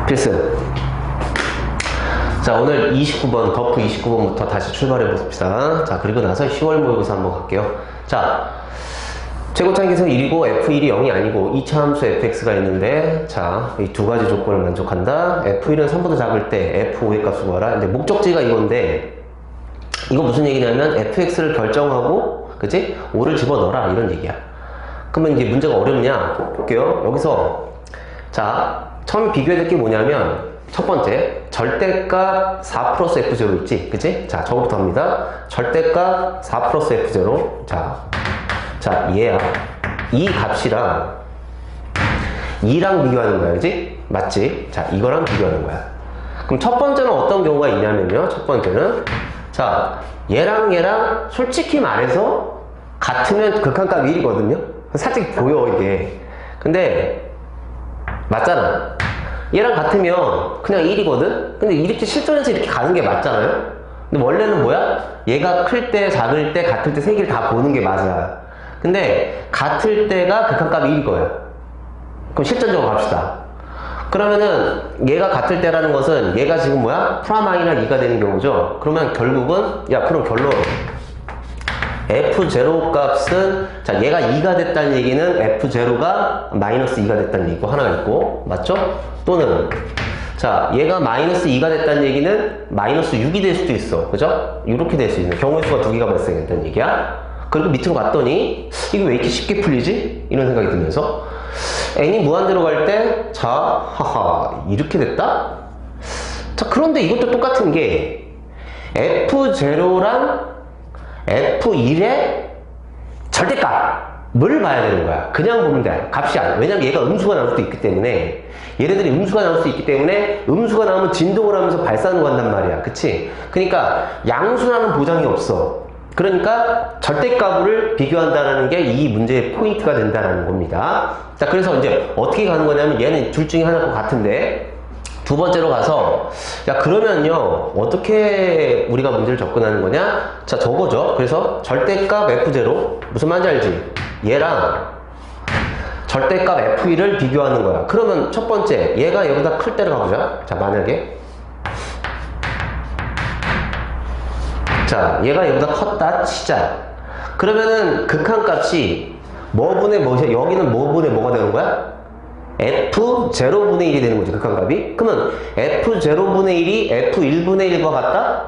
필승. 자, 오늘 29번, 덕후 29번부터 다시 출발해 봅시다. 자, 그리고 나서 10월 모의고사 한번 갈게요. 자, 최고차항 계산 1이고 F1이 0이 아니고 2차 함수 fx가 있는데, 자, 이 두 가지 조건을 만족한다. F1은 3보다 작을 때 F5의 값을 구하라. 근데 목적지가 이건데, 이거 무슨 얘기냐면 fx를 결정하고, 그치? 5를 집어넣어라. 이런 얘기야. 그러면 이제 문제가 어렵냐? 볼게요. 여기서, 자, 처음 비교해야 될 게 뭐냐면, 첫 번째, 절대값 4 플러스 F0 있지? 그치? 자, 저거부터 합니다. 절대값 4 플러스 F0. 자, 얘야. 이 값이랑 2랑 비교하는 거야. 그치? 맞지? 자, 이거랑 비교하는 거야. 그럼 첫 번째는 어떤 경우가 있냐면요. 첫 번째는, 자, 얘랑 솔직히 말해서 같으면 극한값 1이거든요? 살짝 보여, 이게. 근데, 맞잖아. 얘랑 같으면 그냥 1이거든? 근데 이렇게 실전에서 이렇게 가는 게 맞잖아요? 근데 원래는 뭐야? 얘가 클 때, 작을 때, 같을 때 세 개를 다 보는 게 맞아. 근데 같을 때가 극한값이 1일 거야. 그럼 실전적으로 갑시다. 그러면은 얘가 같을 때라는 것은 얘가 지금 뭐야? 프라마이나 2가 되는 경우죠? 그러면 결국은, 야, 그럼 결론. F0 값은, 자, 얘가 2가 됐다는 얘기는 F0가 마이너스 2가 됐다는 얘기고 하나 있고, 맞죠? 또는, 자, 얘가 마이너스 2가 됐다는 얘기는 마이너스 6이 될 수도 있어. 그죠? 이렇게 될 수 있는 경우의 수가 두 개가 발생했다는 얘기야. 그리고 밑으로 갔더니, 이게 왜 이렇게 쉽게 풀리지? 이런 생각이 들면서, n이 무한대로 갈 때, 자, 하하, 이렇게 됐다? 자, 그런데 이것도 똑같은 게, F0랑 F1의 절대값을 봐야 되는 거야. 그냥 보면 돼. 값이 아니야. 왜냐면 얘가 음수가 나올 수도 있기 때문에, 얘네들이 음수가 나올 수 있기 때문에 음수가 나오면 진동을 하면서 발산을 한단 말이야. 그치? 그러니까 양수라는 보장이 없어. 그러니까 절대값을 비교한다는 게 이 문제의 포인트가 된다는 겁니다. 자, 그래서 이제 어떻게 가는 거냐면 얘는 둘 중에 하나일 것 같은데, 두 번째로 가서, 야, 그러면요, 어떻게 우리가 문제를 접근하는 거냐? 자, 저거죠. 그래서 절대값 F0, 무슨 말인지 알지? 얘랑 절대값 F1을 비교하는 거야. 그러면 첫 번째, 얘가 여기다 클 때를 가보자. 자, 만약에. 자, 얘가 여기다 컸다 치자. 그러면은 극한값이 뭐분의 뭐야? 여기는 뭐분의 뭐가 되는 거야? F0분의 1이 되는 거지, 극한값이. 그러면 F0분의 1이 F1분의 1과 같다?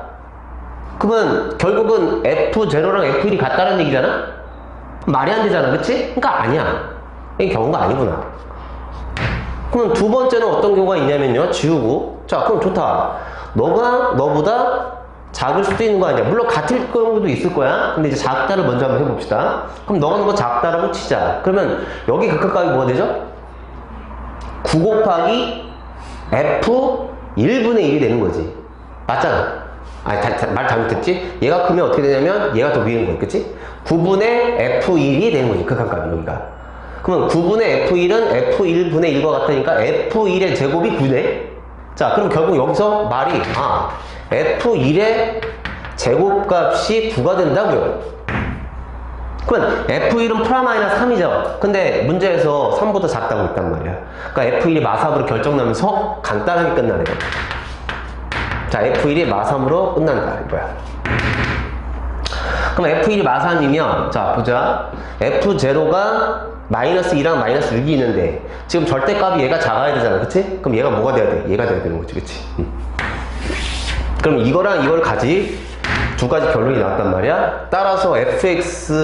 그러면 결국은 F0랑 F1이 같다는 얘기잖아? 말이 안 되잖아, 그치? 그러니까 아니야. 이게 경우가 아니구나. 그럼 두 번째는 어떤 경우가 있냐면요, 지우고. 자, 그럼 좋다. 너가 너보다 작을 수도 있는 거 아니야. 물론 같을 경우도 있을 거야. 근데 이제 작다를 먼저 한번 해봅시다. 그럼 너가 너가 작다라고 치자. 그러면 여기 극한값이 뭐가 되죠? 9 곱하기 F1분의 1이 되는 거지. 맞잖아. 아니, 말 잘못했지? 얘가 크면 어떻게 되냐면 얘가 더 위인 거야. 그치? 9분의 F1이 되는 거지. 극한값이 여기가. 그러면 9분의 F1은 F1분의 1과 같으니까 F1의 제곱이 9네? 자, 그럼 결국 여기서 말이, F1의 제곱값이 9가 된다고요. 그러면 F1은 프라마이너스 3이죠. 근데 문제에서 3보다 작다고 있단 말이야. 그러니까 F1이 마삼으로 결정나면서 간단하게 끝나네. 자, F1이 마삼으로 끝난다 이거야. 그럼 F1이 마삼이면, 자, 보자. F0가 마이너스 2랑 마이너스 6이 있는데 지금 절대값이 얘가 작아야 되잖아. 그치? 그럼 얘가 뭐가 돼야 돼? 얘가 돼야 되는 거지. 그치? 그럼 이거랑 이걸 가지 두 가지 결론이 나왔단 말이야. 따라서 fx는,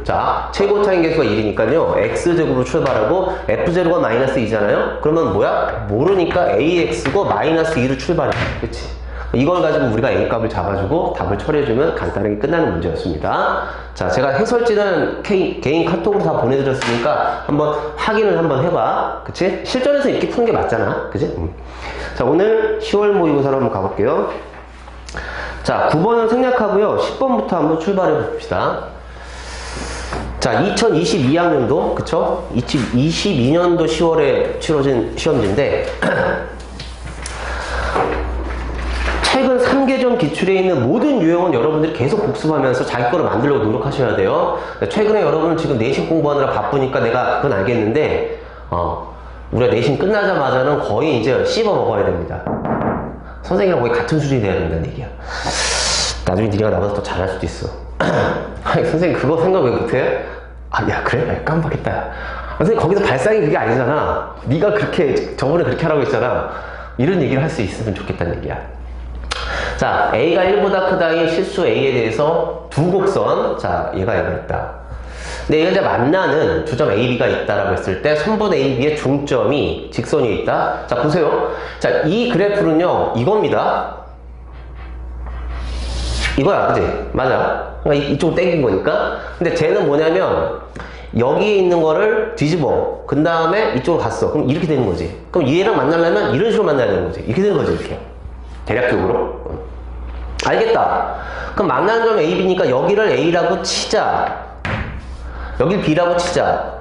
자, 최고차항 계수가 1이니까요 x제곱으로 출발하고 f0가 마이너스 2잖아요. 그러면 뭐야? 모르니까 ax고 마이너스 2로 출발해. 그치? 이걸 가지고 우리가 a값을 잡아주고 답을 처리해주면 간단하게 끝나는 문제였습니다. 자, 제가 해설지는 개인 카톡으로 다 보내드렸으니까 한번 확인을 한번 해봐. 그치? 실전에서 이렇게 푸는 게 맞잖아. 그치? 자, 오늘 10월 모의고사로 한번 가볼게요. 자, 9번은 생략하고요. 10번부터 한번 출발해 봅시다. 자, 2022학년도, 그쵸? 2022년도 10월에 치러진 시험지인데, 최근 3개점 기출에 있는 모든 유형은 여러분들이 계속 복습하면서 자기 거를 만들려고 노력하셔야 돼요. 최근에 여러분은 지금 내신 공부하느라 바쁘니까 내가 그건 알겠는데, 우리가 내신 끝나자마자는 거의 이제 씹어 먹어야 됩니다. 선생님이랑 거의 같은 수준이 돼야 된다는 얘기야. 나중에 니네가 나보다 더 잘할 수도 있어. 아니, 선생님 그거 생각 왜 못해? 아, 야, 그래? 야, 깜빡했다. 야. 선생님 거기서 발상이 그게 아니잖아. 네가 그렇게 저번에 그렇게 하라고 했잖아. 이런 얘기를 할 수 있으면 좋겠다는 얘기야. 자, A가 1보다 크다인 실수 A에 대해서 두 곡선, 자, 얘가 있다. 근데 얘가 이제 만나는 주점 AB가 있다라고 했을 때 선분 AB의 중점이 직선이 있다. 자, 보세요. 자, 이 그래프는요, 이겁니다. 이거야, 그지? 맞아. 그러니까 이쪽으로 당긴 거니까. 근데 쟤는 뭐냐면, 여기에 있는 거를 뒤집어. 그 다음에 이쪽으로 갔어. 그럼 이렇게 되는 거지. 그럼 얘랑 만나려면 이런 식으로 만나야 되는 거지. 이렇게 되는 거지, 이렇게. 대략적으로. 알겠다. 그럼 만나는 점 AB니까 여기를 A라고 치자. 여길 B라고 치자.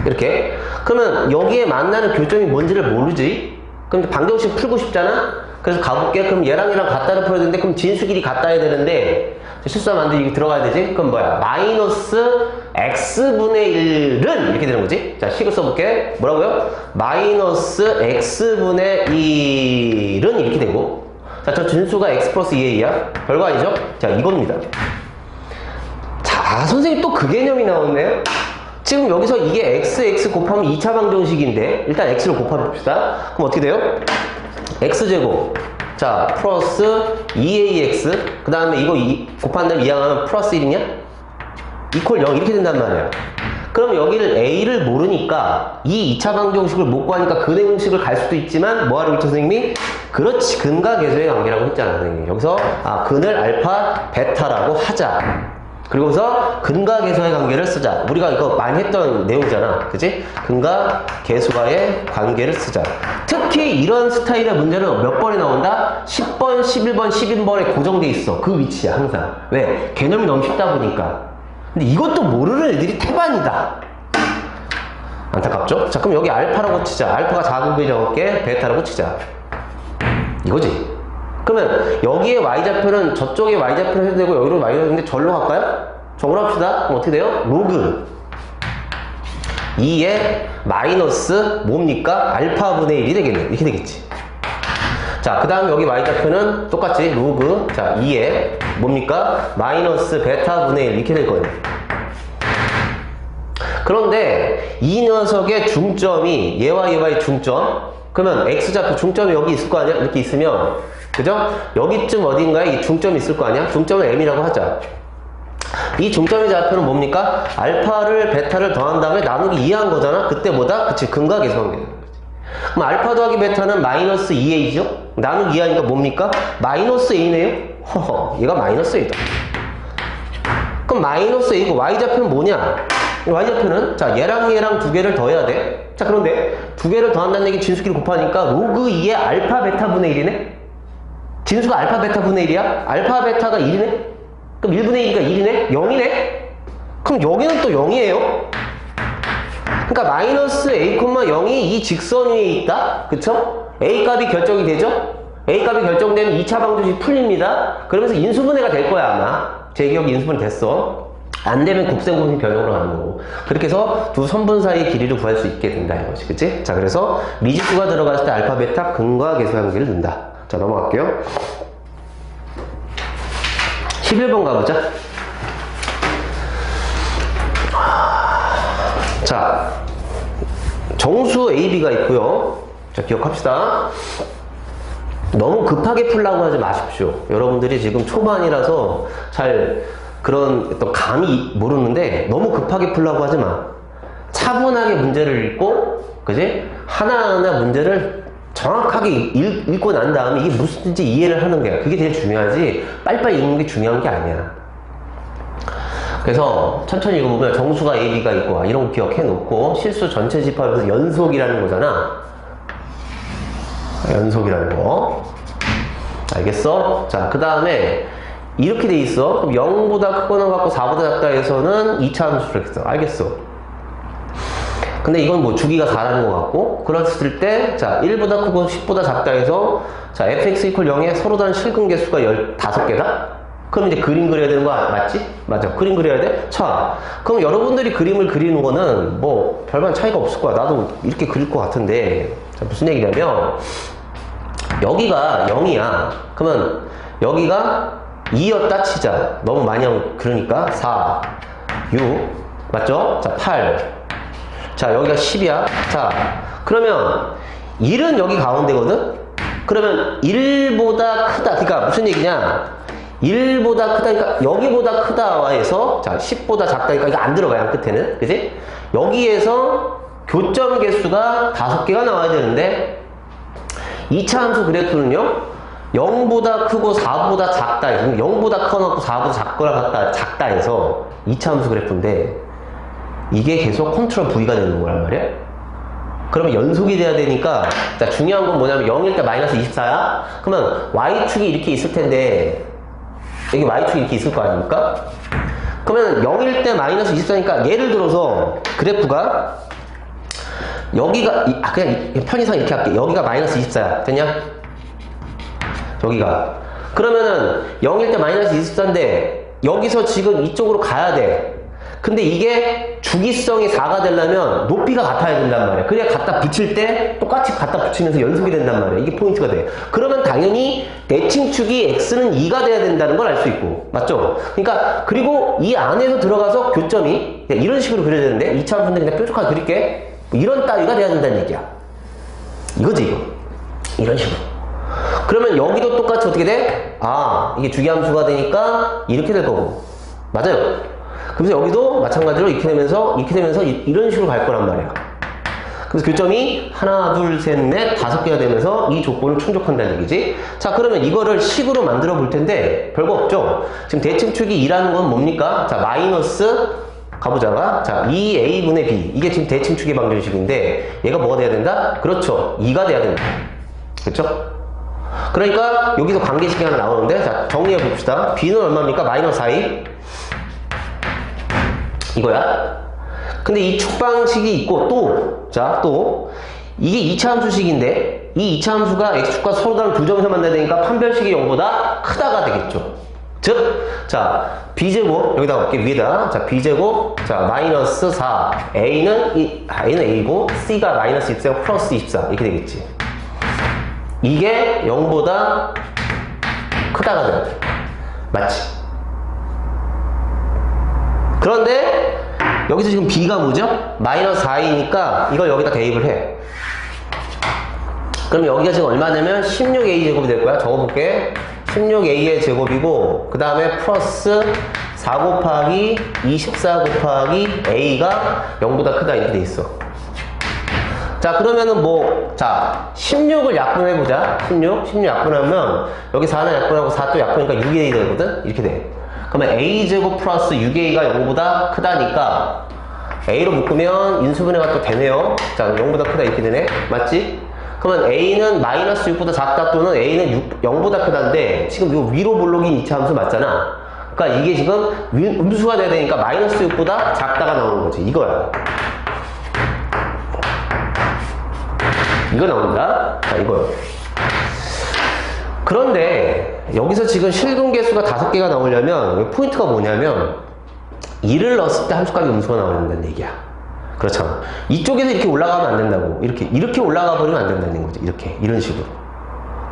이렇게. 그러면 여기에 만나는 교점이 뭔지를 모르지? 그럼 이제 방정식 풀고 싶잖아? 그래서 가볼게. 그럼 얘랑 같다를 풀어야 되는데, 그럼 진수끼리 같다 해야 되는데, 실수하면 안 돼. 이게 들어가야 되지? 그럼 뭐야? 마이너스 x분의 1은 이렇게 되는 거지? 자, 식을 써볼게. 뭐라고요? 마이너스 x분의 1은 이렇게 되고, 자, 저 진수가 x 플러스 2a야. 별거 아니죠? 자, 이겁니다. 자, 선생님 또 그 개념이 나오네요. 지금 여기서 이게 x 곱하면 2차 방정식인데, 일단 x를 곱해봅시다. 그럼 어떻게 돼요? x제곱. 자, 플러스 2ax. 그 다음에 이거 곱한 다음에 이항하면 플러스 1이냐? 이퀄 0 이렇게 된단 말이야. 그럼 여기를 a를 모르니까 이 2차 방정식을 못 구하니까 근의 공식을 갈 수도 있지만 뭐 하라고 했죠, 선생님이? 그렇지, 근과 계수의 관계라고 했잖아, 선생님. 여기서 근을 알파, 베타라고 하자. 그리고서 근과 계수의 관계를 쓰자. 우리가 이거 많이 했던 내용이잖아. 그치? 근과 계수와의 관계를 쓰자. 특히 이런 스타일의 문제는 몇 번에 나온다? 10번, 11번, 12번에 고정돼 있어. 그 위치야, 항상. 왜? 개념이 너무 쉽다 보니까. 근데 이것도 모르는 애들이 태반이다. 안타깝죠? 자, 그럼 여기 알파라고 치자. 알파가 작은 거 적을게. 베타라고 치자. 이거지. 그러면 여기에 y좌표는 저쪽에 y좌표를 해도 되고 여기로 y좌표를 했는데 절로 갈까요? 저걸 합시다. 그럼 어떻게 돼요? 로그 2에 마이너스 뭡니까? 알파분의 1이 되겠네. 이렇게 되겠지. 자, 그 다음 여기 y좌표는 똑같이 로그, 자, 2에 뭡니까? 마이너스 베타분의 1 이렇게 될 거예요. 그런데 이 녀석의 중점이 얘와 얘와의 중점, 그러면 x좌표 중점이 여기 있을 거 아니야? 이렇게 있으면, 그죠? 여기쯤 어딘가에 이 중점이 있을 거 아니야? 중점을 m이라고 하자. 이 중점의 좌표는 뭡니까? 알파를 베타를 더한 다음에 나누기 2한 거잖아? 그때 뭐다? 그치, 근과 계수 관계는 거지. 그럼 알파 더하기 베타는 마이너스 2a죠? 나누기 2하니까 뭡니까? 마이너스 a네요? 허허, 얘가 마이너스 a다. 그럼 마이너스 a고 y좌표는 뭐냐? y좌표는, 자, 얘랑 두 개를 더해야 돼. 자, 그런데 두 개를 더한다는 얘기 진수끼리 곱하니까 로그 2의 알파 베타분의 1이네? 진수가 알파 베타분의 1이야? 알파 베타가 1이네? 그럼 1분의 1이니까 1이네? 0이네? 그럼 여기는 또 0이에요? 그러니까 마이너스 a, 0이 이 직선 위에 있다? 그쵸? a 값이 결정이 되죠? a 값이 결정되면 2차 방정식이 풀립니다. 그러면서 인수분해가 될 거야, 아마. 제 기억에 인수분해 됐어. 안 되면 곱셈 변형으로 가는 거고. 그렇게 해서 두 선분 사이의 길이를 구할 수 있게 된다, 이거지. 그치? 자, 그래서 미지수가 들어갔을 때 알파, 베타, 근과 계수 관계를 넣는다. 자, 넘어갈게요. 11번 가보자. 자, 정수 AB가 있고요. 자, 기억합시다. 너무 급하게 풀라고 하지 마십시오. 여러분들이 지금 초반이라서 잘 그런 어떤 감이 모르는데 너무 급하게 풀라고 하지 마. 차분하게 문제를 읽고, 그지? 하나하나 문제를 정확하게 읽고 난 다음에 이게 무슨 뜻인지 이해를 하는 게, 그게 제일 중요하지 빨리빨리 읽는 게 중요한 게 아니야. 그래서 천천히 읽어보면 정수가 AB가 있고 이런 거 기억해 놓고, 실수 전체 집합에서 연속이라는 거잖아. 연속이라는 거 알겠어? 자, 그 다음에 이렇게 돼 있어. 그럼 0보다 크거나 같고 4보다 작다 해서는 2차 함수를 했어. 알겠어? 근데 이건 뭐 주기가 4라는 것 같고, 그랬을 때, 자, 1보다 크고 10보다 작다 해서, 자, fx = 0에 서로 다른 실근계수가 15개다? 그럼 이제 그림 그려야 되는 거 맞지? 맞아. 그림 그려야 돼? 자, 그럼 여러분들이 그림을 그리는 거는 뭐 별반 차이가 없을 거야. 나도 이렇게 그릴 것 같은데. 자, 무슨 얘기냐면, 여기가 0이야. 그러면 여기가 2였다 치자. 너무 많이 하면 그러니까 4, 6, 맞죠? 자, 8. 자, 여기가 10이야. 자, 그러면 1은 여기 가운데거든? 그러면 1보다 크다. 그러니까 무슨 얘기냐? 1보다 크다, 그러니까 여기보다 크다와 해서, 자, 10보다 작다니까 이거 안 들어가요, 양 끝에는. 그지? 여기에서 교점 개수가 5개가 나와야 되는데, 2차 함수 그래프는요, 0보다 크고 4보다 작다. 0보다 커놓고 4보다 작다 해서 2차 함수 그래프인데, 이게 계속 컨트롤 V가 되는 거란 말이야? 그러면 연속이 돼야 되니까, 자, 중요한 건 뭐냐면 0일 때 마이너스 24야? 그러면 Y축이 이렇게 있을 텐데, 여기 Y축이 이렇게 있을 거 아닙니까? 그러면 0일 때 마이너스 24니까 예를 들어서 그래프가 여기가 그냥 편의상 이렇게 할게. 여기가 마이너스 24야. 됐냐? 여기가. 그러면은 0일 때 마이너스 24인데 여기서 지금 이쪽으로 가야 돼. 근데 이게 주기성이 4가 되려면 높이가 같아야 된단 말이야. 그래야 갖다 붙일 때 똑같이 갖다 붙이면서 연속이 된단 말이야. 이게 포인트가 돼. 그러면 당연히 대칭축이 x는 2가 돼야 된다는 걸 알 수 있고. 맞죠? 그러니까 그리고 이 안에서 들어가서 교점이 이런 식으로 그려야 되는데 2차 함수인데 그냥 뾰족하게 그릴게. 뭐 이런 따위가 돼야 된다는 얘기야. 이거지 이거. 이런 식으로. 그러면 여기도 똑같이 어떻게 돼? 아, 이게 주기함수가 되니까 이렇게 될 거고. 맞아요? 그래서 여기도 마찬가지로 이렇게 되면서 이런 식으로 갈 거란 말이야. 그래서 교점이 하나, 둘, 셋, 넷, 5개가 되면서 이 조건을 충족한다는 얘기지. 자, 그러면 이거를 식으로 만들어 볼 텐데 별거 없죠? 지금 대칭축이 2라는 건 뭡니까? 자, 마이너스 가보자가 자, 2a분의 b. 이게 지금 대칭축의 방정식인데 얘가 뭐가 돼야 된다? 그렇죠. 2가 돼야 된다. 그렇죠? 그러니까 여기서 관계식이 하나 나오는데 자, 정리해 봅시다. b는 얼마입니까? 마이너스 4a. 이거야. 근데 이 축방식이 있고 또 이게 2차 함수식인데 이 2차 함수가 x축과 서로 다른 두 점에서 만나야 되니까 판별식이 0보다 크다가 되겠죠. 즉, 자, b제곱 여기다가 볼게 위에다. 자, b제곱 자 마이너스 4 a는 a고 c가 마이너스 24 플러스 24 이렇게 되겠지. 이게 0보다 크다가 돼야 돼. 맞지? 그런데 여기서 지금 b가 뭐죠? 마이너스 4이니까 이걸 여기다 대입을 해. 그럼 여기가 지금 얼마 되면 16a 제곱이 될 거야. 적어볼게. 16a의 제곱이고 그 다음에 플러스 4 곱하기 24 곱하기 a가 0보다 크다 이렇게 돼 있어. 자, 그러면은 자, 16을 약분해보자. 16 약분하면 여기 4는 약분하고 4 또 약분하니까 6a 되거든? 이렇게 돼. 그러면 a제곱 플러스 6a가 0보다 크다니까 a로 묶으면 인수분해가 또 되네요. 자, 0보다 크다 이렇게 되네. 맞지? 그러면 a는 마이너스 6보다 작다 또는 a는 0보다 크다인데 지금 이거 위로 볼록인 2차 함수 맞잖아. 그러니까 이게 지금 음수가 돼야 되니까 마이너스 6보다 작다가 나오는 거지. 이거야. 이거 나온다. 자, 이거요. 그런데 여기서 지금 실근계수가 5개가 나오려면 포인트가 뭐냐면 2를 넣었을 때 함수값이 음수가 나와야 된다는 얘기야. 그렇잖아. 이쪽에서 이렇게 올라가면 안 된다고. 이렇게 올라가 버리면 안 된다는 거지. 이런 식으로.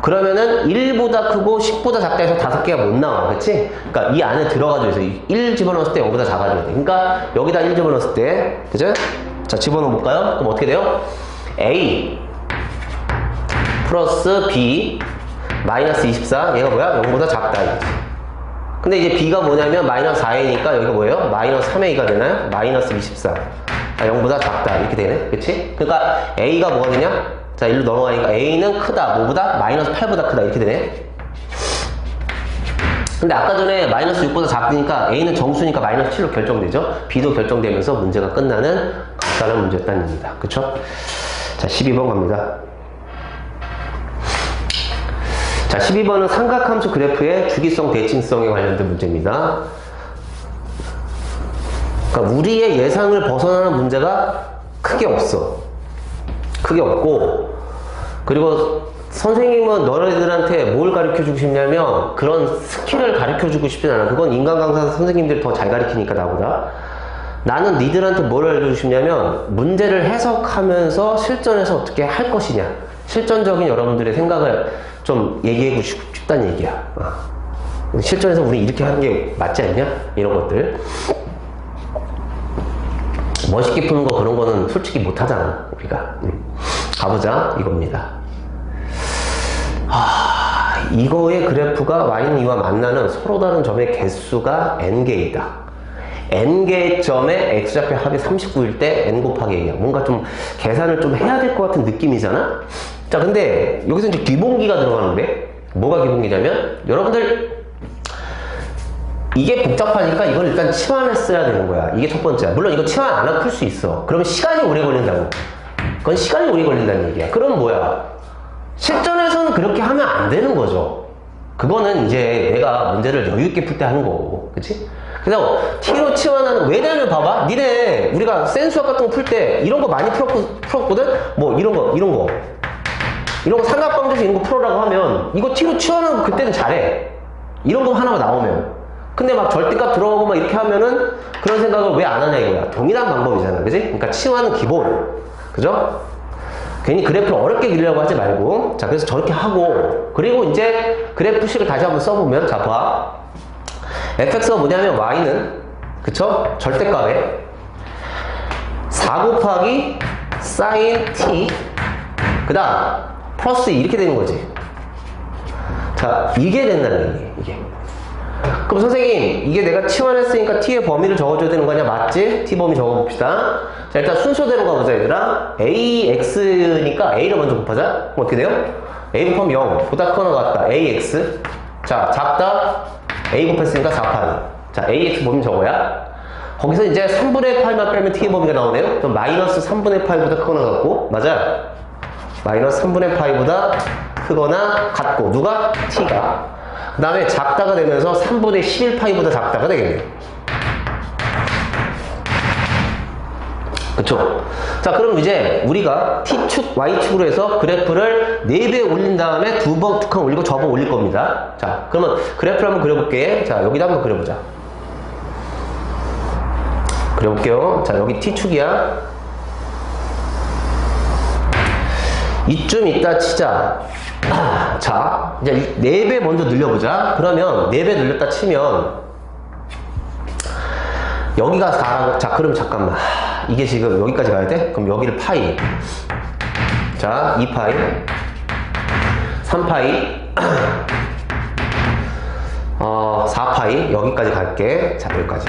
그러면은 1보다 크고 10보다 작다 해서 5개가 못 나와. 그치? 그러니까 이 안에 들어가줘야 돼. 1 집어넣었을 때 0보다 작아져야 돼. 그러니까 여기다 1 집어넣었을 때, 그죠? 자, 집어넣어 볼까요? 그럼 어떻게 돼요? A 플러스 B 마이너스 24 얘가 뭐야? 0보다 작다 이거지. 근데 이제 B가 뭐냐면 마이너스 4A니까 여기가 뭐예요? 마이너스 3A가 되나요? 마이너스 24 0보다 작다 이렇게 되네. 그치? 그러니까 A가 뭐가 되냐? 자, 일로 넘어가니까 A는 크다 뭐보다? 마이너스 8보다 크다 이렇게 되네. 근데 아까 전에 마이너스 6보다 작으니까 A는 정수니까 마이너스 7로 결정되죠? B도 결정되면서 문제가 끝나는 간단한 문제였다는 얘기입니다. 그쵸? 자, 12번 갑니다. 자, 12번은 삼각함수 그래프의 주기성, 대칭성에 관련된 문제입니다. 그러니까 우리의 예상을 벗어나는 문제가 크게 없어. 크게 없고, 그리고 선생님은 너희들한테 뭘 가르쳐 주고 싶냐면 그런 스킬을 가르쳐 주고 싶진 않아. 그건 인간 강사 선생님들이 더 잘 가르치니까 나보다. 나는 니들한테 뭘 알려주고 싶냐면 문제를 해석하면서 실전에서 어떻게 할 것이냐, 실전적인 여러분들의 생각을 좀 얘기하고 싶다는 얘기야. 실전에서 우리 이렇게 하는 게 맞지 않냐? 이런 것들. 멋있게 푸는 거 그런 거는 솔직히 못 하잖아 우리가. 가보자 이겁니다. 이거의 그래프가 y는 2와 만나는 서로 다른 점의 개수가 n개이다. n개의 점에 x좌표 합이 39일 때 n 곱하기 a야. 뭔가 좀 계산을 좀 해야 될 것 같은 느낌이잖아. 자, 근데 여기서 이제 기본기가 들어가는데 뭐가 기본기냐면 여러분들 이게 복잡하니까 이걸 일단 치환했어야 되는 거야. 이게 첫 번째야. 물론 이거 치환 안 하고 풀 수 있어. 그러면 시간이 오래 걸린다고. 그건 시간이 오래 걸린다는 얘기야. 그럼 뭐야? 실전에서는 그렇게 하면 안 되는 거죠. 그거는 이제 내가 문제를 여유있게 풀 때 하는 거고. 그치? 그래서 T로 치환하는, 왜냐면 봐봐. 니네, 우리가 센수학 같은 거 풀 때 이런 거 많이 풀었거든? 뭐 이런 거. 삼각방정식 이런 거 풀어라고 하면 이거 T로 치환하는 거 그때는 잘해. 이런 거 하나가 나오면. 근데 막 절대값 들어가고 막 이렇게 하면은 그런 생각을 왜 안 하냐 이거야. 동일한 방법이잖아. 그지? 그러니까 치환은 기본. 그죠? 괜히 그래프를 어렵게 그리려고 하지 말고. 자, 그래서 저렇게 하고, 그리고 이제 그래프식을 다시 한번 써보면, 자, 봐. fx가 뭐냐면 y는, 그쵸? 절대값에 4 곱하기 sin t, 그 다음 플러스 이렇게 되는 거지. 자, 이게 된다는 얘기예요. 이게. 그럼 선생님, 이게 내가 치환했으니까 t의 범위를 적어줘야 되는 거 아니야? 맞지? t 범위 적어봅시다. 자, 일단 순서대로 가보자, 얘들아. ax니까 a를 먼저 곱하자. 그럼 어떻게 돼요? a 곱하면 0. 보다 크거나 같다. ax. 자, 작다. a 곱했으니까 4파이. 자, ax 범위 적어야. 거기서 이제 3분의 파이만 빼면 t의 범위가 나오네요. 그럼 마이너스 3분의 파이보다 크거나 같고. 맞아? 마이너스 3분의 파이보다 크거나 같고. 누가? t가. 그 다음에 작다가 되면서 3분의 11파이보다 작다가 되겠네요. 그쵸? 자, 그럼 이제 우리가 T축, Y축으로 해서 그래프를 4배 올린 다음에 두 칸 올리고 저 번 올릴 겁니다. 자, 그러면 그래프를 한번 그려볼게. 자, 여기다 한번 그려보자. 그려볼게요. 자, 여기 T축이야. 이쯤 있다 치자. 자, 이제 4배 먼저 늘려보자. 그러면 4배 늘렸다 치면 여기가 4, 자, 그럼 잠깐만. 이게 지금 여기까지 가야 돼? 그럼 여기를 파이. 자, 2파이, 3파이, 4파이, 여기까지 갈게. 자, 여기까지.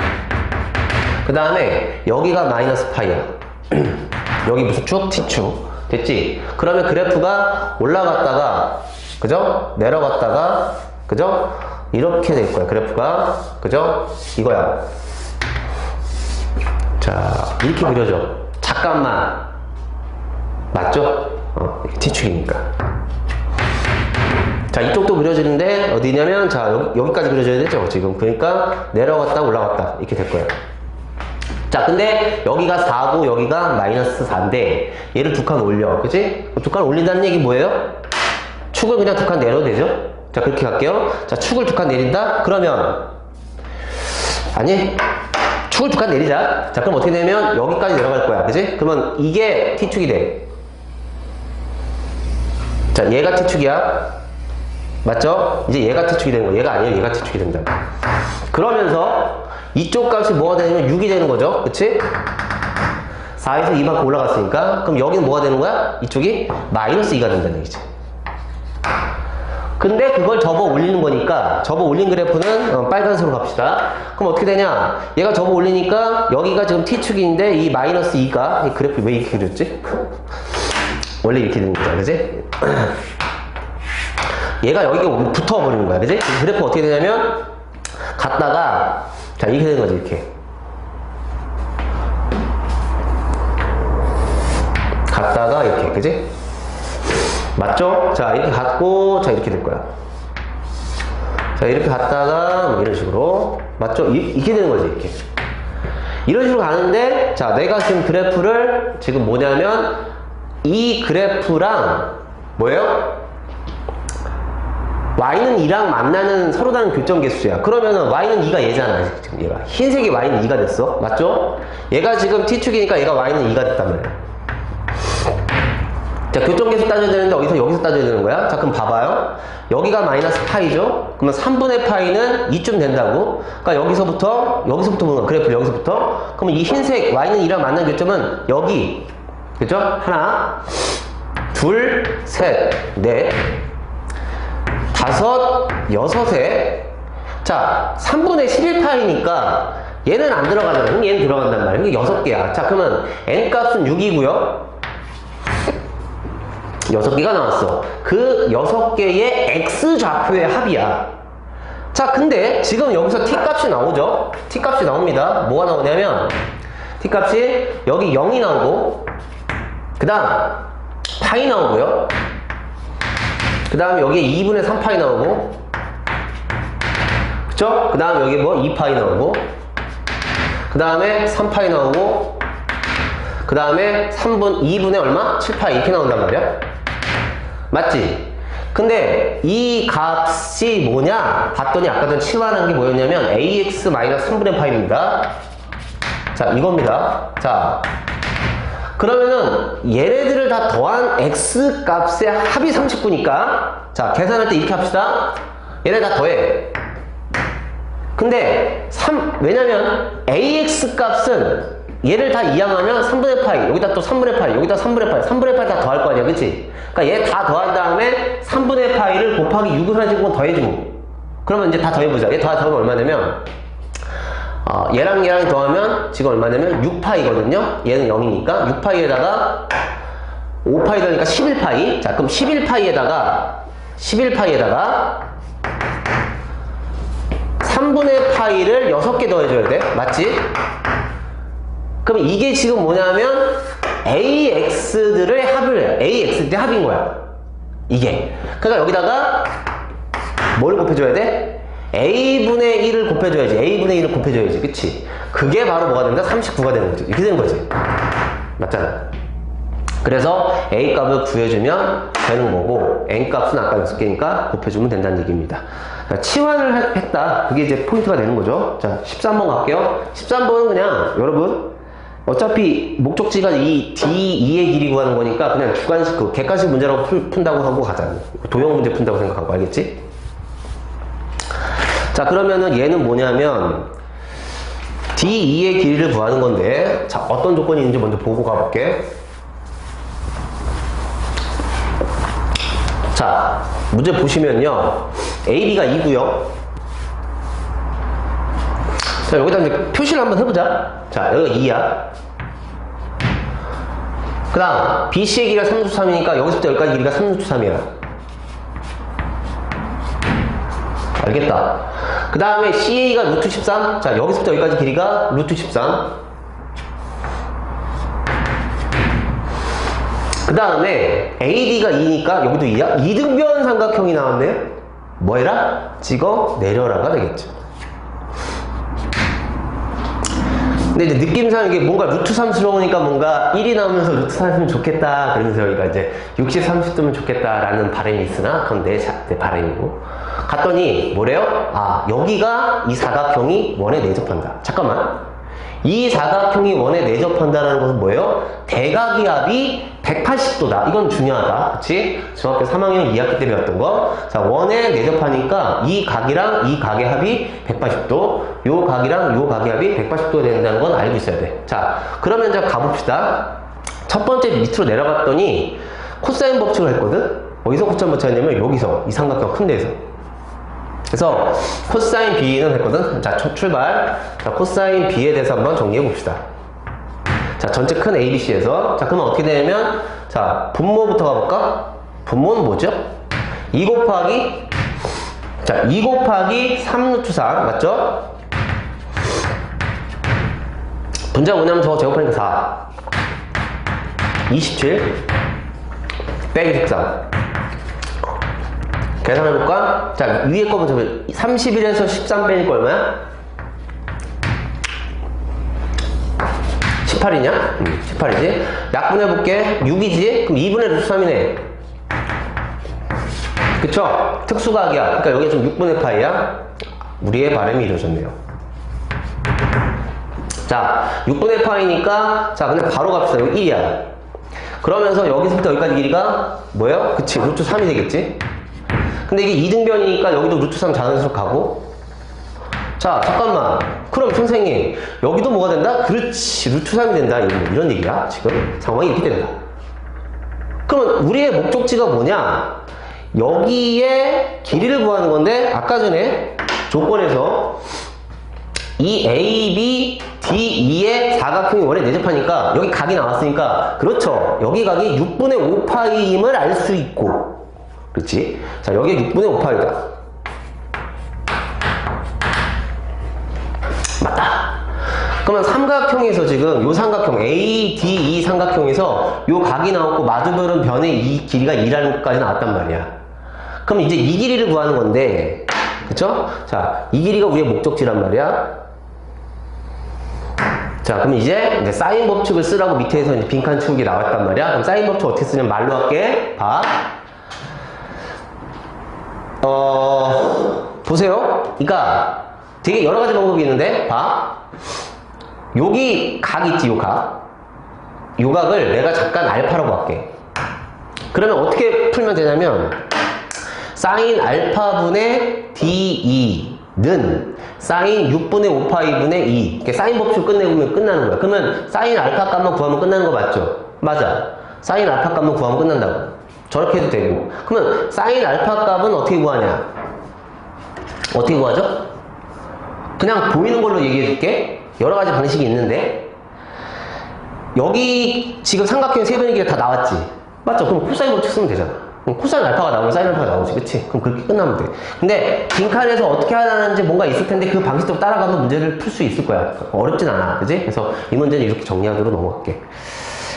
그 다음에 여기가 마이너스 파이야. 여기 무슨 축? T축. 됐지? 그러면 그래프가 올라갔다가, 그죠? 내려갔다가, 그죠? 이렇게 될 거야, 그래프가. 그죠? 이거야. 자, 이렇게 그려져. 잠깐만. 맞죠? T축이니까. 자, 이쪽도 그려지는데, 어디냐면, 자, 여기까지 그려져야 되죠? 지금. 그러니까, 내려갔다, 올라갔다. 이렇게 될 거예요. 자, 근데 여기가 4고 여기가 마이너스 4인데 얘를 2칸 올려. 그치? 2칸 올린다는 얘기 뭐예요? 축을 그냥 2칸 내려도 되죠? 자, 그렇게 갈게요. 자, 축을 2칸 내린다? 그러면 아니, 축을 2칸 내리자. 자, 그럼 어떻게 되면 여기까지 내려갈 거야. 그치? 그러면 이게 T축이 돼. 자, 얘가 T축이야. 맞죠? 이제 얘가 T축이 되는 거야. 얘가 아니에요. 얘가 T축이 된다. 그러면서 이쪽 값이 뭐가 되냐면 6이 되는 거죠. 그치? 4에서 2만큼 올라갔으니까. 그럼 여기는 뭐가 되는 거야? 이쪽이 마이너스 2가 된다는 얘기지. 근데 그걸 접어 올리는 거니까 접어 올린 그래프는 빨간색으로 갑시다. 그럼 어떻게 되냐? 얘가 접어 올리니까 여기가 지금 T축인데 이 마이너스 2가 이 그래프 왜 이렇게 그렸지? 원래 이렇게 되는 거잖아. 그치? 얘가 여기가 붙어버리는 거야. 그치? 그래프 어떻게 되냐면 갔다가 자, 이렇게 되는 거지, 이렇게. 갔다가, 이렇게, 그지? 맞죠? 자, 이렇게 갔고, 자, 이렇게 될 거야. 자, 이렇게 갔다가, 뭐 이런 식으로. 맞죠? 이렇게 되는 거지, 이렇게. 이런 식으로 가는데, 자, 내가 지금 그래프를, 지금 뭐냐면, 이 그래프랑, 뭐예요? y는 2랑 만나는 서로 다른 교점 개수야. 그러면은 y는 2가 얘잖아. 지금 얘가 흰색이 y는 2가 됐어. 맞죠? 얘가 지금 t축이니까 얘가 y는 2가 됐단 말이야. 자, 교점 개수 따져야 되는데 여기서 따져야 되는 거야. 자, 그럼 봐봐요. 여기가 마이너스 파이죠? 그러면 3분의 파이는 2쯤 된다고. 그러니까 여기서부터 보는 거야. 그래프 여기서부터. 그러면 이 흰색 y는 2랑 만난 교점은 여기. 그죠? 하나, 둘, 셋, 넷, 다섯, 여섯에. 자, 3분의 11파이니까 얘는 안 들어가잖아. 그럼 얘는 들어간단 말이야. 이게 6개야. 자, 그러면 n값은 6이고요. 6개가 나왔어. 그 6개의 x좌표의 합이야. 자, 근데 지금 여기서 t값이 나오죠? t값이 나옵니다. 뭐가 나오냐면 t값이 여기 0이 나오고, 그 다음 파이 나오고요. 그 다음 여기에 2분의 3파이 나오고, 그쵸? 그 다음 여기 뭐 2파이 나오고, 그 다음에 3파이 나오고, 그 다음에 2분의 얼마? 7파이 이렇게 나온단 말이야. 맞지? 근데 이 값이 뭐냐? 봤더니 아까 전 치환한 게 뭐였냐면 ax-3분의 파이입니다. 자, 이겁니다. 자, 그러면은 얘네들을 다 더한 x 값의 합이 39니까, 자, 계산할 때 이렇게 합시다. 얘네 다 더해. 근데 왜냐면 ax 값은 얘를 다 이항하면 3분의 파이, 여기다 또 3분의 파이, 여기다 3분의 파이, 3분의 파이 다 더할 거 아니야, 그치? 그러니까 얘 다 더한 다음에 3분의 파이를 곱하기 6을 해주고 더해주고, 그러면 이제 다 더해보자. 얘 다 더하면 얼마냐면, 얘랑 더하면 지금 얼마냐면 6파이거든요? 얘는 0이니까 6파이에다가 5파이 더니까 11파이. 자, 그럼 11파이에다가 3분의 파이를 6개 더해줘야 돼. 맞지? 그럼 이게 지금 뭐냐면 AX들의 합인 거야. 이게. 그러니까 여기다가 뭘 곱해줘야 돼? A분의 1을 곱해줘야지. A분의 1을 곱해줘야지. 그치? 그게 바로 뭐가 된다? 39가 되는 거지. 이렇게 되는 거지. 맞잖아. 그래서 A 값을 구해주면 되는 거고, N 값은 아까 6개니까 곱해주면 된다는 얘기입니다. 자, 치환을 했다. 그게 이제 포인트가 되는 거죠. 자, 13번 갈게요. 13번은 그냥 여러분, 어차피 목적지가 이 D2의 길이 구하는 거니까 그냥 주관식, 객관식 문제라고 푼다고 하고 가자. 도형 문제 푼다고 생각하고, 알겠지? 자, 그러면은 얘는 뭐냐면 D2의 길이를 구하는 건데, 자, 어떤 조건이 있는지 먼저 보고 가볼게. 자, 문제 보시면요, AB가 2고요. 자, 여기다 이제 표시를 한번 해보자. 자, 여기가 2야. 그 다음 BC의 길이가 3루트3이니까 여기서부터 여기까지 길이가 3루트3이야. 알겠다. 그 다음에 CA가 루트 13. 자, 여기서부터 여기까지 길이가 루트 13. 그 다음에 AD가 2니까 여기도 2야? 이등변 삼각형이 나왔네요. 뭐해라? 찍어 내려라가 되겠죠. 근데 이제 느낌상 이게 뭔가 루트 3스러우니까 뭔가 1이 나오면서 루트 3이면 좋겠다. 그러면서 여기가 이제 60, 30 뜨면 좋겠다라는 바람이 있으나, 그건 내 바람이고. 갔더니 뭐래요? 아, 여기가 이 사각형이 원에 내접한다. 잠깐만. 이 사각형이 원에 내접한다는 것은 뭐예요? 대각의 합이 180도다. 이건 중요하다. 그치? 중학교 3학년 2학기 때 배웠던 거. 자, 원에 내접하니까 이 각이랑 이 각의 합이 180도, 요 각이랑 요 각의 합이 180도가 된다는 건 알고 있어야 돼. 자, 그러면 이제 가봅시다. 첫 번째 밑으로 내려갔더니 코사인 법칙을 했거든? 어디서 코사인 법칙을 했냐면 여기서, 이 삼각형 큰 데에서. 그래서 코사인 B는 했거든? 자, 출발. 자, 코사인 B에 대해서 한번 정리해 봅시다. 자, 전체 큰 ABC에서. 자, 그러면 어떻게 되냐면, 자, 분모부터 가볼까? 분모는 뭐죠? 2 곱하기, 자, 2 곱하기 3루트 4, 맞죠? 분자 뭐냐면 저거 제곱하니까 4. 27 빼기 13. 계산해볼까? 자, 위에 거 먼저 31에서 13 빼니까 얼마야? 18이냐? 18이지? 약분해볼게. 6이지? 그럼 2분의 루트 3이네. 그쵸? 특수각이야. 그러니까 여기 좀 6분의 파이야. 우리의 바람이 이루어졌네요. 자, 6분의 파이니까, 자, 그냥 바로 갑시다. 여기 1이야. 그러면서 여기서부터 여기까지 길이가 뭐예요? 그치, 루트 3이 되겠지? 근데 이게 이등변이니까 여기도 루트 3 자연스럽게 가고. 자, 잠깐만. 그럼 선생님, 여기도 뭐가 된다? 그렇지, 루트 3이 된다. 이런 얘기야, 지금. 상황이 이렇게 된다. 그러면 우리의 목적지가 뭐냐? 여기에 길이를 구하는 건데, 아까 전에 조건에서 이 A, B, D, E의 사각형이 원래 내접하니까 여기 각이 나왔으니까, 그렇죠. 여기 각이 6분의 5파이임을 알 수 있고, 그렇지? 자, 여기에 6분의 5파이다. 맞다. 그러면 삼각형에서 지금 요 삼각형 A, D, E 삼각형에서 요 각이 나왔고 마주보는 변의 이 길이가 2라는 것까지 나왔단 말이야. 그럼 이제 이 길이를 구하는 건데, 그쵸? 자, 이 길이가 우리의 목적지란 말이야. 자, 그럼 이제 사인 법칙을 쓰라고 밑에서 이제 빈칸 채우기 나왔단 말이야. 그럼 사인 법칙 어떻게 쓰냐면 말로 할게. 봐. 보세요. 그러니까 되게 여러 가지 방법이 있는데, 봐. 여기 각 있지, 요 각. 요 각을 내가 잠깐 알파라고 할게. 그러면 어떻게 풀면 되냐면, 사인 알파분의 DE는 사인 6분의 5파이분의 2. 이렇게 사인 법칙을 끝내보면 끝나는 거야. 그러면 사인 알파 값만 구하면 끝나는 거 맞죠? 맞아. 사인 알파 값만 구하면 끝난다고. 저렇게 해도 되고. 그러면 사인 알파 값은 어떻게 구하냐? 어떻게 구하죠? 그냥 보이는 걸로 얘기해 줄게. 여러 가지 방식이 있는데, 여기 지금 삼각형 세변의 길이 다 나왔지? 맞죠? 그럼 코사인 법칙 쓰면 되잖아. 그럼 코사인 알파가 나오면 사인 알파가 나오지, 그치? 그럼 그렇게 끝나면 돼. 근데 빈칸에서 어떻게 하라는지 뭔가 있을 텐데 그 방식대로 따라가면 문제를 풀 수 있을 거야. 어렵진 않아, 그치? 그래서 이 문제는 이렇게 정리하도록 넘어갈게.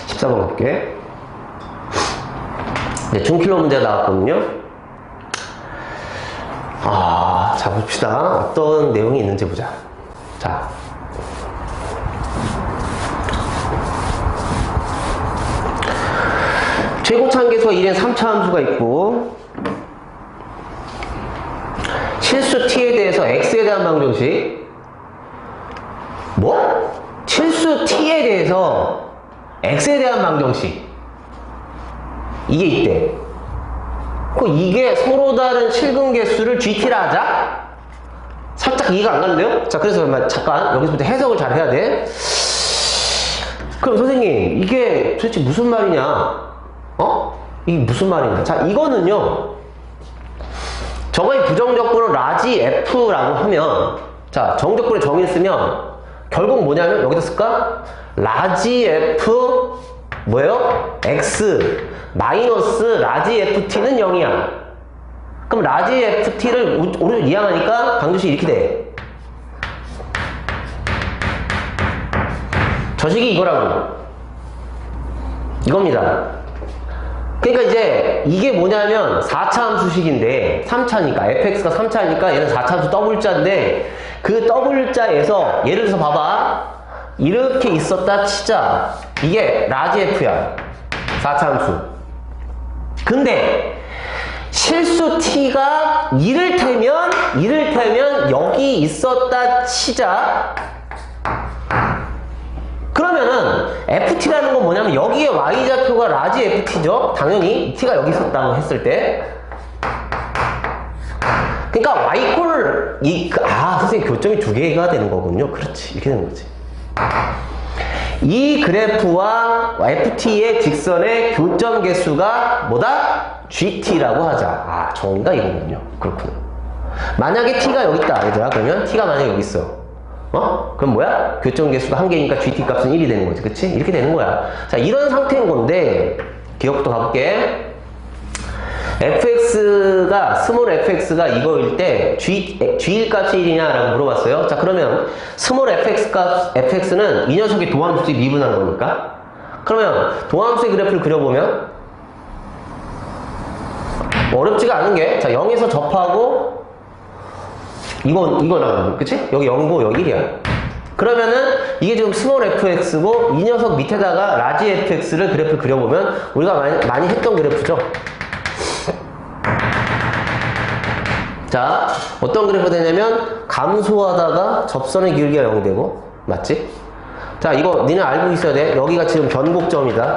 14번 갈게. 네, 중킬로 문제가 나왔거든요. 자, 봅시다. 어떤 내용이 있는지 보자. 자. 최고차함계수가 1엔 3차 함수가 있고, 실수 t에 대해서 x에 대한 방정식. 뭐? 실수 t에 대해서 x에 대한 방정식. 이게 있대. 이게 서로 다른 실근계수를 GT라 하자? 살짝 이해가 안 가는데요? 자, 그래서 잠깐 여기서부터 해석을 잘 해야 돼. 그럼 선생님, 이게 도대체 무슨 말이냐? 이게 무슨 말이냐? 자, 이거는요, 저거의 부정적분을 라지 F라고 하면, 자, 정적분의 정의를 쓰면, 결국 뭐냐면, 여기다 쓸까? 라지 F, 뭐예요? X, 마이너스 라지 FT는 0이야. 그럼 라지 FT를 오른쪽 이항하니까 방정식이 이렇게 돼. 저식이 이거라고. 이겁니다. 그러니까 이제 이게 뭐냐면 4차 함수식인데 3차니까 fx가 3차니까 얘는 4차 함수 W자인데 그 W자에서 예를 들어서 봐봐. 이렇게 있었다 치자. 이게 라지 F야. 4차 함수. 근데 실수 t가 이를테면 여기 있었다 치자. 그러면은 ft라는 건 뭐냐면 여기에 y좌표가 라지 ft죠. 당연히 t가 여기 있었다고 했을 때. 그러니까 y꼴 선생님 교점이 두 개가 되는 거군요. 그렇지, 이렇게 되는 거지. 이 그래프와 ft의 직선의 교점 개수가 뭐다? gt라고 하자. 정의가 이거군요. 그렇구나. 만약에 t가 여기 있다, 얘들아. 그러면 t가 만약에 여기 있어. 그럼 뭐야? 교점 개수가 1개니까 GT 값은 1이 되는 거지. 그치? 이렇게 되는 거야. 자, 이런 상태인 건데, 기억부터 가볼게. 스몰 fx가 이거일 때, g1 값이 1이냐? 라고 물어봤어요. 자, 그러면, 스몰 fx는 이 녀석의 도함수에 미분한 거니까. 그러면, 도함수의 그래프를 그려보면, 어렵지가 않은 게, 자, 0에서 접하고, 이거나, 그치? 여기 0이고, 여기 1이야. 그러면은, 이게 지금 스몰 fx고, 이 녀석 밑에다가 라지 fx를 그래프를 그려보면, 우리가 많이 했던 그래프죠? 자, 어떤 그래프가 되냐면 감소하다가 접선의 기울기가 0이 되고, 맞지? 자, 이거 니네 알고 있어야 돼. 여기가 지금 변곡점이다.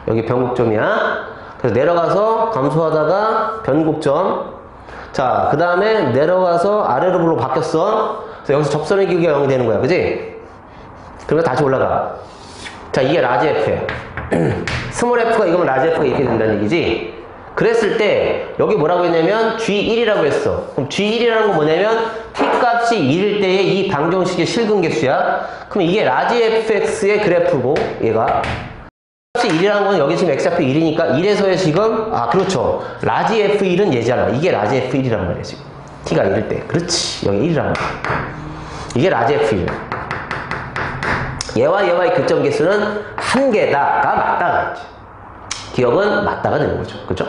여기 변곡점이야. 그래서 내려가서 감소하다가 변곡점. 자, 그 다음에 내려가서 아래로 바뀌었어. 그래서 여기서 접선의 기울기가 0이 되는 거야. 그지? 그러면 다시 올라가. 자, 이게 라지 F야. 스몰 F가 이거면 라지 F가 이렇게 된다는 얘기지. 그랬을 때 여기 뭐라고 했냐면 G1이라고 했어. 그럼 G1이라는 건 뭐냐면 T값이 1일 때의 이 방정식의 실근계수야. 그럼 이게 라지 fx의 그래프고 얘가 값이 1이라는 건 여기 지금 x좌표 1이니까 1에서의 지금 그렇죠. 라지 f1은 얘잖아. 이게 라지 f1이란 말이야 지금. t가 1일 때. 그렇지. 여기 1이란 말이야. 이게 라지 f1. 얘와의 교점 개수는 한 개다가 맞다가 있지. 기억은 맞다가 되는 거죠. 그죠?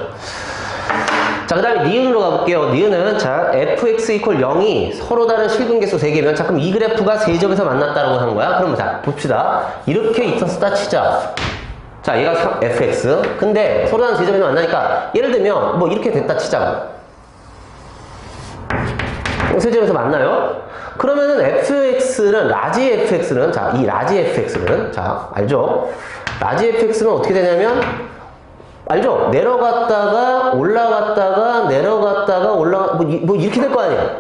자, 그 다음에 니은으로 가볼게요. 니은은, 자, fx equal 0이 서로 다른 실근계수 3개면, 자, 그럼 이 그래프가 세 점에서 만났다라고 하는 거야? 그럼 자, 봅시다. 이렇게 있었다 치자. 자, 얘가 fx. 근데 서로 다른 세 점에서 만나니까, 예를 들면, 뭐 이렇게 됐다 치자고. 세 점에서 만나요? 그러면은 fx는, 라지 fx는, 자, 이 라지 fx는, 자, 알죠? 라지 fx는 어떻게 되냐면, 알죠? 내려갔다가 올라갔다가 내려갔다가 뭐 이렇게 될 거 아니야.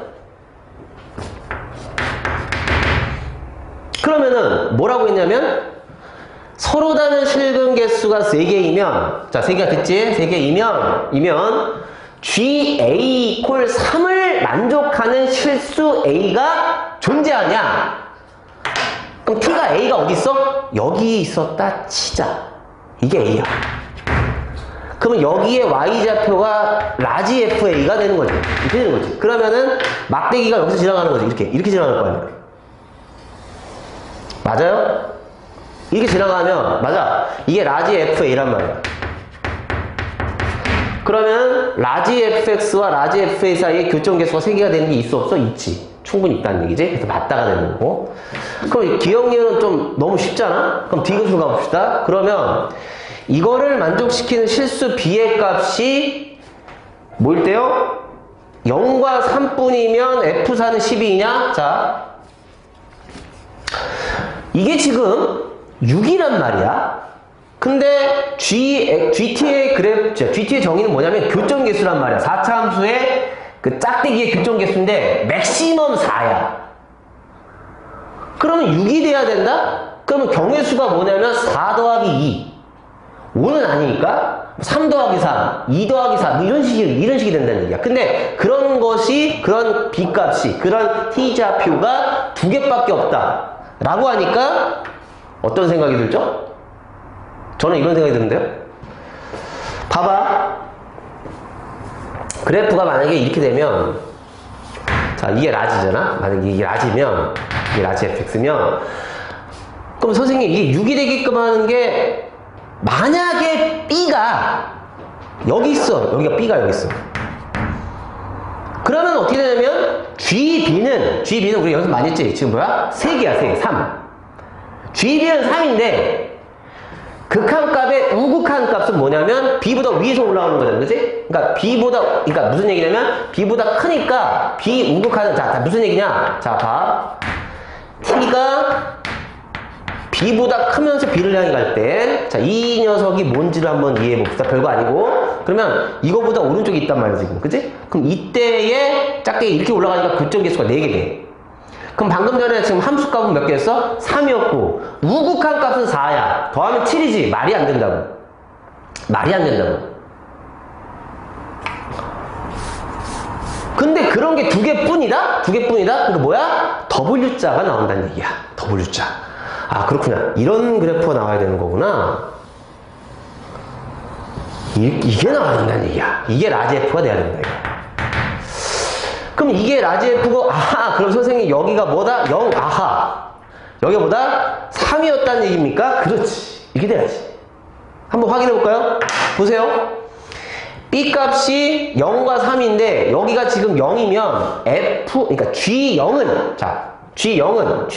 그러면은 뭐라고 했냐면 서로 다른 실근 개수가 3개이면, 자, 3개가 됐지? 3개이면 GA 이퀄 3을 만족하는 실수 A가 존재하냐? 그럼 T가 A가 어디 있어? 여기 있었다 치자. 이게 A야. 그러면 여기에 Y좌표가 라지 FA가 되는 거지. 이렇게 되는 거지. 그러면은 막대기가 여기서 지나가는 거지. 이렇게 지나갈 거 아니야. 맞아요? 이렇게 지나가면, 맞아. 이게 라지 FA란 말이야. 그러면 라지 FX와 라지 FA 사이에 교점 개수가 3개가 되는 게 있어 없어? 있지. 충분히 있다는 얘기지. 그래서 맞다가 되는 거고. 그럼 기억력은 좀 너무 쉽잖아? 그럼 D급수 가봅시다. 그러면 이거를 만족시키는 실수 B의 값이 뭐일 때요? 0과 3뿐이면 F4는 12이냐? 자, 이게 지금 6이란 말이야. 근데 GT의 GT의 정의는 뭐냐면 교점계수란 말이야. 4차 함수의 그 짝대기의 교점계수인데 맥시멈 4야. 그러면 6이 돼야 된다? 그러면 경우의 수가 뭐냐면 4 더하기 2. 5는 아니니까 3 더하기 3, 2 더하기 4 뭐 이런 식이 된다는 얘기야. 근데 그런 B값이 그런 T좌표가 2개밖에 없다 라고 하니까 어떤 생각이 들죠? 저는 이런 생각이 드는데요. 봐봐. 그래프가 만약에 이렇게 되면, 자, 이게 라지잖아? 만약에 이게 라지면, 이게 라지 fx면, 그럼 선생님, 이게 6이 되게끔 하는 게, 만약에 B가 여기 있어. B가 여기 있어. 그러면 어떻게 되냐면, GB는 우리 여기서 많이 했지? 지금 뭐야? 3개야, 3개, 3. GB는 3인데, 극한값의 우극한 값은 뭐냐면 B보다 위에서 올라오는 거잖아, 그치? 그러니까 무슨 얘기냐면 B보다 크니까 B 우극한은 자, 무슨 얘기냐? 자, 봐. T가 B보다 크면서 B를 향해 갈 때, 자, 이 녀석이 뭔지를 한번 이해해 봅시다. 별거 아니고. 그러면 이거보다 오른쪽에 있단 말이야, 지금, 그치? 그럼 이때에 짝대기 이렇게 올라가니까 교점 개수가 4개 돼. 그럼 방금 전에 지금 함수 값은 몇 개였어? 3이었고 우극한 값은 4야. 더하면 7이지. 말이 안 된다고. 말이 안 된다고. 근데 그런 게 2개뿐이다? 2개뿐이다? 그러니까 뭐야? W자가 나온다는 얘기야. W자. 아, 그렇구나. 이런 그래프가 나와야 되는 거구나. 이게 나와야 된다는 얘기야. 이게 라지 F가 돼야 된다, 이거. 그럼 이게 라지 F고, 그럼 선생님 여기가 뭐다? 0, 여기가 뭐다? 3이었다는 얘기입니까? 그렇지. 이렇게 돼야지. 한번 확인해 볼까요? 보세요. B 값이 0과 3인데, 여기가 지금 0이면, 그러니까 G0은, 자, G0은,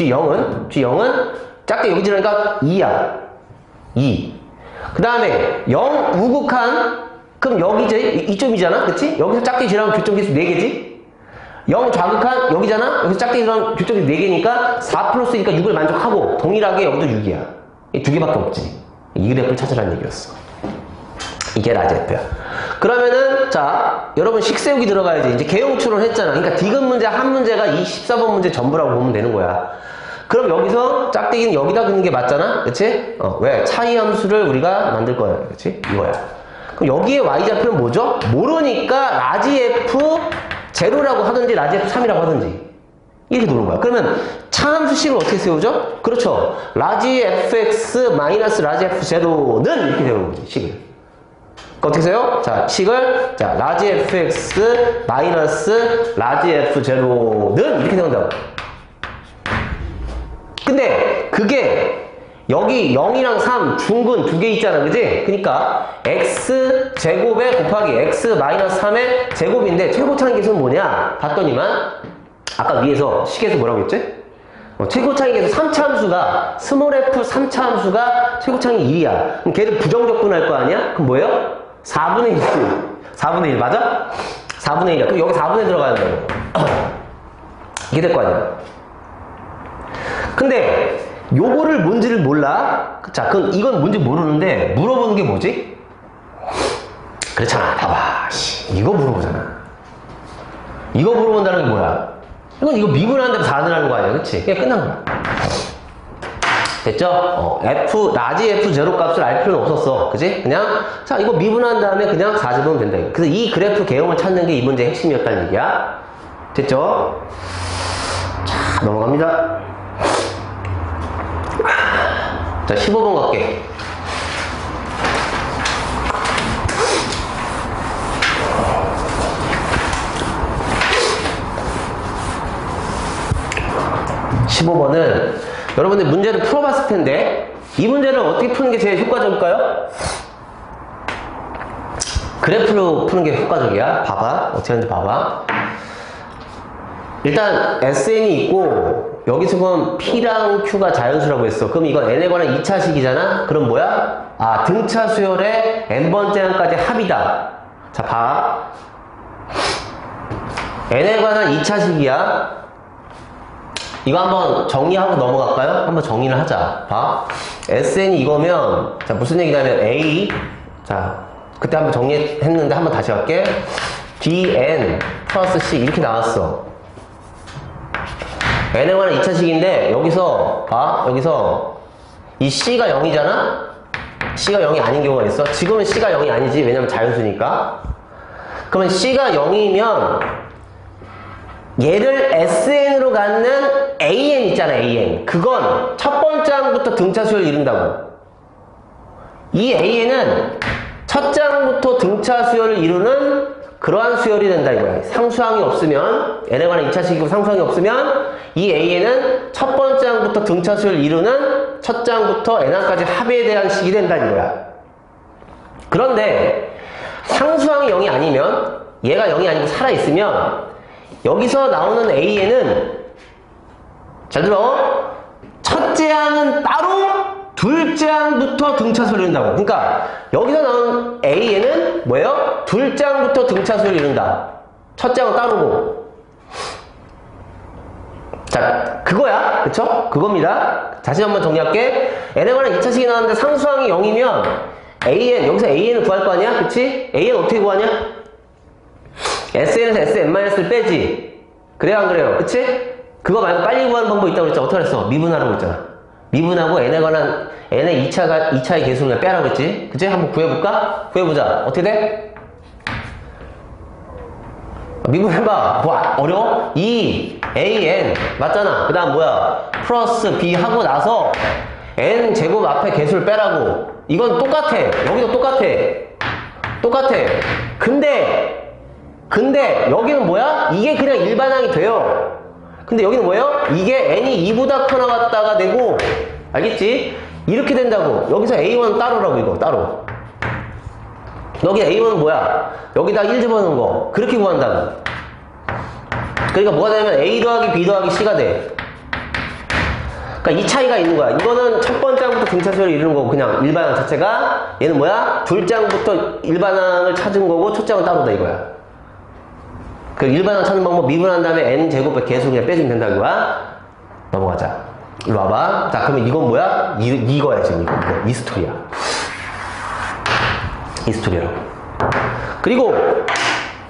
짝대 여기 지나니까 2야. 2. 그 다음에 0 우극한, 그럼 여기 이제 이점이잖아? 그치? 여기서 짝대 지나면 교점계수 4개지? 0 좌극한 여기잖아? 여기서 짝대기 그럼 교점이 4개니까 4 플러스니까 6을 만족하고 동일하게 여기도 6이야. 이 2개밖에 없지. 이 그래프를 찾으라는 얘기였어. 이게 라지 F야. 그러면은 자 여러분 식 세우기 들어가야지. 이제 개용 추론했잖아. 그러니까 디귿 문제 한 문제가 이 14번 문제 전부라고 보면 되는 거야. 그럼 여기서 짝대기는 여기다 그는 게 맞잖아? 그치? 왜? 차이 함수를 우리가 만들 거야. 그치? 이거야. 그럼 여기에 y좌표는 뭐죠? 모르니까 라지 F 제로라고 하든지 라지 F 3이라고 하든지 이렇게 놓는 거야. 그러면 차함수식을 어떻게 세우죠? 그렇죠. 라지 fx 마이너스 라지 f 제로는 이렇게 세우는 거지. 식을. 어떻게 세요? 자, 식을 자 라지 fx 마이너스 라지 f 제로는 이렇게 세운다고. 근데 그게 여기 0이랑 3 중근 두 개 있잖아. 그지? 그러니까 x 제곱에 곱하기 x 마이너스 3의 제곱인데 최고차이 계수는 뭐냐? 봤더니만 아까 위에서 식에서 뭐라고 했지? 최고차이 계수 3차 함수가 스몰 f 3차 함수가 최고차이 1이야. 그럼 걔를 부정적분할 거 아니야? 그럼 뭐예요? 4분의 1. 4분의 1 맞아? 4분의 1이야. 그럼 여기 4분의 1 들어가야 된다고. 이게 될 거 아니야. 근데 요거를 뭔지를 몰라. 자, 그럼 이건 뭔지 모르는데 물어보는 게 뭐지? 그렇잖아. 봐봐. 이거 물어보잖아. 이거 물어본다는 게 뭐야? 이건 이거 미분하는 데로 다 하느라는 거 아니야. 그치? 그냥 끝난 거야. 됐죠? F, 라지 F 제로 값을 알 필요는 없었어. 그지? 그냥, 자, 이거 미분한 다음에 그냥 4집으면 된다. 그래서 이 그래프 개형을 찾는 게 이 문제의 핵심이었다는 얘기야. 됐죠? 자, 넘어갑니다. 자, 15번 갈게. (15번은) 여러분들 문제를 풀어봤을 텐데 이 문제를 어떻게 푸는 게 제일 효과적일까요? 그래프로 푸는 게 효과적이야. 봐봐. 어떻게 하는지 봐봐. 일단 SN이 있고 여기서 보면 P랑 Q가 자연수라고 했어. 그럼 이건 N에 관한 2차식이잖아? 그럼 뭐야? 아, 등차 수열의 N번째 항까지 합이다. 자, 봐. N에 관한 2차식이야. 이거 한번 정리하고 넘어갈까요? 한번 정리를 하자. 봐. SN이 이거면, 자, 무슨 얘기냐면 A. 자, 그때 한번 정리했는데 한번 다시 할게. DN 플러스 C 이렇게 나왔어. N에 관한 2차식인데, 여기서, 봐. 여기서, 이 C가 0이잖아? C가 0이 아닌 경우가 있어. 지금은 C가 0이 아니지. 왜냐면 자연수니까. 그러면 C가 0이면, 얘를 SN으로 갖는 AN 있잖아, AN. 그건 첫 번째 항부터 등차 수열을 이룬다고. 이 AN은 첫 장부터 등차 수열을 이루는 그러한 수열이 된다 이거야. 상수항이 없으면, N에 관한 2차식이고 상수항이 없으면 이 AN은 첫 번째 항부터 등차 수열을 이루는 첫 장부터 N항까지 합에 대한 식이 된다 이거야. 그런데 상수항이 0이 아니면, 얘가 0이 아니고 살아있으면 여기서 나오는 AN은, 잘 들어, 첫째 항은 따로 둘째 항부터 등차수를 이룬다고. 그러니까 여기서 나오는 AN은 뭐예요? 둘째 항부터 등차수를 이룬다. 첫째 항은 따로고. 자, 그거야. 그쵸? 그겁니다. 다시 한번 정리할게. N에 관한 2차식이 나왔는데 상수항이 0이면 AN, 여기서 AN을 구할 거 아니야? 그치? AN 어떻게 구하냐? SN에서 SN-를 빼지. 그래요, 안 그래요? 그치? 그거 말고 빨리 구하는 방법이 있다고 그랬잖아. 어떻게 했어? 미분하라고 했잖아. 미분하고 N에 관한, N의 2차의 개수를 그냥 빼라고 했지? 그치? 한번 구해볼까? 구해보자. 어떻게 돼? 미분해봐. 뭐, 어려워? 2, AN. 맞잖아. 그 다음 뭐야? 플러스 B 하고 나서 N 제곱 앞에 개수를 빼라고. 이건 똑같아. 여기도 똑같아. 똑같아. 근데 여기는 뭐야? 이게 그냥 일반항이 돼요. 근데 여기는 뭐예요? 이게 n이 2보다 커 나갔다가 되고, 알겠지? 이렇게 된다고. 여기서 A1은 따로라고, 이거 따로. 여기 A1은 뭐야? 여기다 1 집어넣은 거. 그렇게 구한다고. 그러니까 뭐가 되냐면 A 더하기 B 더하기 C가 돼. 그러니까 이 차이가 있는 거야. 이거는 첫 번째 항부터 등차수열을 이루는 거고, 그냥 일반항 자체가. 얘는 뭐야? 둘째 항부터 일반항을 찾은 거고, 첫째 항은 따로다 이거야. 그 일반항 찾는 방법 미분한 다음에 n제곱의 개수 그냥 빼주면 된다 이거야. 넘어가자. 이리 와봐. 자, 그러면 이건 뭐야? 이거야 지금 이거. 이 스토리야. 이 스토리로. 그리고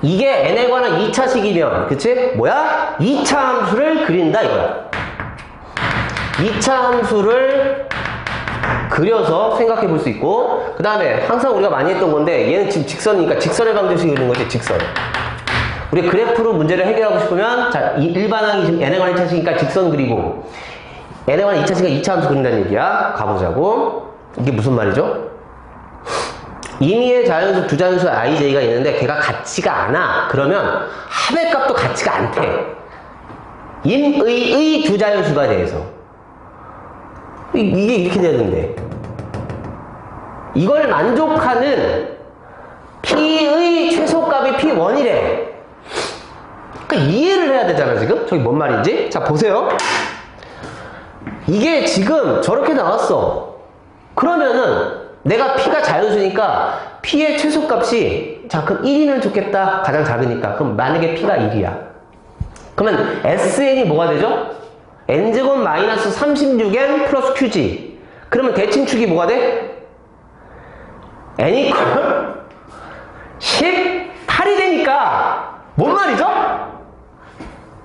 이게 n에 관한 2차식이면 그치? 뭐야? 2차 함수를 그린다 이거야. 2차 함수를 그려서 생각해 볼 수 있고, 그 다음에 항상 우리가 많이 했던 건데 얘는 지금 직선이니까 직선의 방정식이 그리는 거지. 직선. 우리 그래프로 문제를 해결하고 싶으면 자, 일반항이 지금 n에 관한 2차식이니까 직선 그리고 n에 관한 2차식이니까 2차 함수 그린다는 얘기야. 가보자고. 이게 무슨 말이죠? 임의의 자연수 두 자연수 ij가 있는데 걔가 같지가 않아. 그러면 합의 값도 같지가 않대. 임의의 두 자연수가 대해서 이게 이렇게 되는데 이걸 만족하는 p의 최소값이 p1이래. 그러니까 이해를 해야 되잖아 지금. 저기 뭔 말인지. 자 보세요. 이게 지금 저렇게 나왔어. 그러면은 내가 p가 자연수니까 p의 최소값이 자 그럼 1이면 좋겠다. 가장 작으니까. 그럼 만약에 p가 1이야. 그러면 sn이 뭐가 되죠? n제곱 마이너스 36n 플러스 qg. 그러면 대칭축이 뭐가 돼? n 이퀄 18이 되니까 뭔 말이죠?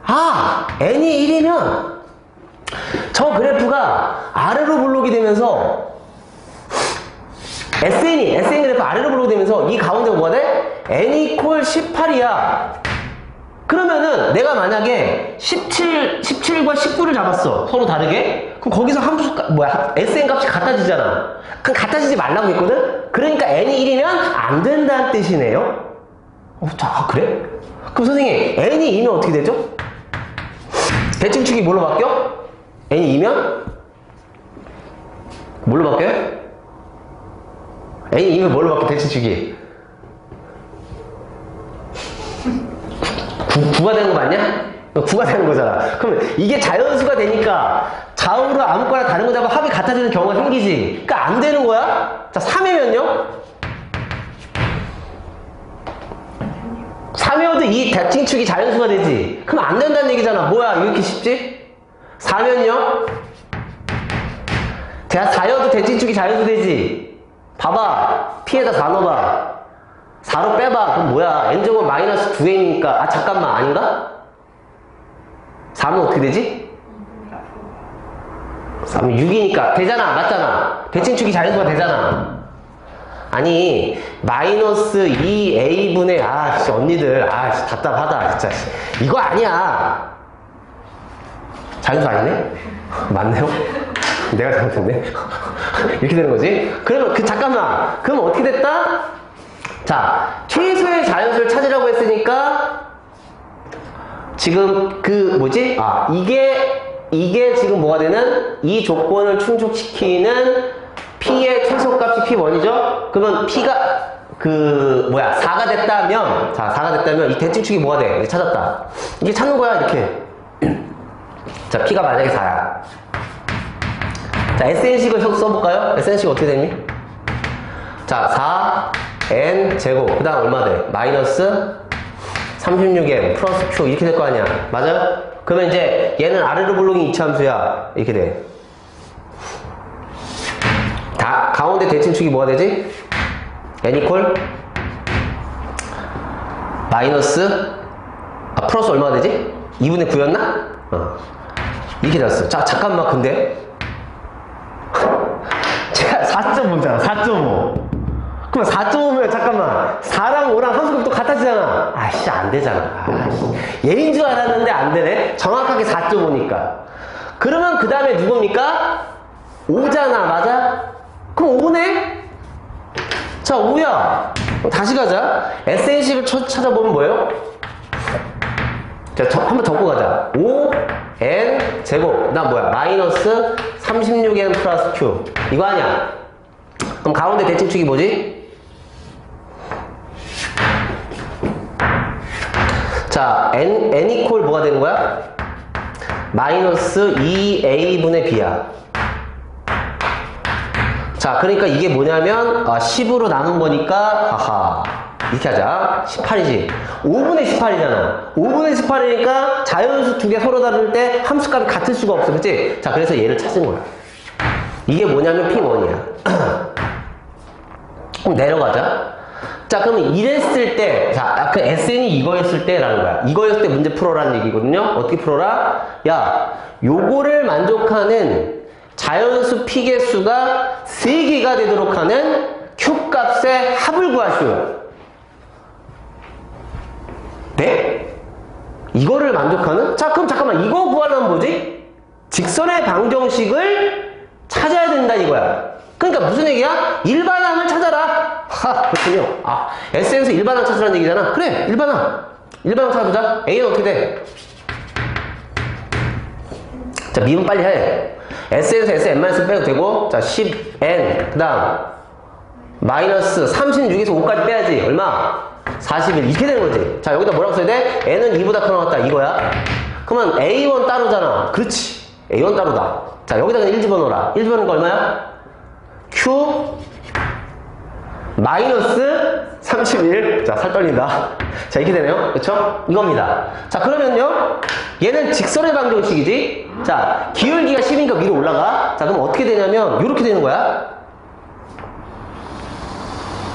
아, n이 1이면 저 그래프가 아래로 블록이 되면서 SN 그래프 아래로 블록이 되면서 이 가운데가 뭐가 돼? n 이퀄 18이야. 그러면은 내가 만약에 17과 19를 잡았어. 서로 다르게. 그럼 거기서 함수 뭐야? SN 값이 같아지잖아. 그럼 같아지지 말라고 했거든? 그러니까 n이 1이면 안 된다는 뜻이네요. 자, 그래? 그럼 선생님, n이 2면 어떻게 되죠? 대칭축이 뭘로 바뀌어? n이 2면? 뭘로 바뀌어요? n이 2면 뭘로 바뀌어, 대칭축이? 9가 되는 거 맞냐? 9가 되는 거잖아. 그러면 이게 자연수가 되니까 좌우로 아무거나 다른 거 잡아 합이 같아지는 경우가 생기지. 그러니까 안 되는 거야? 자, 3이면요? 3이어도 이 대칭축이 자연수가 되지. 그럼 안 된다는 얘기잖아. 뭐야, 이렇게 쉽지? 4면요? 자, 4여도 대칭축이 자연수 되지. 봐봐. P에다 4 넣어봐. 4로 빼봐. 그럼 뭐야? n제곱 마이너스 2n이니까. 아, 잠깐만. 아닌가? 4면 어떻게 되지? 4면 6이니까. 되잖아. 맞잖아. 대칭축이 자연수가 되잖아. 아니, 마이너스 2a분의, 아, 씨, 언니들. 아, 씨, 답답하다. 진짜. 이거 아니야. 자연수 아니네? 맞네요? 내가 잘못했네? 이렇게 되는 거지? 그러면, 잠깐만. 그럼 어떻게 됐다? 자, 최소의 자연수를 찾으라고 했으니까 지금 뭐지? 아, 이게 지금 뭐가 되는? 이 조건을 충족시키는 p의 최소값이 p1이죠? 그러면 p가 4가 됐다면, 자, 4가 됐다면 이 대칭축이 뭐가 돼? 찾았다. 이게 찾는 거야, 이렇게. 자, p가 만약에 4야. 자, SN식을 써볼까요? SN식 어떻게 되니? 자, 4 n 제곱 그 다음 얼마 돼? 마이너스 36n 플러스 q 이렇게 될 거 아니야. 맞아요? 그러면 이제 얘는 아래로 블록이 이차함수야. 이렇게 돼. 다 가운데 대칭축이 뭐가 되지? n 이퀄 마이너스 플러스 얼마가 되지? 2분의 9였나? 이렇게 됐어. 자, 잠깐만. 근데 제가 4.5잖아. 4.5. 그럼 4.5면 잠깐만 4랑 5랑 함수값도 같아지잖아. 아씨, 안 되잖아. 아씨, 얘인 줄 알았는데 안 되네. 정확하게 4.5니까. 그러면 그 다음에 누굽니까? 5잖아. 맞아? 그럼 5네? 자, 5야. 다시 가자. SN식을 찾아보면 뭐예요? 자, 한번 적고 가자. 5n 제곱 나 뭐야? 마이너스 36n 플러스 q 이거 아니야? 그럼 가운데 대칭축이 뭐지? 자, n 이퀄 뭐가 되는 거야? 마이너스 2a분의 b야. 자, 그러니까 이게 뭐냐면 10으로 나눈 거니까 하하 이렇게 하자. 18이지. 5분의 18이잖아. 5분의 18이니까 자연수 두 개 서로 다를 때 함수값이 같을 수가 없어. 그치? 자, 그래서 얘를 찾은 거야. 이게 뭐냐면 P1이야. 그럼 내려가자. 자, 그러면 이랬을 때, 자, 그 SN이 이거였을 때라는 거야. 이거였을 때 문제 풀어라는 얘기거든요. 어떻게 풀어라? 야, 요거를 만족하는 자연수 P개수가 3개가 되도록 하는 Q값의 합을 구하시오. 네? 이거를 만족하는? 자, 그럼 잠깐만. 이거 구하려면 뭐지? 직선의 방정식을 찾아야 된다 이거야. 그러니까 무슨 얘기야? 일반항을 찾아라. 하, 그렇군요. 아, S에서 일반항 찾으라는 얘기잖아. 그래, 일반항. 일반항 찾아보자. A는 어떻게 돼? 자, 미분 빨리 해. S에서 S, N-1 빼도 되고, 자, 10N, 그 다음, 마이너스 36에서 5까지 빼야지. 얼마? 41. 이렇게 되는 거지. 자, 여기다 뭐라고 써야 돼? N은 2보다 커 나왔다. 이거야. 그러면 A1 따로잖아. 그렇지. A1 따로다. 자, 여기다 그냥 1 집어넣어라. 1 집어넣는 거 얼마야? Q 마이너스 31. 자, 살 떨린다. 자, 이렇게 되네요. 그쵸? 이겁니다. 자, 그러면요. 얘는 직선의 방정식이지? 자, 기울기가 10이니까 위로 올라가. 자, 그럼 어떻게 되냐면, 이렇게 되는 거야.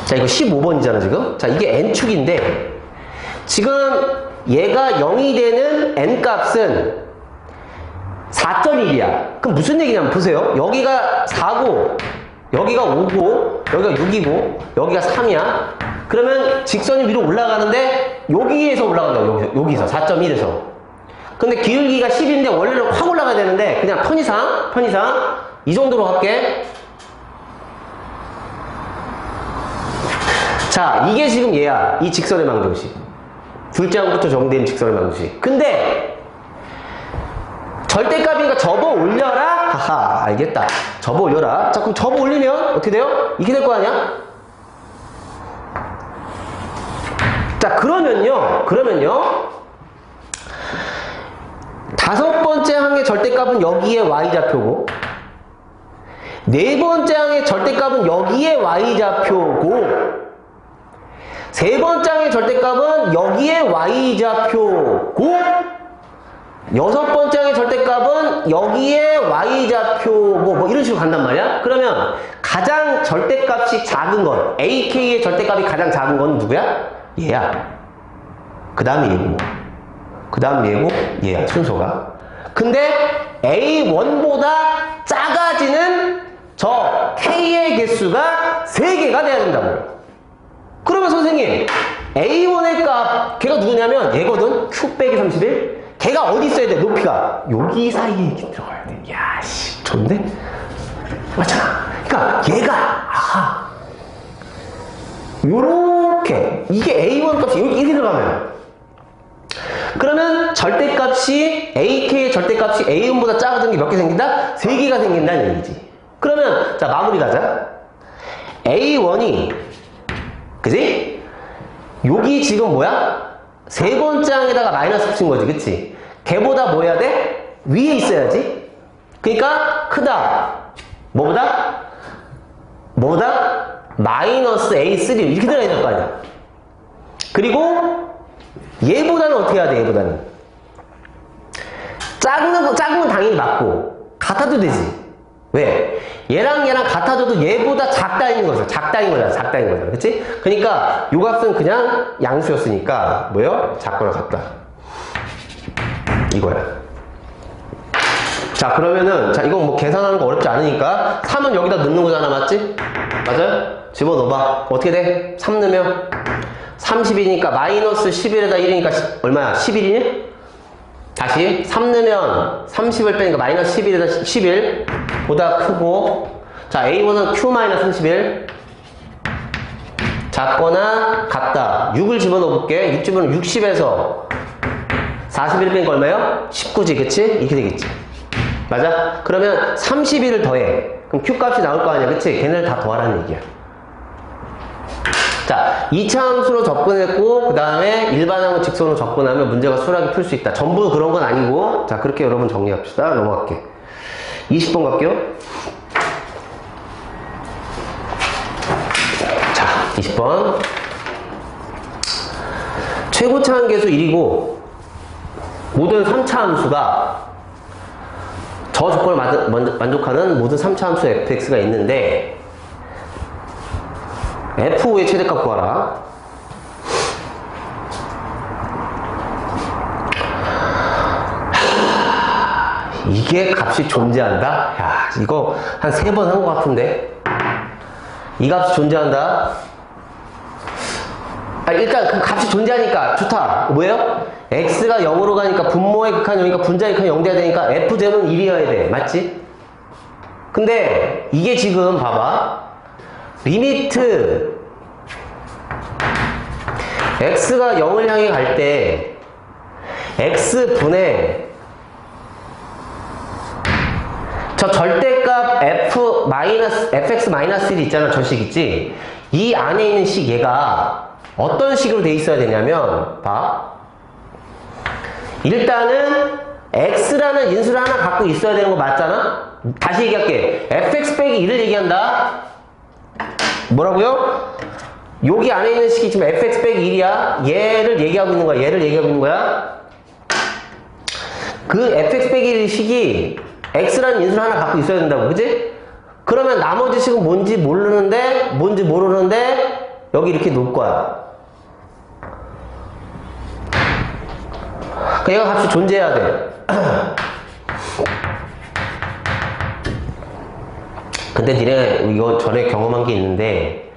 자, 이거 15번이잖아, 지금. 자, 이게 n축인데, 지금 얘가 0이 되는 n값은 4.1이야. 그럼 무슨 얘기냐면, 보세요. 여기가 4고, 여기가 5고, 여기가 6이고, 여기가 3이야. 그러면 직선이 위로 올라가는데, 여기에서 올라간다고, 여기서. 4.1에서. 근데 기울기가 10인데, 원래는 확 올라가야 되는데, 그냥 편의상, 이 정도로 할게. 자, 이게 지금 얘야. 이 직선의 방정식. 둘째항부터 정된 직선의 방정식. 근데, 절대값이니까 접어 올려라? 하하, 알겠다. 접어 올려라. 자, 그럼 접어 올리면 어떻게 돼요? 이렇게 될 거 아니야? 자, 그러면요. 다섯 번째 항의 절대값은 여기에 y좌표고, 네 번째 항의 절대값은 여기에 y좌표고, 세 번째 항의 절대값은 여기에 y좌표고, 여섯 번째 항의 절대값은 여기에 y좌표고, 뭐 이런 식으로 간단 말이야? 그러면 가장 절대값이 작은 건, AK의 절대값이 가장 작은 건 누구야? 얘야. 그 다음에 얘고, 그 다음 얘고, 얘야, 순서가. 근데 A1보다 작아지는 저 K의 개수가 3개가 돼야 된다고요. 그러면 선생님, A1의 값, 걔가 누구냐면 얘거든? Q 빼기 31? 걔가 어디 있어야 돼? 높이가 여기 사이에 이렇게 들어가야 돼. 야, 씨, 좋은데? 맞잖아. 그러니까 얘가 아하, 요렇게 이게 A1 값이 이렇게 들어가면, 그러면 절대값이 AK의 절대값이 A1보다 작아진 게 몇 개 생긴다? 3개가 생긴다는 얘기지. 그러면 자, 마무리 가자. A1이, 그지? 여기 지금 뭐야? 세 번째 항에다가 마이너스 붙인 거지, 그치? 걔보다 뭐 해야 돼? 위에 있어야지. 그러니까 크다. 뭐보다? 마이너스 A3 이렇게 들어가야 될 거 아니야. 그리고 얘보다는 어떻게 해야 돼? 얘보다는 작은 건 당연히 맞고 같아도 되지. 왜? 얘랑 같아져도 얘보다 작다인 거죠. 작다인 거잖아. 그치? 그러니까 요 값은 그냥 양수였으니까 뭐예요? 작거나 같다. 이거야. 자, 그러면은, 자, 이건 뭐 계산하는 거 어렵지 않으니까 3은 여기다 넣는 거잖아. 맞지? 맞아요? 집어넣어봐. 어떻게 돼? 3 넣으면 30이니까 마이너스 11에다 1이니까 얼마야? 11이니? 다시 3 넣으면 30을 빼니까 마이너스 11에다 11 보다 크고, 자, A1은 Q-31 작거나 같다. 6을 집어넣어 볼게. 6 집어넣으면 60에서 41 빼니까 얼마예요? 19지, 그치? 이렇게 되겠지. 맞아? 그러면 31을 더해. 그럼 Q값이 나올 거 아니야, 그치? 걔네를 다 더하라는 얘기야. 자, 2차 함수로 접근했고, 그 다음에 일반항은 직선으로 접근하면 문제가 수월하게 풀 수 있다. 전부 그런 건 아니고, 자, 그렇게 여러분 정리합시다. 넘어갈게. 20번 갈게요. 자, 20번. 최고차 함계수 1이고 모든 3차 함수가 저 조건을 만족하는 모든 3차 함수 fx가 있는데 f5의 최대값 구하라. 이게 값이 존재한다? 야, 이거 한 3번 한 것 같은데? 이 값이 존재한다? 일단 그 값이 존재하니까 좋다. 뭐예요? x가 0으로 가니까 분모의 극한 0이니까 분자의 극한 0 돼야 되니까 f제는 1이어야 돼. 맞지? 근데 이게 지금 봐봐. 리미트 x가 0을 향해 갈 때 x분의 저 절대값 fx-1 있잖아. 저 식 있지? 이 안에 있는 식 얘가 어떤 식으로 돼 있어야 되냐면 봐. 일단은 x라는 인수를 하나 갖고 있어야 되는 거 맞잖아? 다시 얘기할게. fx 빼기 1을 얘기한다. 뭐라고요? 여기 안에 있는 식이 지금 fx 빼기 1이야. 얘를 얘기하고 있는 거야. 얘를 얘기하고 있는 거야. 그 fx 빼기 1 식이 x라는 인수를 하나 갖고 있어야 된다고. 그치? 그러면 나머지 식은 뭔지 모르는데 여기 이렇게 놓을 거야. 얘가 값이 존재해야 돼. 근데 니네 이거 전에 경험한 게 있는데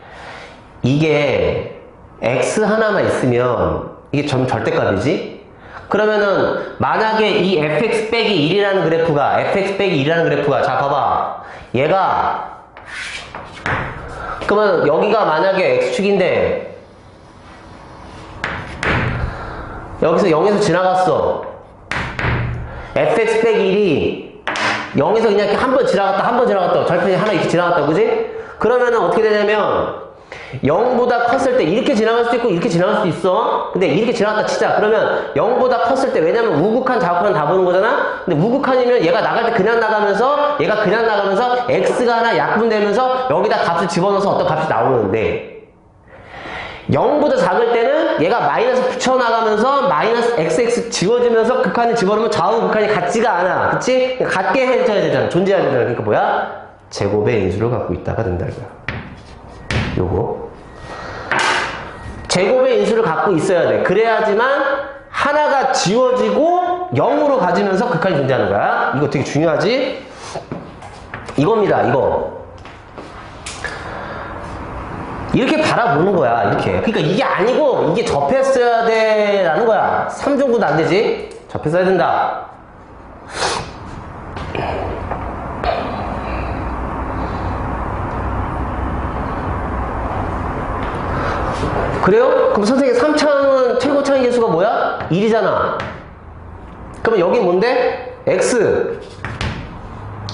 이게 x 하나만 있으면 이게 절대값이지? 그러면은 만약에 이 fx 빼기 1이라는 그래프가 자 봐봐. 얘가 그러면 여기가 만약에 x축인데 여기서 0에서 지나갔어. fx 빼기 1이 0에서 그냥 이렇게 한 번 지나갔다 절편이 하나 이렇게 지나갔다. 그지? 그러면은 어떻게 되냐면 0보다 컸을 때 이렇게 지나갈 수도 있고 이렇게 지나갈 수도 있어. 근데 이렇게 지나갔다 치자. 그러면 0보다 컸을 때, 왜냐면 우극한 좌극한 다 보는 거잖아. 근데 우극한이면 얘가 나갈 때 그냥 나가면서 x가 하나 약분되면서 여기다 값을 집어넣어서 어떤 값이 나오는데 0보다 작을 때는 얘가 마이너스 붙여나가면서 마이너스 xx 지워지면서 극한을 집어넣으면 좌우 극한이 같지가 않아. 그치? 같게 해줘야 되잖아. 존재해야 되잖아. 그러니까 뭐야? 제곱의 인수를 갖고 있다가 된다 이거야. 요거 제곱의 인수를 갖고 있어야 돼. 그래야지만 하나가 지워지고 0으로 가지면서 극한이 존재하는 거야. 이거 되게 중요하지? 이겁니다. 이거 이렇게 바라보는 거야. 이렇게. 그러니까 이게 아니고 이게 접했어야 돼 라는 거야. 3중구도 안 되지? 접했어야 된다. 그래요? 그럼 선생님 3차는 최고차의 개수가 뭐야? 1이잖아. 그러면 여기 뭔데? x.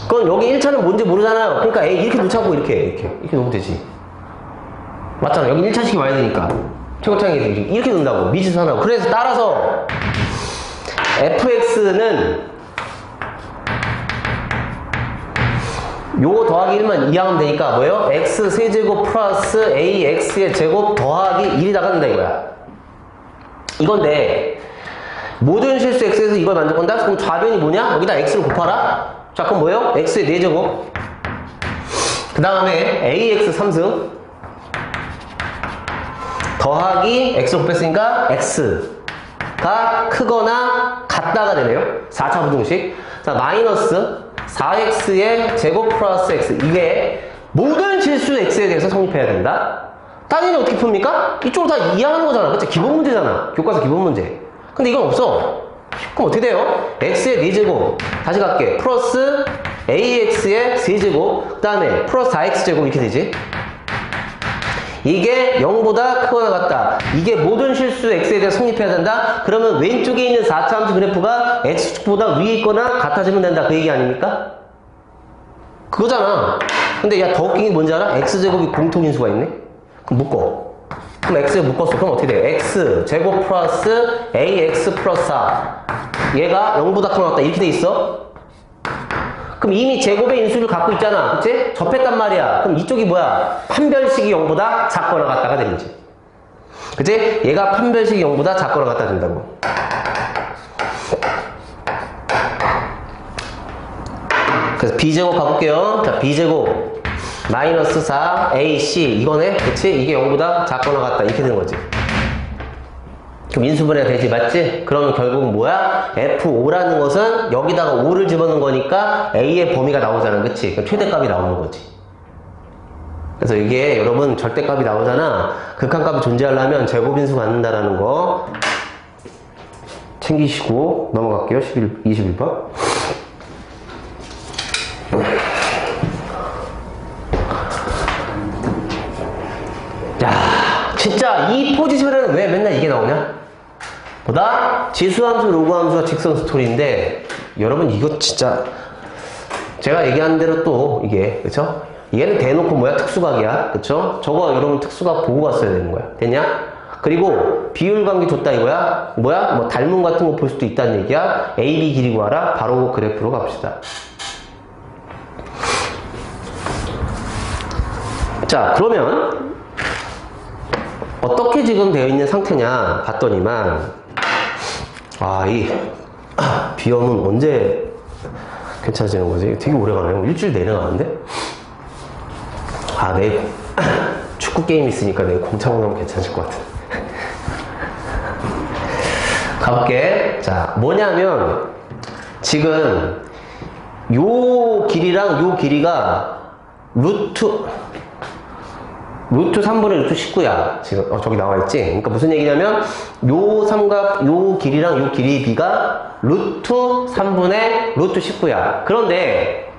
그럼 여기 1차는 뭔지 모르잖아요. 그러니까 A 이렇게 놓자고 이렇게 놓으면 되지. 맞잖아. 여기 1차식이 와야 되니까. 최고차의 개수 이렇게 놓는다고. 미지수하나고. 그래서 따라서 fx는 요거 더하기 1만 이해하면 되니까 뭐예요? x 세제곱 플러스 ax의 제곱 더하기 1이 나간다 이거야. 이건데 모든 실수 x에서 이걸 만족한다? 그럼 좌변이 뭐냐? 여기다 x를 곱하라. 자 그럼 뭐예요? x의 4제곱 그 다음에 ax 3승 더하기 x 곱했으니까 x가 크거나 같다가 되네요. 4차 부등식. 자 마이너스 4x의 제곱 플러스 x. 이게 모든 실수 x에 대해서 성립해야 된다. 당연히 어떻게 풉니까? 이쪽으로 다 이해하는 거잖아. 그치? 기본 문제잖아. 교과서 기본 문제. 근데 이건 없어. 그럼 어떻게 돼요? x의 4제곱 다시 갈게. 플러스 ax의 3제곱 그 다음에 플러스 4x제곱 이렇게 되지. 이게 0보다 크거나 같다. 이게 모든 실수 x에 대해 성립해야 된다. 그러면 왼쪽에 있는 4차 함수 그래프가 x축보다 위에 있거나 같아지면 된다. 그 얘기 아닙니까? 그거잖아. 근데 야 더 웃긴 게 뭔지 알아? x제곱이 공통인수가 있네? 그럼 묶어. 그럼 x에 묶었어. 그럼 어떻게 돼요? x제곱 플러스 ax 플러스 4 얘가 0보다 크거나 같다. 이렇게 돼 있어. 그럼 이미 제곱의 인수를 갖고 있잖아. 그치? 접했단 말이야. 그럼 이쪽이 뭐야? 판별식이 0보다 작거나 같다가 되는지. 그치? 얘가 판별식이 0보다 작거나 갖다 준다고. 그래서 b제곱 가볼게요. 자, b제곱 마이너스 4 ac 이거네? 그치? 이게 0보다 작거나 같다 이렇게 되는 거지. 그럼 인수분해가 되지, 맞지? 그러면 결국 뭐야? F5라는 것은 여기다가 5를 집어넣은 거니까 A의 범위가 나오잖아, 그치? 그럼 최대값이 나오는 거지. 그래서 이게 여러분 절대값이 나오잖아. 극한값이 존재하려면 제곱인수 갖는다라는 거 챙기시고 넘어갈게요. 21번. 야, 진짜 이 포지션에는 왜 맨날 이게 나오냐? 보다 지수함수, 로그함수가 직선 스토리인데 여러분 이거 진짜 제가 얘기한 대로 또 이게 그쵸? 얘는 대놓고 뭐야? 특수각이야. 그쵸? 저거 여러분 특수각 보고 갔어야 되는 거야. 됐냐? 그리고 비율관계 줬다 이거야? 뭐야? 뭐 닮음 같은 거 볼 수도 있다는 얘기야. AB 길이 구하라. 바로 그래프로 갑시다. 자, 그러면 어떻게 지금 되어 있는 상태냐 봤더니만 이 비염은 언제 괜찮아지는 거지? 되게 오래 가네요. 일주일 내내 가는데? 내일 축구 게임 있으니까 내일 공창 오면 괜찮을 것 같아. 가볼게. 자, 뭐냐면 지금 요 길이랑 요 길이가 루트 3분의 루트 19야. 지금, 저기 나와있지? 그러니까 무슨 얘기냐면, 요 삼각, 요 길이랑 요 길이 비가 루트 3분의 루트 19야. 그런데,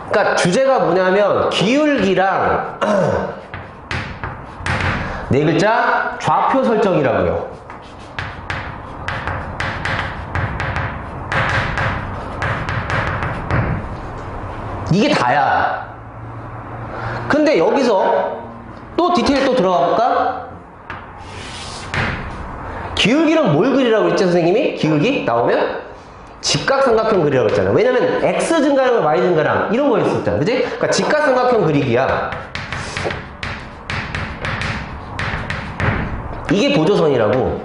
그러니까 주제가 뭐냐면, 기울기랑, 네 글자, 좌표 설정이라고요. 이게 다야. 근데 여기서 또 디테일 또 들어가 볼까? 기울기랑 뭘 그리라고 했지 선생님이? 기울기 나오면 직각삼각형 그리라고 했잖아. 왜냐면 x 증가랑 y 증가랑 이런 거 했었잖아. 그치? 그러니까 직각삼각형 그리기야. 이게 보조선이라고.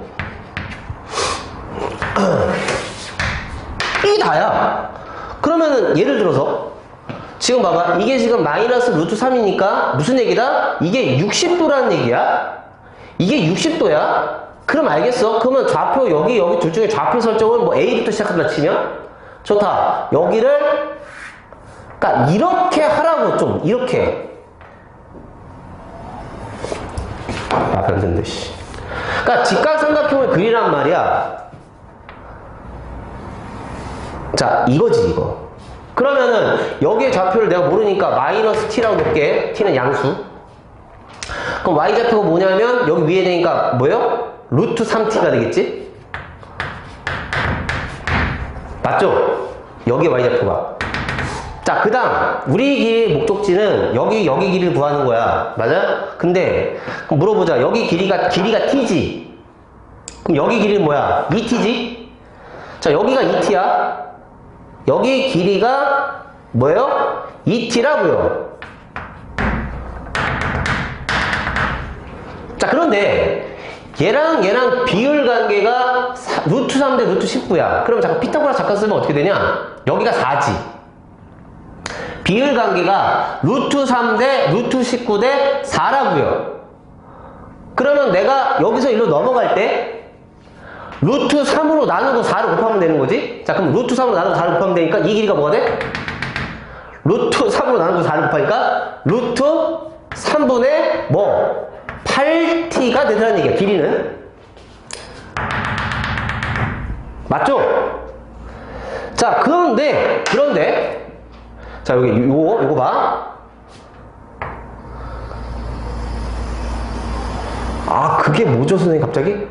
이게 다야. 그러면은 예를 들어서 지금 봐봐. 이게 지금 마이너스 루트 3이니까 무슨 얘기다? 이게 60도라는 얘기야. 이게 60도야. 그럼 알겠어. 그러면 좌표 여기 둘 중에 좌표 설정을 뭐 A부터 시작한다 치면 좋다. 여기를 그러니까 이렇게 하라고 좀 이렇게. 변된다 씨. 그러니까 직각삼각형을 그리란 말이야. 자, 이거지 이거. 그러면은 여기에 좌표를 내가 모르니까 마이너스 t라고 놓을게. t는 양수. 그럼 y좌표가 뭐냐면 여기 위에 되니까 뭐예요? 루트 3t가 되겠지? 맞죠? 여기 y좌표가. 자, 그 다음 우리 길의 목적지는 여기 길이를 구하는 거야. 맞아? 근데 그럼 물어보자. 여기 길이가 t지? 그럼 여기 길이는 뭐야? 2t지? 자, 여기가 2t야. 여기 길이가 뭐예요? 2t라고요. 자, 그런데 얘랑 비율 관계가 루트 3 대 루트 19야. 그럼 잠깐 피타고라스 잠깐 쓰면 어떻게 되냐? 여기가 4지. 비율 관계가 루트 3 대 루트 19 대 4라고요. 그러면 내가 여기서 일로 넘어갈 때 루트 3으로 나누고 4를 곱하면 되는 거지? 자, 그럼 루트 3으로 나누고 4를 곱하면 되니까 이 길이가 뭐가 돼? 루트 3으로 나누고 4를 곱하니까 루트 3분의 뭐 8t가 되더라는 얘기야. 길이는. 맞죠? 자, 그런데 자, 여기 요거 봐. 그게 뭐죠 선생님 갑자기?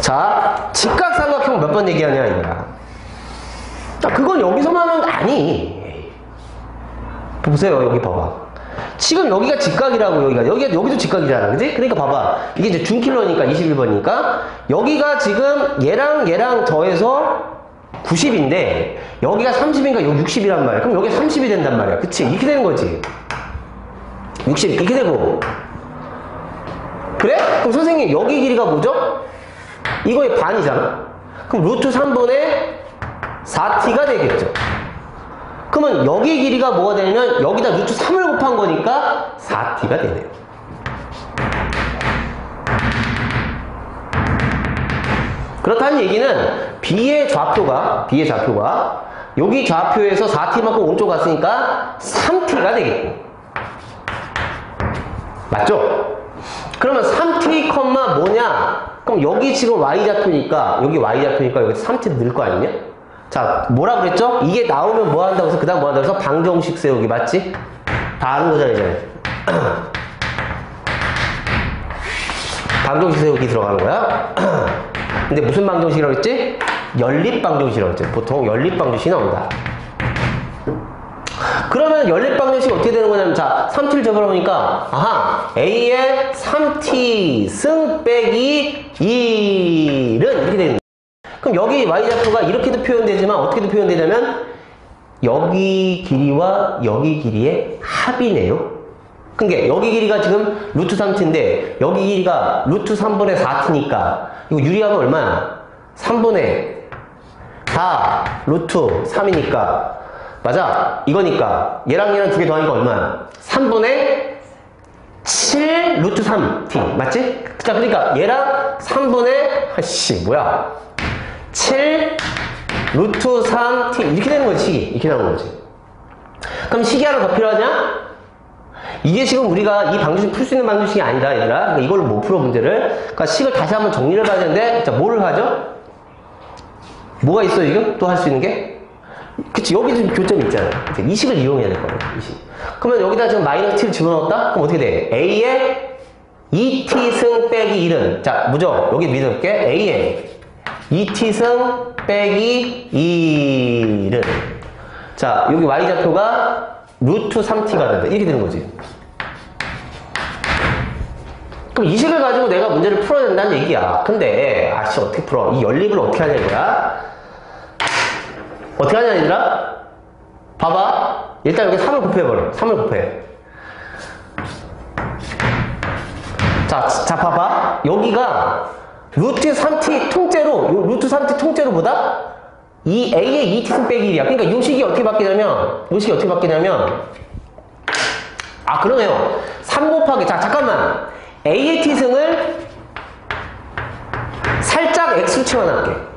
자, 직각삼각형 몇 번 얘기하냐 이거야. 자, 그건 여기서만 하는 거 아니. 보세요. 여기 봐봐. 지금 여기가 직각이라고. 여기도 직각이잖아. 그지? 그러니까 봐봐. 이게 이제 준킬러니까 21번이니까 여기가 지금 얘랑 더해서 90인데 여기가 30인가 여기 60이란 말이야. 그럼 여기 30이 된단 말이야. 그치? 이렇게 되는 거지. 60 이렇게 되고. 그래? 그럼 선생님 여기 길이가 뭐죠? 이거의 반이잖아. 그럼 루트 3분의 4t가 되겠죠. 그러면 여기 길이가 뭐가 되냐면 여기다 루트 3을 곱한 거니까 4t가 되네요. 그렇다는 얘기는 B의 좌표가 여기 좌표에서 4t만큼 오른쪽 갔으니까 3t가 되겠고. 맞죠? 그러면 3t, 뭐냐? 그럼 여기 지금 y좌표니까 여기 y좌표니까 여기 3t 늘 거 아니냐? 자, 뭐라 그랬죠? 이게 나오면 뭐 한다고 해서 그 다음 뭐 한다고 해서 방정식 세우기 맞지? 다 아는 거잖아 이제. 방정식 세우기 들어가는 거야. 근데 무슨 방정식이라고 했지? 연립방정식이라고 했지. 보통 연립방정식이 나온다. 그러면 연립방정식이 어떻게 되는 거냐면, 자, 3t를 접어보니까, 아하, a의 3t 승 빼기 1은 이렇게 되는 거야. 그럼 여기 y좌표가 이렇게도 표현되지만, 어떻게도 표현되냐면, 여기 길이와 여기 길이의 합이네요. 그러니까 여기 길이가 지금 루트 3t인데, 여기 길이가 루트 3분의 4t니까, 이거 유리하면 얼마야? 3분의 4 루트 3이니까, 맞아? 이거니까 얘랑 얘랑 두 개 더하니까 얼마야? 3분의 7 루트 3t 맞지? 자, 그러니까 얘랑 3분의 뭐야? 7 루트 3t 이렇게 되는 거지. 식이 이렇게 나오는 거지. 그럼 식이 하나 더 필요하냐? 이게 지금 우리가 이 방정식 풀 수 있는 방정식이 아니다 얘들아. 그러니까 이걸로 못 풀어 문제를. 그러니까 식을 다시 한번 정리를 해봐야 되는데, 자, 뭐를 하죠? 뭐가 있어 지금? 또 할 수 있는 게? 그치, 여기 좀 교점이 있잖아. 이 식을 이용해야 될 거야, 이 식. 그러면 여기다 지금 마이너스 t를 집어넣었다? 그럼 어떻게 돼? a의 2t승 빼기 1은, 자, 무죠? 여기 믿을게. a의 2t승 빼기 1은, 자, 여기 y좌표가 루트 3t가 된다. 이렇게 되는 거지. 그럼 이 식을 가지고 내가 문제를 풀어야 된다는 얘기야. 근데, 아씨, 어떻게 풀어? 이 연립을 어떻게 하냐, 이거야? 어떻게 하냐, 얘들아? 봐봐. 일단 여기 3을 곱해버려. 3을 곱해. 자, 봐봐. 여기가 루트 3t 통째로, 루트 3t 통째로 보다? 이 a의 2t승 빼기 1이야. 그러니까 이 식이 어떻게 바뀌냐면, 아, 그러네요. 3 곱하기, 자, 잠깐만. a의 t승을 살짝 x로 채워놨게.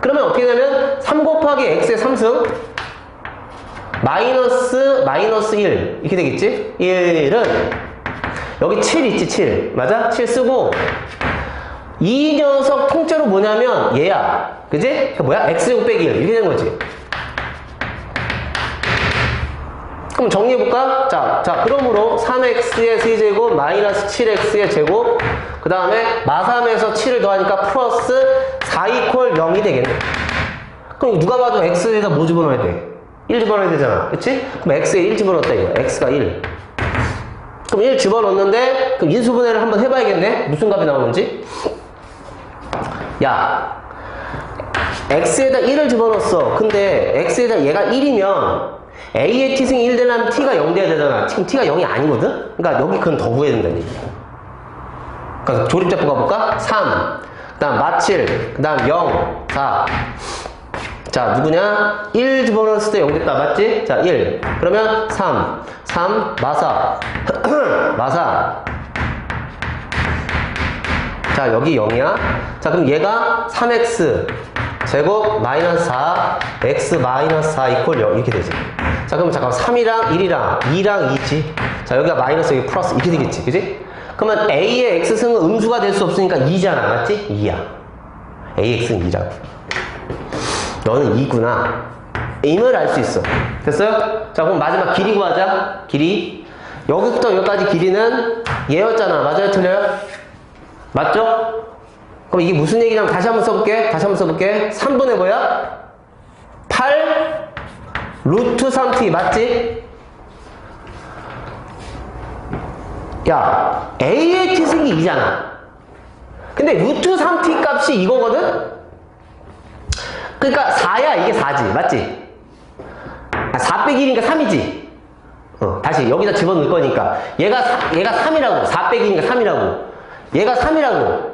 그러면 어떻게 되냐면 3 곱하기 x의 3승 마이너스 1 이렇게 되겠지? 1은 여기 7 있지 7 맞아? 7 쓰고 이 녀석 통째로 뭐냐면 얘야 그지? 그 뭐야? x제곱 빼기 1 이렇게 되는 거지. 그럼 정리해볼까? 자, 그러므로 3x의 세제곱 마이너스 7x의 제곱 그 다음에 마3에서 7을 더하니까 플러스 4 이퀄 0이 되겠네. 그럼 누가 봐도 x에다 뭐 집어넣어야 돼? 1 집어넣어야 되잖아. 그치? 그럼 x에 1 집어넣었다 이거. x가 1. 그럼 1 집어넣었는데 그럼 인수분해를 한번 해봐야겠네. 무슨 값이 나오는지. 야, x에다 1을 집어넣었어. 근데 x에다 얘가 1이면 a의 t승이 1 되려면 t가 0 돼야 되잖아. 지금 t가 0이 아니거든? 그러니까 여기 그건 더 구해야 된다는 얘기야. 그래서 조립잡고 가볼까? 3, 그 다음 마7, 그 다음 0, 4. 자, 누구냐? 1 집어넣었을 때 0 됐다. 맞지? 자, 1. 그러면 3, 마4, 마4. 자, 여기 0이야. 자, 그럼 얘가 3x 제곱 마이너스 4, x 마이너스 4 이퀄 0 이렇게 되지. 자, 그럼 잠깐 3이랑 1이랑 2랑 2지. 자, 여기가 마이너스 여기 플러스 이렇게 되겠지. 그지? 그러면 a의 x승은 음수가 될 수 없으니까 2잖아. 맞지? 2야. ax는 2라고. 너는 2구나. 임을 알 수 있어. 됐어요? 자, 그럼 마지막 길이 구하자. 길이. 여기부터 여기까지 길이는 얘였잖아. 맞아요? 틀려요? 맞죠? 그럼 이게 무슨 얘기냐면 다시 한번 써볼게. 3분의 뭐야? 8 루트 3t 맞지? 야, a의 t승이 2잖아. 근데 루트 3t 값이 이거거든? 그러니까 4야, 이게 4지. 맞지? 4 빼기 1이니까 3이지. 다시 여기다 집어넣을 거니까. 얘가 3이라고. 4 빼기 1이니까 3이라고. 얘가 3이라고.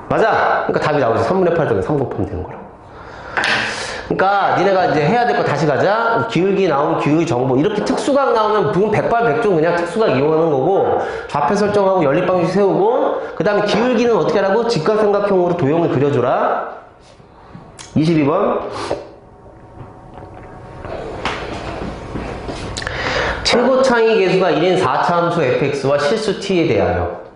맞아? 그러니까 답이 나오지. 3분의 8 더하기 3 곱하면 되는 거라고. 그러니까 니네가 이제 해야 될 거 다시 가자. 기울기 나오면 기울기 정보. 이렇게 특수각 나오면 무슨 백발백중 그냥 특수각 이용하는 거고, 좌표 설정하고 연립방식 세우고, 그 다음에 기울기는 어떻게 하라고? 직각삼각형으로 도형을 그려줘라. 22번. 최고 창의 계수가 1인 4차 함수 fx와 실수 t에 대하여.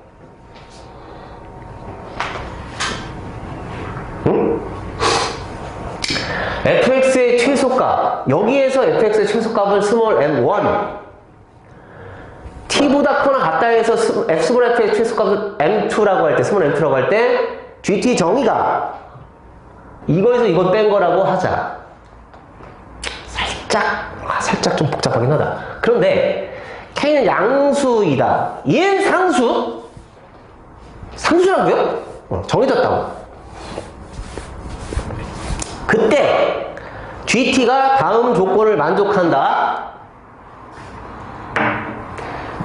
fx의 최소값, 여기에서 fx의 최소값을 스몰 m1, t보다 크거나 같다 해서 f의 최소값을 m2라고 할 때, 스몰 m2라고 할 때 gt 정의가 이거에서 이거 뺀 거라고 하자. 살짝 좀 복잡하긴 하다. 그런데 k는 양수이다, 얘는 상수? 상수라고요? 정해졌다고. 그때 GT가 다음 조건을 만족한다.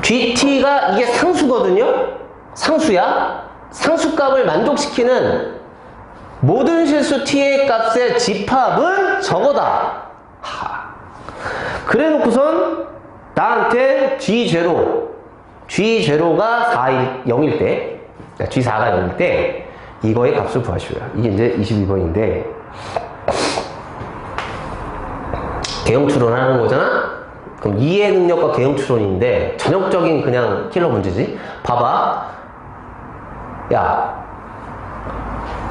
GT가 이게 상수거든요. 상수야. 상수값을 만족시키는 모든 실수 T의 값의 집합은 저거다. 그래놓고선 나한테 G0가 0일 때, G4가 0일 때 이거의 값을 구하시오라. 이게 이제 22번인데 개형 추론하는 거잖아? 그럼 이해 능력과 개형 추론인데 전형적인 그냥 킬러 문제지? 봐봐. 야,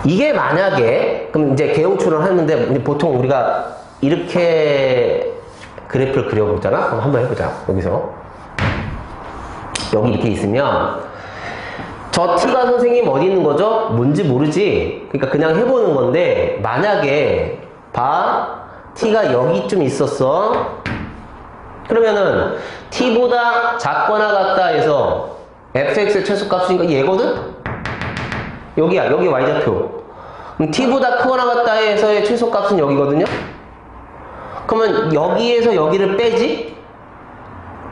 이게 만약에, 그럼 이제 개형 추론 하는데 보통 우리가 이렇게 그래프를 그려보잖아? 그럼 한번 해보자. 여기서. 여기 이렇게 있으면 저 t가 선생님 어디 있는 거죠? 뭔지 모르지? 그러니까 그냥 해보는 건데, 만약에 봐. t가 여기쯤 있었어. 그러면은 t보다 작거나 같다 해서 fx의 최소값이니까 얘거든? 여기야. 여기 y좌표. 그럼 t보다 크거나 같다 해서의 최소값은 여기거든요? 그러면 여기에서 여기를 빼지?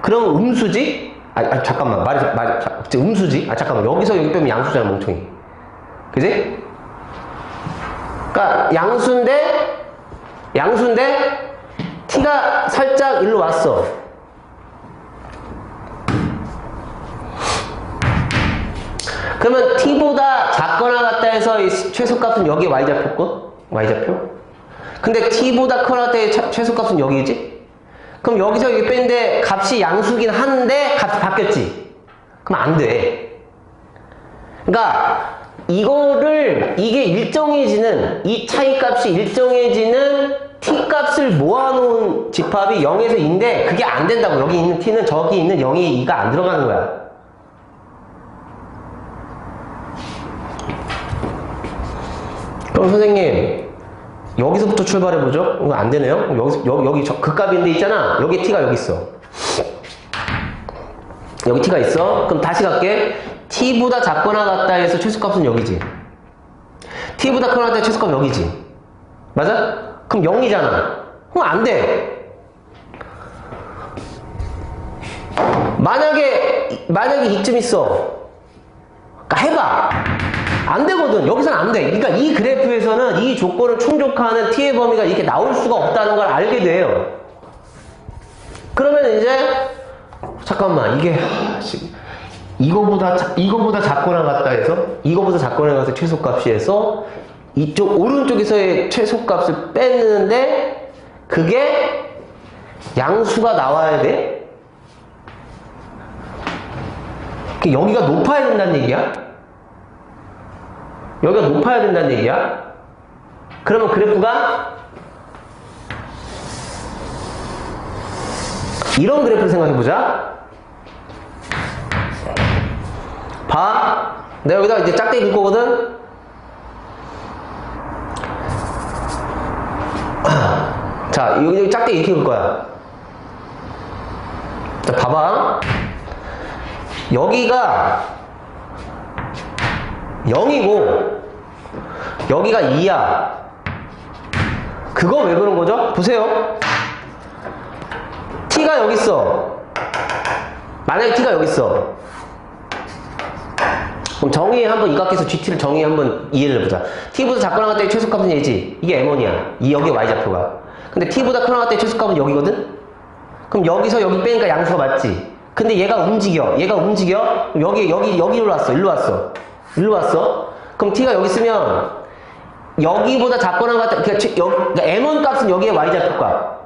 그럼 음수지? 잠깐만. 음수지? 잠깐만. 여기서 여기 빼면 양수잖아, 멍청이. 그지? 그러니까 양수인데 t가 살짝 일로 왔어. 그러면 t보다 작거나 같다 해서 이 최소값은 여기 y좌표. 근데 t보다 크거나 같다 해서 최소값은 여기지? 그럼 여기서 여기 뺐는데 값이 양수긴 한데 값이 바뀌었지? 그럼 안 돼. 그러니까 이게 일정해지는, 이 차이값이 일정해지는 t값을 모아놓은 집합이 0에서 2인데 그게 안 된다고. 여기 있는 t는 저기 있는 0이 2가 안 들어가는 거야. 그럼 선생님 여기서부터 출발해보죠. 이거 안 되네요. 여기 그 값인데 있잖아. 여기 t가 여기 있어. 여기 t가 있어. 그럼 다시 갈게. t보다 작거나 같다 해서 최소값은 여기지. t보다 크거나 같다 해서 최소값 여기지. 맞아? 그럼 0이잖아. 그럼 안 돼. 만약에 이쯤 있어. 그러니까 해봐. 안 되거든. 여기서는 안 돼. 그러니까 이 그래프에서는 이 조건을 충족하는 t의 범위가 이렇게 나올 수가 없다는 걸 알게 돼요. 그러면 이제 잠깐만, 이게 이거보다 작거나 같다 해서 최소값이 해서 이쪽 오른쪽에서의 최소값을 뺐는데 그게 양수가 나와야 돼? 여기가 높아야 된다는 얘기야? 여기가 높아야 된다는 얘기야? 그러면 그래프가 이런 그래프를 생각해보자. 봐. 내가 여기다 이제 짝대기 긁 거거든? 자, 여기 짝대기 이렇게 긁을 거야. 자, 봐봐. 여기가 0이고 여기가 2야. 그거 왜 그런 거죠? 보세요. t가 여기 있어. 만약에 t가 여기 있어. 그럼 정의에 한번 이각해서 gt를 정의에 한번 이해를 해보자. t보다 작거나 같을 때 최소값은 얘지. 이게 m1이야. 여기 y좌표가. 근데 t보다 크거나 같을 때 최소값은 여기거든? 그럼 여기서 여기 빼니까 양수가 맞지? 근데 얘가 움직여. 그럼 여기로 왔어. 일로 왔어. 그럼 t가 여기 있으면 여기보다 작거나 같다. 그러니까 m1 값은 여기에 y좌표 값.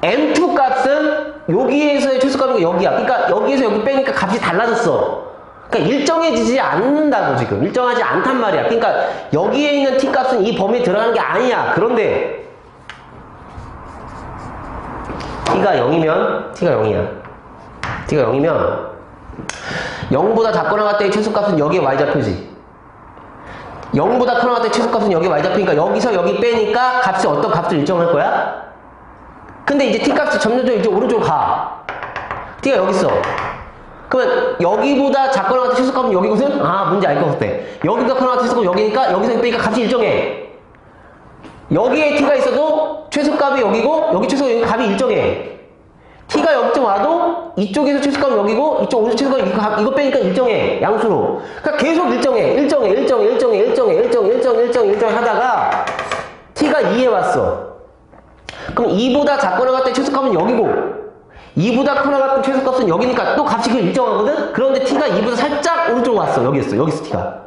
m2 값은 여기에서의 최소값이고 여기야. 그러니까 여기에서 여기 빼니까 값이 달라졌어. 그러니까 일정해지지 않는다고 지금. 일정하지 않단 말이야. 그러니까 여기에 있는 t 값은 이 범위에 들어가는 게 아니야. 그런데 t가 0이면 t가 0이면 0보다 작거나 같을 때 최소값은 여기에 y좌표지. 0보다 크거나 같을 때 최소값은 여기에 y좌표니까 여기서 여기 빼니까 값이 어떤 값을 일정할 거야? 근데 이제 t값이 점점 이제 오른쪽으로 가. t가 여기 있어. 그러면 여기보다 작거나 같은 최소값은 여기거든? 아, 뭔지 알 것 같아. 여기보다 크거나 같은 최소값은 여기니까 여기서 빼니까 값이 일정해. 여기에 t가 있어도 최소값이 여기고 여기 최소값이 여기 값이 일정해. t가 여기쯤 와도 이쪽에서 최소값은 여기고 이쪽 오른쪽 최소값이 이거 빼니까 일정해. 양수로. 그러니까 계속 일정해 하다가 t가 2에 왔어. 그럼 2보다 작거나 같은 최소값은 여기고 2보다 크거나 같은 최소값은 여기니까 또 값이 일정하거든? 그런데 t가 2보다 살짝 오른쪽으로 왔어. 여기 있어 t가.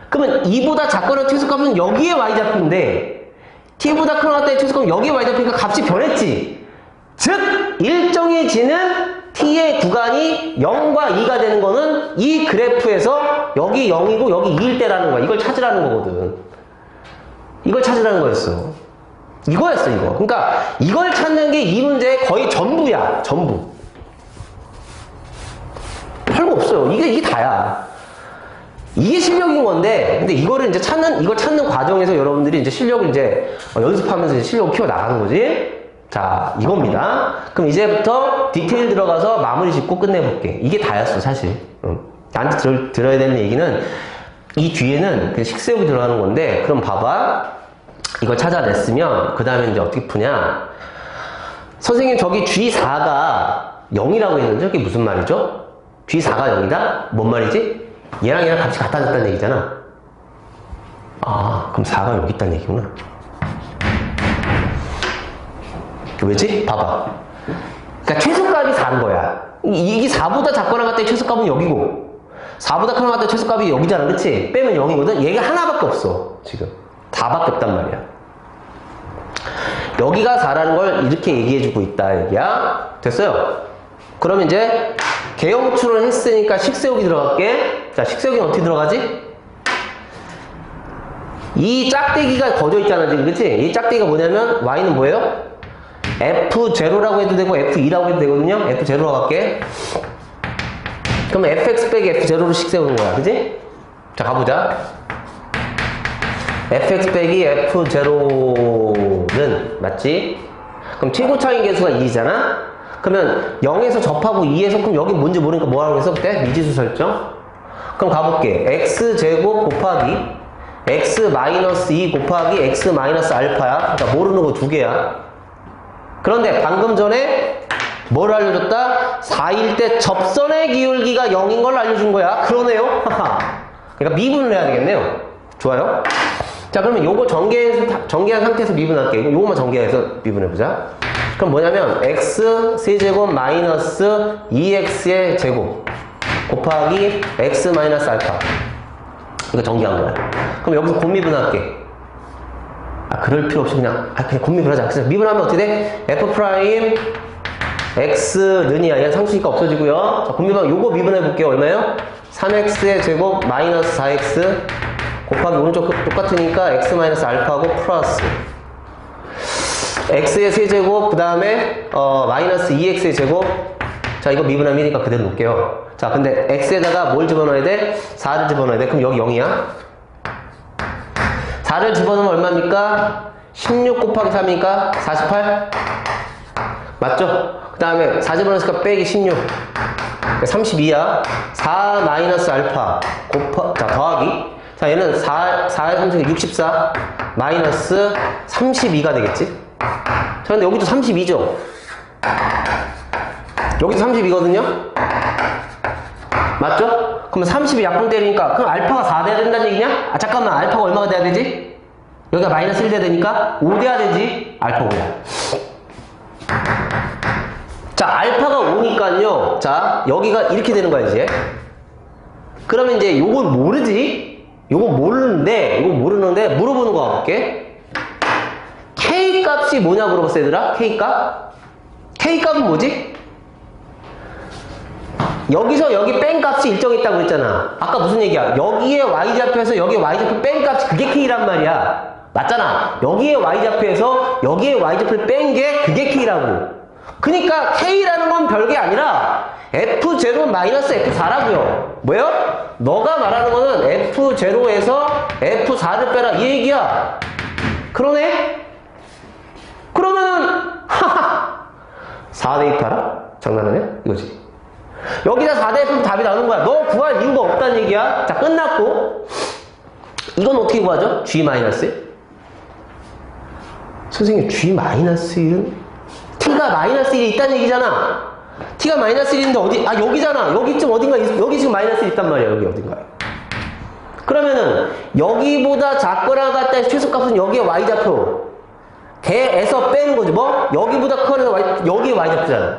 그러면 2보다 작거나 최소값은 여기에 y좌표인데 t보다 크거나 같은 최소값은 여기에 y좌표니까 값이 변했지. 즉 일정해지는 t의 구간이 0과 2가 되는 거는 이 그래프에서 여기 0이고 여기 2일 때라는 거야. 이걸 찾으라는 거거든. 이걸 찾으라는 거였어. 이거였어, 이거. 그러니까 이걸 찾는 게 이 문제의 거의 전부야. 전부. 별거 없어요. 이게 다야. 이게 실력인 건데, 근데 이거를 이제 이걸 찾는 과정에서 여러분들이 이제 실력을 이제 연습하면서 이제 실력을 키워 나가는 거지. 자, 이겁니다. 그럼 이제부터 디테일 들어가서 마무리 짓고 끝내볼게. 이게 다였어, 사실. 나한테 들어야 되는 얘기는 이 뒤에는 그냥 식세우기 들어가는 건데, 그럼 봐봐. 이걸 찾아냈으면 그 다음에 이제 어떻게 푸냐. 선생님 저기 G4가 0이라고 했는데 그게 무슨 말이죠? G4가 0이다? 뭔 말이지? 얘랑 같이 같아졌다는 얘기잖아. 아, 그럼 4가 여기 있다는 얘기구나. 왜지? 봐봐. 그러니까 최소값이 4인 거야. 이게 4보다 작거나 같을 때 최소값은 여기고 4보다 크거나 같을 때 최소값이 여기잖아. 그치? 빼면 0이거든? 얘가 하나밖에 없어. 지금. 4밖에 없단 말이야. 여기가 4라는 걸 이렇게 얘기해주고 있다 얘기야. 됐어요? 그럼 이제 개형출을 했으니까 식세우기 들어갈게. 자, 식세우기는 어떻게 들어가지? 이 짝대기가 거져 있잖아 지금. 그치? 이 짝대기가 뭐냐면 y는 뭐예요? f0라고 해도 되고 f2라고 해도 되거든요. f0로 갈게. 그럼 fx 빼기 f0로 식세우는 거야. 그치? 자, 가보자. fx 빼기 f0는 맞지? 그럼 최고차인 개수가 2잖아? 그러면 0에서 접하고 2에서 그럼 여기 뭔지 모르니까 뭐라고 해서 그때? 미지수 설정? 그럼 가볼게. x제곱 곱하기 x-2 곱하기 x-알파야. 그러니까 모르는 거 2개야. 그런데 방금 전에 뭘 알려줬다? 4일 때 접선의 기울기가 0인 걸 알려준 거야. 그러네요. 그러니까 미분을 해야 되겠네요. 좋아요? 자, 그러면 요거 전개한 상태에서 미분할게. 요거만 전개해서 미분해보자. 그럼 뭐냐면 x 세제곱 마이너스 2x의 제곱 곱하기 x 마이너스 알파. 이거 전개한 거야. 그럼 여기서 곱미분할게. 아, 그럴 필요 없이 그냥 곱미분하자. 그래서 미분하면 어떻게 돼? f 프라임 x는이야. 얘는 상수니까 없어지고요. 자, 곱미분하면 요거 미분해볼게요. 얼마예요? 3x의 제곱 마이너스 4x 곱하기 오른쪽 똑같으니까 x 마이너스 알파하고 플러스 x의 세제곱 그 다음에 마이너스 2x의 제곱. 자, 이거 미분하면 1이니까 그대로 놓을게요. 자, 근데 x에다가 뭘 집어넣어야 돼? 4를 집어넣어야 돼. 그럼 여기 0이야. 4를 집어넣으면 얼마입니까? 16 곱하기 3이니까 48? 맞죠? 그 다음에 4 집어넣으니까 빼기 16 32야. 4 마이너스 알파 자, 더하기 자, 얘는 4의 3승이 64 마이너스 32가 되겠지? 자, 근데 여기도 32죠? 여기도 32거든요? 맞죠? 그러면 30이 약분 때리니까, 그럼 알파가 4 돼야 된다는 얘기냐? 아, 잠깐만, 알파가 얼마가 돼야 되지? 여기가 마이너스 1 돼야 되니까 5 돼야 되지? 알파 5야. 자, 알파가 5니까요. 자, 여기가 이렇게 되는 거야, 이제. 그러면 이제 요건 모르지? 요건 모르는데, 물어보는 거 가볼게. K 값이 뭐냐 물어봤어, 얘들아? K 값? K 값은 뭐지? 여기서 여기 뺀 값이 일정 있다고 그랬잖아. 아까 무슨 얘기야? 여기에 y좌표에서 여기에 y좌표 뺀 값이 그게 K란 말이야. 맞잖아. 여기에 y좌표에서 여기에 y좌표를 뺀 게 그게 K라고. 그니까 K라는 건 별게 아니라 F0-F4라고요. 뭐요? 너가 말하는 거는 F0에서 F4를 빼라 이 얘기야. 그러네? 그러면은 4 대입하라? 장난하냐? 이거지. 여기다 4 대입하면 답이 나오는 거야. 너 구할 이유가 없다는 얘기야. 자, 끝났고 이건 어떻게 구하죠? G-1? 선생님, G-1은 T가 마이너스 1이 있다는 얘기잖아. T가 마이너스 1인데 어디, 아, 여기잖아. 여기쯤 어딘가, 여기 지금 마이너스 1 있단 말이야. 여기 어딘가에. 그러면은, 여기보다 작거나 같다 해서 최소값은 여기에 y좌표. 대에서 빼는 거지. 뭐? 여기보다 커서 여기에 y좌표잖아.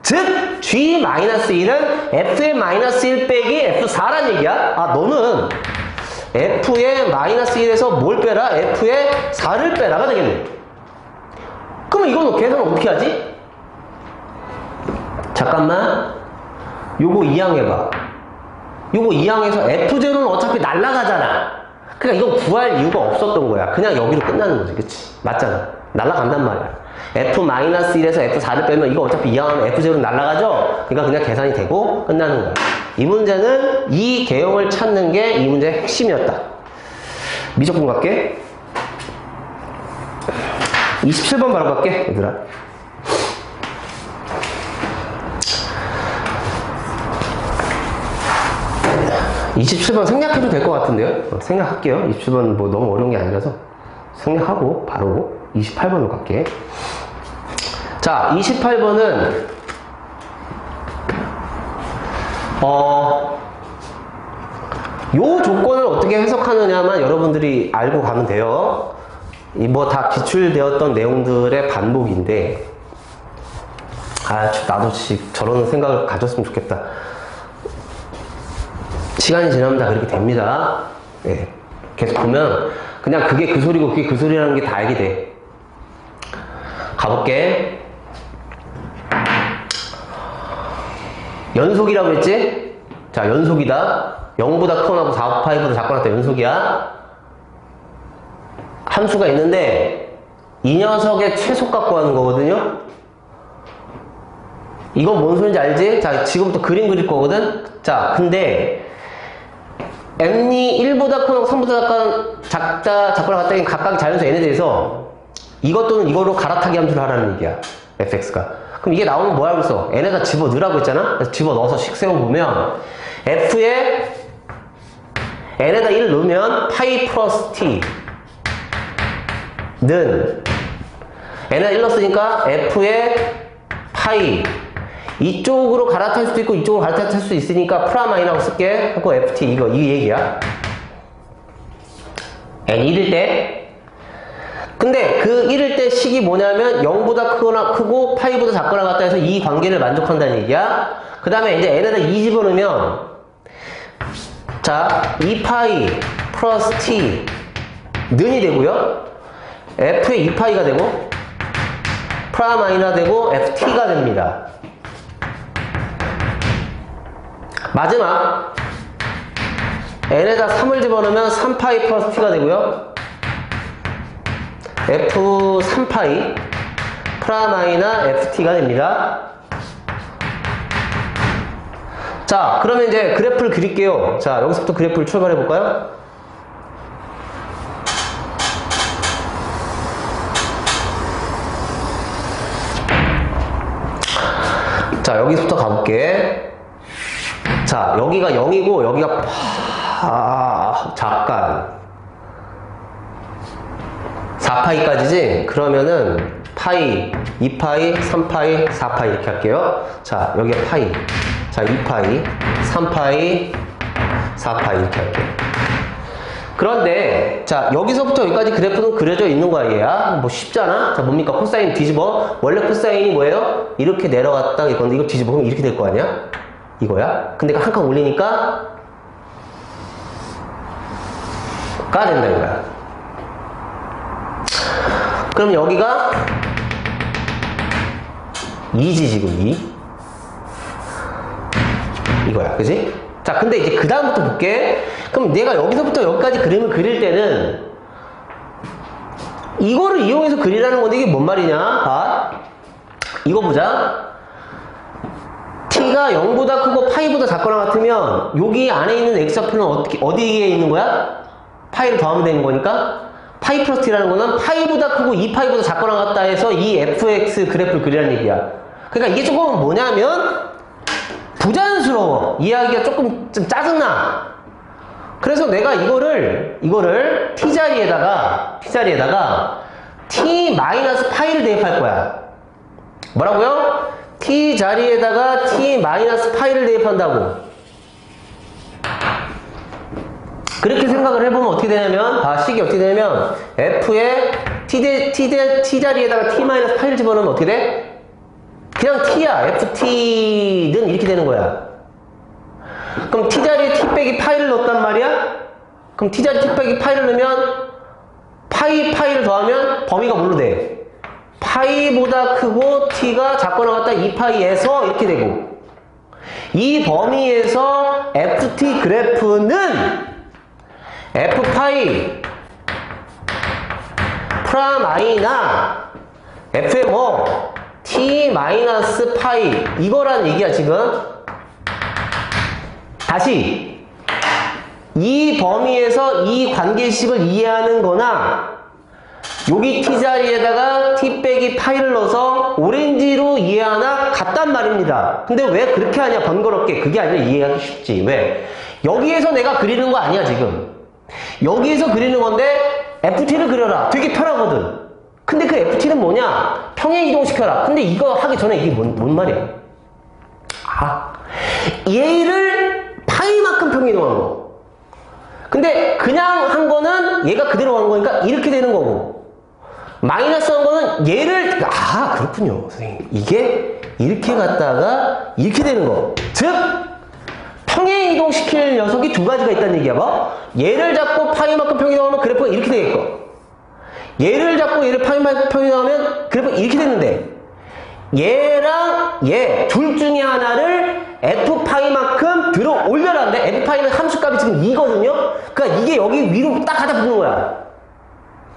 즉, G-1은 F의 마이너스 1 빼기 F4란 얘기야. 아, 너는 F의 마이너스 1에서 뭘 빼라? F의 4를 빼라가 되겠네. 그러면 이건 계산 어떻게 하지? 잠깐만. 요거 이항해봐. 요거 이항해서 F0는 어차피 날라가잖아. 그러니까 이건 구할 이유가 없었던 거야. 그냥 여기로 끝나는 거지. 그치? 맞잖아. 날라간단 말이야. F-1에서 F4를 빼면 이거 어차피 이항하면 F0는 날라가죠? 그러니까 그냥 계산이 되고 끝나는 거야. 이 문제는 이 개형을 찾는 게 이 문제의 핵심이었다. 미적분 갈게. 27번 바로 갈게, 얘들아. (27번) 생략해도 될 것 같은데요? 생략할게요. 27번 뭐 너무 어려운 게 아니라서 생략하고 바로 28번으로 갈게. 자, 28번은 요 조건을 어떻게 해석하느냐만 여러분들이 알고 가면 돼요. 이 뭐 다 기출되었던 내용들의 반복인데, 아, 나도 저런 생각을 가졌으면 좋겠다. 시간이 지나면 다 그렇게 됩니다. 예. 계속 보면 그냥 그게 그 소리고 그게 그 소리라는 게 다 알게 돼. 가볼게. 연속이라고 했지? 자, 연속이다. 0보다 크거나 4파이보다 작거나 같다. 연속이야. 함수가 있는데 이 녀석의 최소값 구하는 거거든요. 이건 뭔 소리인지 알지? 자, 지금부터 그림 그릴 거거든. 자, 근데 n이 1보다 크거나 3보다 작거나 같다. 각각 자연수 n에 대해서 이것 또는 이거로 갈아타기 함수를 하라는 얘기야. fx가. 그럼 이게 나오면 뭐라고 했어? n에다 집어넣으라고 했잖아? 그래서 집어넣어서 식 세워보면 f에 n에다 1을 넣으면 파이 플러스 t 는 n에다 1 넣었으니까 f의 파이 이쪽으로 갈아탈 수도 있고 이쪽으로 갈아탈 수도 있으니까 프라마이라고 쓸게 하고 ft 이 얘기야. n 1일 때. 근데 그 1일 때 식이 뭐냐면 0보다 크거나 크고 파이보다 작거나 같다 해서 이 관계를 만족한다는 얘기야. 그 다음에 이제 n에다 2 집어넣으면 자 2파이 플러스 t 는이 되고요. f의 2파이가 되고 프라마이나 되고 ft가 됩니다. 마지막 n에다 3을 집어넣으면 3파이 플러스 t가 되고요. f3파이 프라마이나 ft가 됩니다. 자, 그러면 이제 그래프를 그릴게요. 자, 여기서부터 그래프를 출발해 볼까요? 자, 여기서부터 가볼게. 자, 여기가 0이고 여기가 잠깐. 4파이까지지? 그러면은 파이, 2파이, 3파이, 4파이 이렇게 할게요. 자, 여기가 파이. 자, 2파이, 3파이, 4파이 이렇게 할게요. 그런데 자, 여기서부터 여기까지 그래프는 그려져 있는 거 아니야? 뭐 쉽잖아? 자, 뭡니까? 코사인 뒤집어. 원래 코사인이 뭐예요? 이렇게 내려갔다 이건데 이거 뒤집어 보면 이렇게 될 거 아니야? 이거야? 근데 한 칸 올리니까 가 된다 이거야. 그럼 여기가 2지 지금 2 이거야, 그지? 자, 근데 이제 그 다음부터 볼게. 그럼 내가 여기서부터 여기까지 그림을 그릴 때는 이거를 이용해서 그리라는 건데 이게 뭔 말이냐? 봐, 이거 보자. t가 0보다 크고 파이보다 작거나 같으면 여기 안에 있는 x좌표는 어디에 있는 거야? 파이를 더하면 되는 거니까 파이 플러스 t라는 거는 파이보다 크고 2파이보다 작거나 같다 해서 이 fx 그래프를 그리라는 얘기야. 그러니까 이게 조금 뭐냐면 부자연스러워. 이해하기가 조금 좀 짜증나. 그래서 내가 이거를 t자리에다가 t 마이너스 파이를 대입할 거야. 뭐라고요? t 자리에다가 t 마이너스 파이를 대입한다고. 그렇게 생각을 해보면 어떻게 되냐면, 식이 어떻게 되냐면 f에 t 자리에다가 t 마이너스 파이를 집어넣으면 어떻게 돼? 그냥 t야. ft는 이렇게 되는 거야. 그럼 t 자리에 t 빼기 파이를 넣었단 말이야? 그럼 t 자리에 t 빼기 파이를 넣으면 파이를 더하면 범위가 뭘로 돼? 파이보다 크고 t가 작거나 같다 2파이에서 이렇게 되고, 이 범위에서 ft 그래프는 f파이 프람 i나 f의 뭐 t 마이너스 파이 이거란 얘기야 지금. 다시 이 범위에서 이 관계식을 이해하는 거나 여기 t 자리에다가 t 빼기 파이를 넣어서 오렌지로 이해하나 같단 말입니다. 근데 왜 그렇게 하냐 번거롭게. 그게 아니라 이해하기 쉽지. 왜? 여기에서 내가 그리는 거 아니야 지금. 여기에서 그리는 건데 ft를 그려라. 되게 편하거든. 근데 그 ft는 뭐냐? 평행 이동시켜라. 근데 이거 하기 전에 이게 뭔 말이야? 얘를 파이만큼 평행 이동한 거. 근데 그냥 한 거는 얘가 그대로 간 거니까 이렇게 되는 거고, 마이너스 한 거는 얘를 그렇군요 선생님. 이게 이렇게 갔다가 이렇게 되는 거. 즉 평행 이동시킬 녀석이 두 가지가 있다는 얘기야. 뭐? 얘를 잡고 파이만큼 평행 이동하면 그래프가 이렇게 되겠고, 얘를 잡고 얘를 파이만큼 평행 이동하면 그래프가 이렇게 되는데, 얘랑 얘 둘 중에 하나를 f파이만큼 들어 올려라는데, f파이는 함수값이 지금 2거든요. 그러니까 이게 여기 위로 딱 갖다 붙는 거야.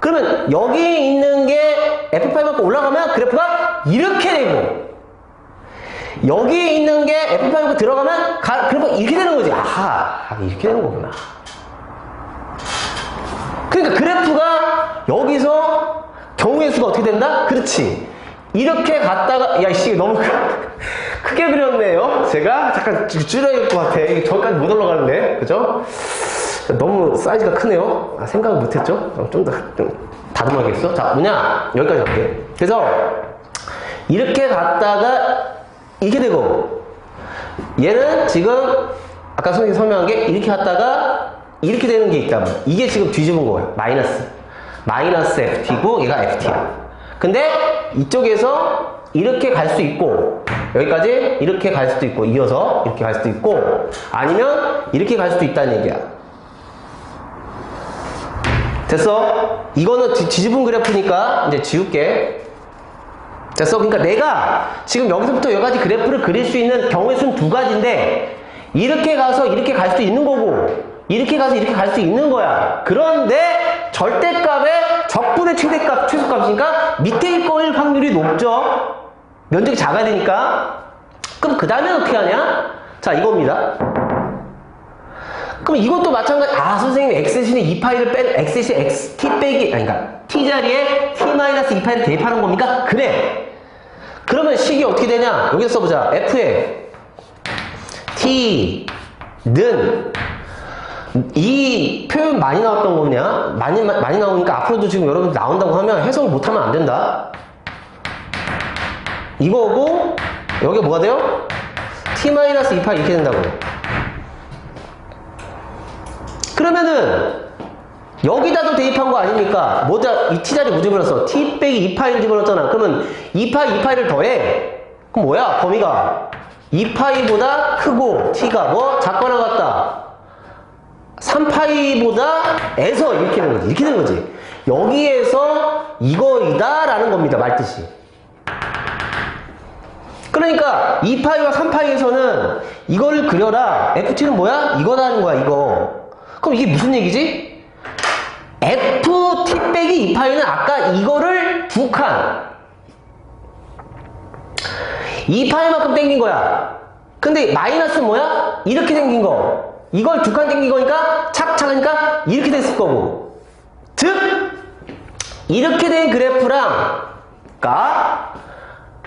그러면 여기 있는 게 f파이만큼 올라가면 그래프가 이렇게 되고, 여기 있는 게 f파이만큼 들어가면 그래프가 이렇게 되는 거지. 이렇게 되는 거구나. 그러니까 그래프가 여기서 경우의 수가 어떻게 된다? 그렇지. 이렇게 갔다가, 너무 크게 그렸네요. 제가 잠깐 줄여야 될 것 같아. 이게 저기까지 못 올라가는데. 그죠? 너무 사이즈가 크네요. 생각을 못했죠? 좀 더 다듬어야겠어? 자, 뭐냐? 여기까지 갈게. 그래서 이렇게 갔다가 이렇게 되고, 얘는 지금 아까 선생님이 설명한 게 이렇게 갔다가 이렇게 되는 게 있다면, 이게 지금 뒤집은 거예요. 마이너스 ft고 얘가 ft야. 근데 이쪽에서 이렇게 갈 수 있고, 여기까지 이렇게 갈 수도 있고, 이어서 이렇게 갈 수도 있고, 아니면 이렇게 갈 수도 있다는 얘기야. 됐어? 이거는 뒤집은 그래프니까 이제 지울게. 됐어? 그러니까 내가 지금 여기서부터 여기까지 그래프를 그릴 수 있는 경우의 수는 두 가지인데, 이렇게 가서 이렇게 갈 수도 있는 거고, 이렇게 가서 이렇게 갈 수 있는 거야. 그런데 절대값의 적분의 최소값이니까 밑에 거일 확률이 높죠? 면적이 작아야 되니까. 그럼 그 다음에 어떻게 하냐? 자, 이겁니다. 그럼 이것도 마찬가지. 선생님 x대신에 2파이를 x대신에 t 빼기, 그러니까 t 자리에 t-2파이를 대입하는 겁니까? 그래. 그러면 식이 어떻게 되냐? 여기서 써보자. f에 t는 이 표현 많이 나왔던 거냐? 많이 나오니까 앞으로도 지금 여러분들 나온다고 하면 해석을 못하면 안 된다. 이거고, 여기 뭐가 돼요? t-2파이 이렇게 된다고. 그러면은, 여기다도 대입한 거 아닙니까? 뭐다, 이 t자리 뭐 집어넣었어? t 빼기 2파이를 집어넣었잖아. 그러면 2파이, 2파이를 더해. 그럼 뭐야? 범위가 2파이보다 크고, t가 뭐? 작거나 같다. 3파이보다 에서 이렇게 되는 거지. 이렇게 되는 거지. 여기에서 이거이다 라는 겁니다. 말뜻이. 그러니까 2파이와 3파이에서는 이거를 그려라. ft는 뭐야? 이거라는 거야. 이거. 그럼 이게 무슨 얘기지? ft 빼기 2파이는 아까 이거를 두 칸 2파이만큼 땡긴 거야. 근데 마이너스 뭐야? 이렇게 생긴 거. 이걸 두 칸 땡긴 거니까 착착 하니까 이렇게 됐을 거고. 즉 이렇게 된 그래프랑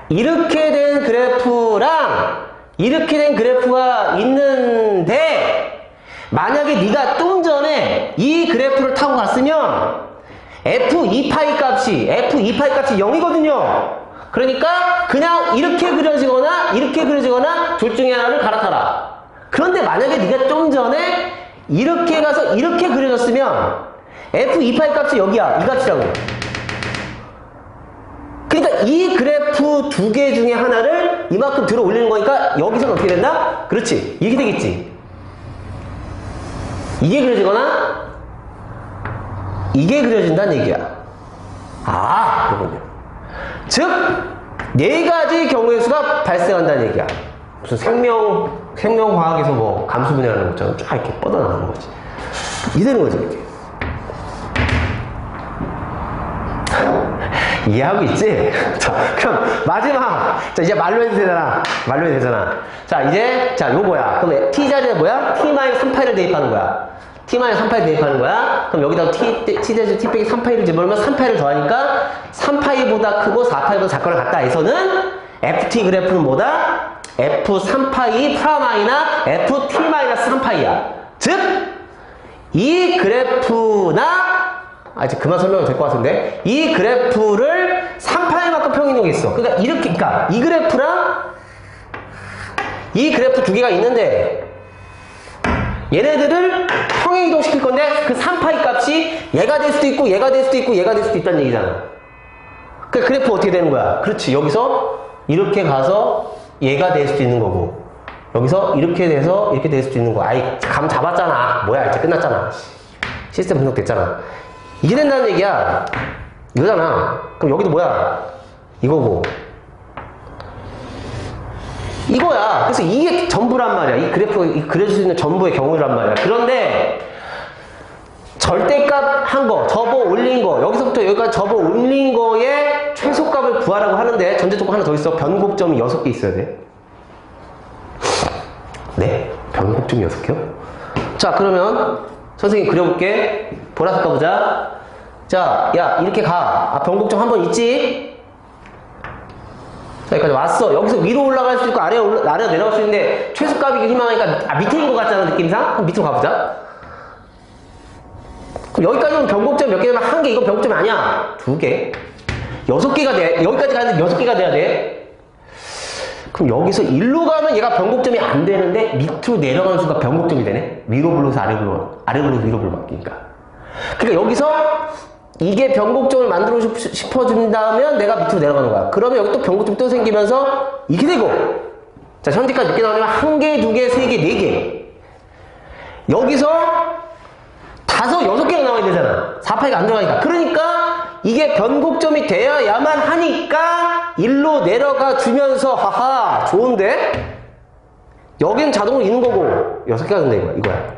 이렇게 된 그래프랑 이렇게 된 그래프가 있는데 만약에 네가 좀 전에 이 그래프를 타고 갔으면 f2파이 값이 0이거든요. 그러니까 그냥 이렇게 그려지거나 둘 중에 하나를 갈아타라. 그런데 만약에 네가 좀 전에 이렇게 가서 이렇게 그려졌으면 f2파이 값이 여기야. 이 값이라고. 그러니까 이 그래프 두 개 중에 하나를 이만큼 들어 올리는 거니까 여기서는 어떻게 된다? 그렇지. 이렇게 되겠지. 이게 그려지거나 이게 그려진다는 얘기야. 그렇군요. 즉, 네 가지 경우의 수가 발생한다는 얘기야. 무슨 생명과학에서 뭐 감수 분해하는 것처럼 쫙 이렇게 뻗어나가는 거지. 이되는 거지, 이렇게. 이해하고 있지? 자, 그럼 마지막. 자, 이제 말로 해도 되잖아. 자, 요거야. 그럼 t자리에 뭐야? t-3파이를 대입하는 거야. t-3파이를 대입하는 거야. 그럼 여기다가 t자리 t 빼기 3파이를 집어넣으면 3파이를 더하니까 3파이보다 크고 4파이보다 작거나 같다 해서는 ft 그래프는 뭐다? f3파이 프라마이나 ft-3파이야. 즉, 이 그래프나 이제 그만 설명은 될 것 같은데 이 그래프를 3파이만큼 평행이동했어. 그러니까 이 그래프랑 이 그래프 두 개가 있는데 얘네들을 평행이동 시킬 건데 그 3파이 값이 얘가 될 수도 있고 얘가 될 수도 있고 얘가 될 수도 있다는 얘기잖아. 그 그래프 어떻게 되는 거야? 그렇지. 여기서 이렇게 가서 얘가 될 수도 있는 거고 여기서 이렇게 돼서 이렇게 될 수도 있는 거야. 감 잡았잖아. 뭐야, 이제 끝났잖아. 시스템 분석됐잖아. 이게 된다는 얘기야. 이거잖아. 그럼 여기도 뭐야? 이거고. 이거야. 그래서 이게 전부란 말이야. 이 그래프 그려줄 수 있는 전부의 경우란 말이야. 그런데 절대값 한 거, 접어 올린 거, 여기서부터 여기까지 접어 올린 거에 최소값을 구하라고 하는데 전제 조건 하나 더 있어. 변곡점이 6개 있어야 돼. 네? 변곡점이 6개요? 자, 그러면 선생님 그려볼게. 보라색 가보자. 자, 야, 이렇게 가. 변곡점 한 번 있지? 자, 여기까지 왔어. 여기서 위로 올라갈 수 있고 아래로 내려갈 수 있는데 최소값이 희망하니까 밑에인 것 같잖아, 느낌상? 그럼 밑으로 가보자. 그럼 여기까지는 변곡점 몇 개면 한 개, 이건 변곡점이 아니야. 2개. 6개가 돼. 여기까지 가는데 6개가 돼야 돼. 그럼 여기서 일로 가면 얘가 변곡점이 안 되는데 밑으로 내려가는 순간 변곡점이 되네? 위로 불러서 아래로 위로 불러 바뀌니까. 그러니까 여기서 이게 변곡점을 만들고 싶어준다면 내가 밑으로 내려가는 거야. 그러면 여기 또 변곡점이 또 생기면서 이렇게 되고. 자, 현재까지 몇 개 나오냐면 1개, 2개, 3개, 4개. 여기서 5, 6개가 나와야 되잖아. 4파이가 안 들어가니까. 그러니까 이게 변곡점이 되어야만 하니까 일로 내려가 주면서 하하 좋은데? 여긴 자동으로 있는 거고 6개가 된다 이거야.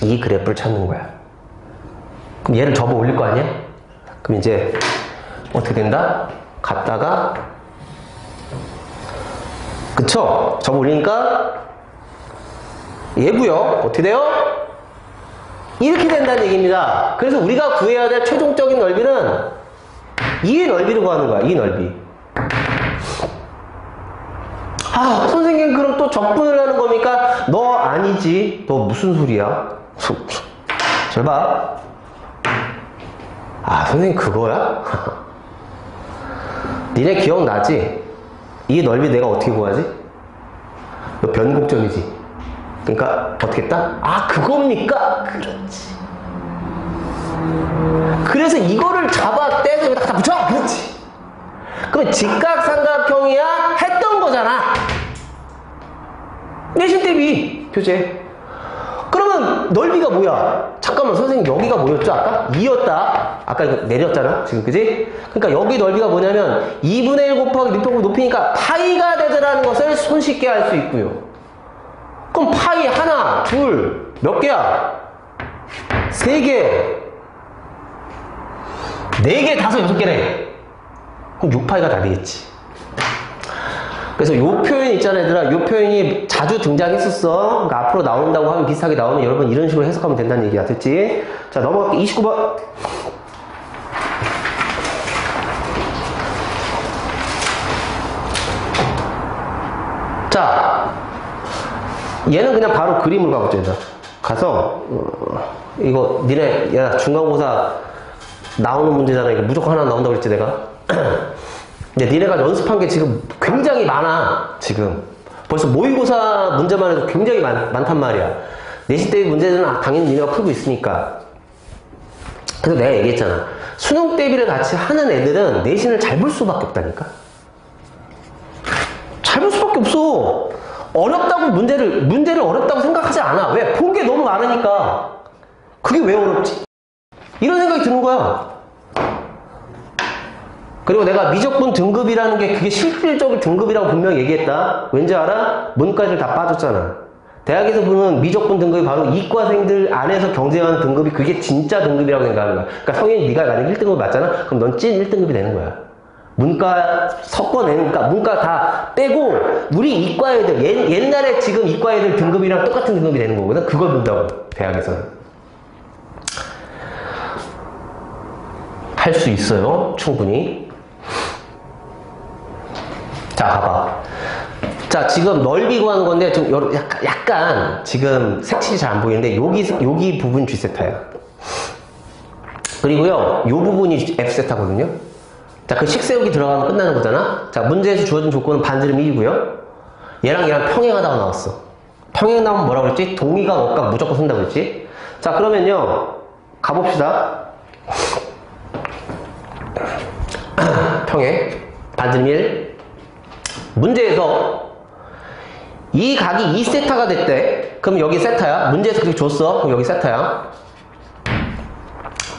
이 그래프를 찾는 거야. 그럼 얘를 접어 올릴 거 아니야? 그럼 이제 어떻게 된다? 갔다가 그쵸? 접어 올리니까 얘고요. 어떻게 돼요? 이렇게 된다는 얘기입니다. 그래서 우리가 구해야 될 최종적인 넓이는 이 넓이를 구하는 거야. 이 넓이. 선생님 그럼 또 적분을 하는 겁니까? 너 아니지. 너 무슨 소리야? 잘 봐. 아, 선생님 그거야? 니네 기억나지? 이 넓이 내가 어떻게 구하지? 이거 변곡점이지. 그러니까 어떻게 했다? 아, 그겁니까? 그렇지. 그래서 이거를 잡아 떼서 여기다 갖다 붙여! 그렇지. 그럼 직각삼각형이야? 했던 거잖아. 내신 대비 교재. 그러면 넓이가 뭐야? 잠깐만, 선생님 여기가 뭐였죠? 아까? 2였다. 아까 이거 내렸잖아 지금, 그지? 그러니까 여기 넓이가 뭐냐면 2분의 1 곱하기 높이니까 파이가 되더라는 것을 손쉽게 알 수 있고요. 그럼 파이 하나, 둘, 몇 개야? 3개, 4개, 5, 6개래. 그럼 6파이가 다 되겠지. 그래서 요 표현 있잖아, 얘들아. 요 표현이 자주 등장했었어. 그러니까 앞으로 나온다고 하면 비슷하게 나오면 여러분 이런 식으로 해석하면 된다는 얘기야. 됐지? 자, 넘어갈게. 29번. 자, 얘는 그냥 바로 그림으로 가보자, 얘들아. 가서, 이거, 니네, 야, 중간고사 나오는 문제잖아. 이거 무조건 하나 나온다고 그랬지, 내가? 근데 니네가 연습한 게 지금 굉장히 많아, 지금. 벌써 모의고사 문제만 해도 굉장히 많단 말이야. 내신 대비 문제는 당연히 니네가 풀고 있으니까. 그래서 내가 얘기했잖아. 수능 대비를 같이 하는 애들은 내신을 잘 볼 수밖에 없다니까? 잘 볼 수밖에 없어. 어렵다고 문제를 어렵다고 생각하지 않아. 왜? 본 게 너무 많으니까. 그게 왜 어렵지? 이런 생각이 드는 거야. 그리고 내가 미적분 등급이라는 게 그게 실질적인 등급이라고 분명히 얘기했다. 왠지 알아? 문과들 다 빠졌잖아. 대학에서 보는 미적분 등급이 바로 이과생들 안에서 경쟁하는 등급이 그게 진짜 등급이라고 생각하는 거야. 그러니까 성현이 네가 만약 1등급 맞잖아? 그럼 넌 찐 1등급이 되는 거야. 문과 섞어내는, 그러니까 문과 다 빼고 우리 이과 애들, 옛날에 지금 이과 애들 등급이랑 똑같은 등급이 되는 거거든. 그걸 본다고, 대학에서는. 할 수 있어요, 충분히. 자, 봐봐. 자, 지금 넓이 구하는 건데 좀 약간 지금 색칠이 잘 안 보이는데 여기 부분 G세타야. 그리고요, 요 부분이 F세타거든요. 자, 그 식세우기 들어가면 끝나는 거잖아. 자, 문제에서 주어진 조건은 반지름 1이고요. 얘랑 평행하다고 나왔어. 평행 나오면 뭐라고 그랬지? 동의가 억각 무조건 쓴다고 그랬지? 자, 그러면요, 가봅시다. 평행, 반지름 1. 문제에서 이 각이 2세타가 됐대. 그럼 여기 세타야. 문제에서 그렇게 줬어. 그럼 여기 세타야.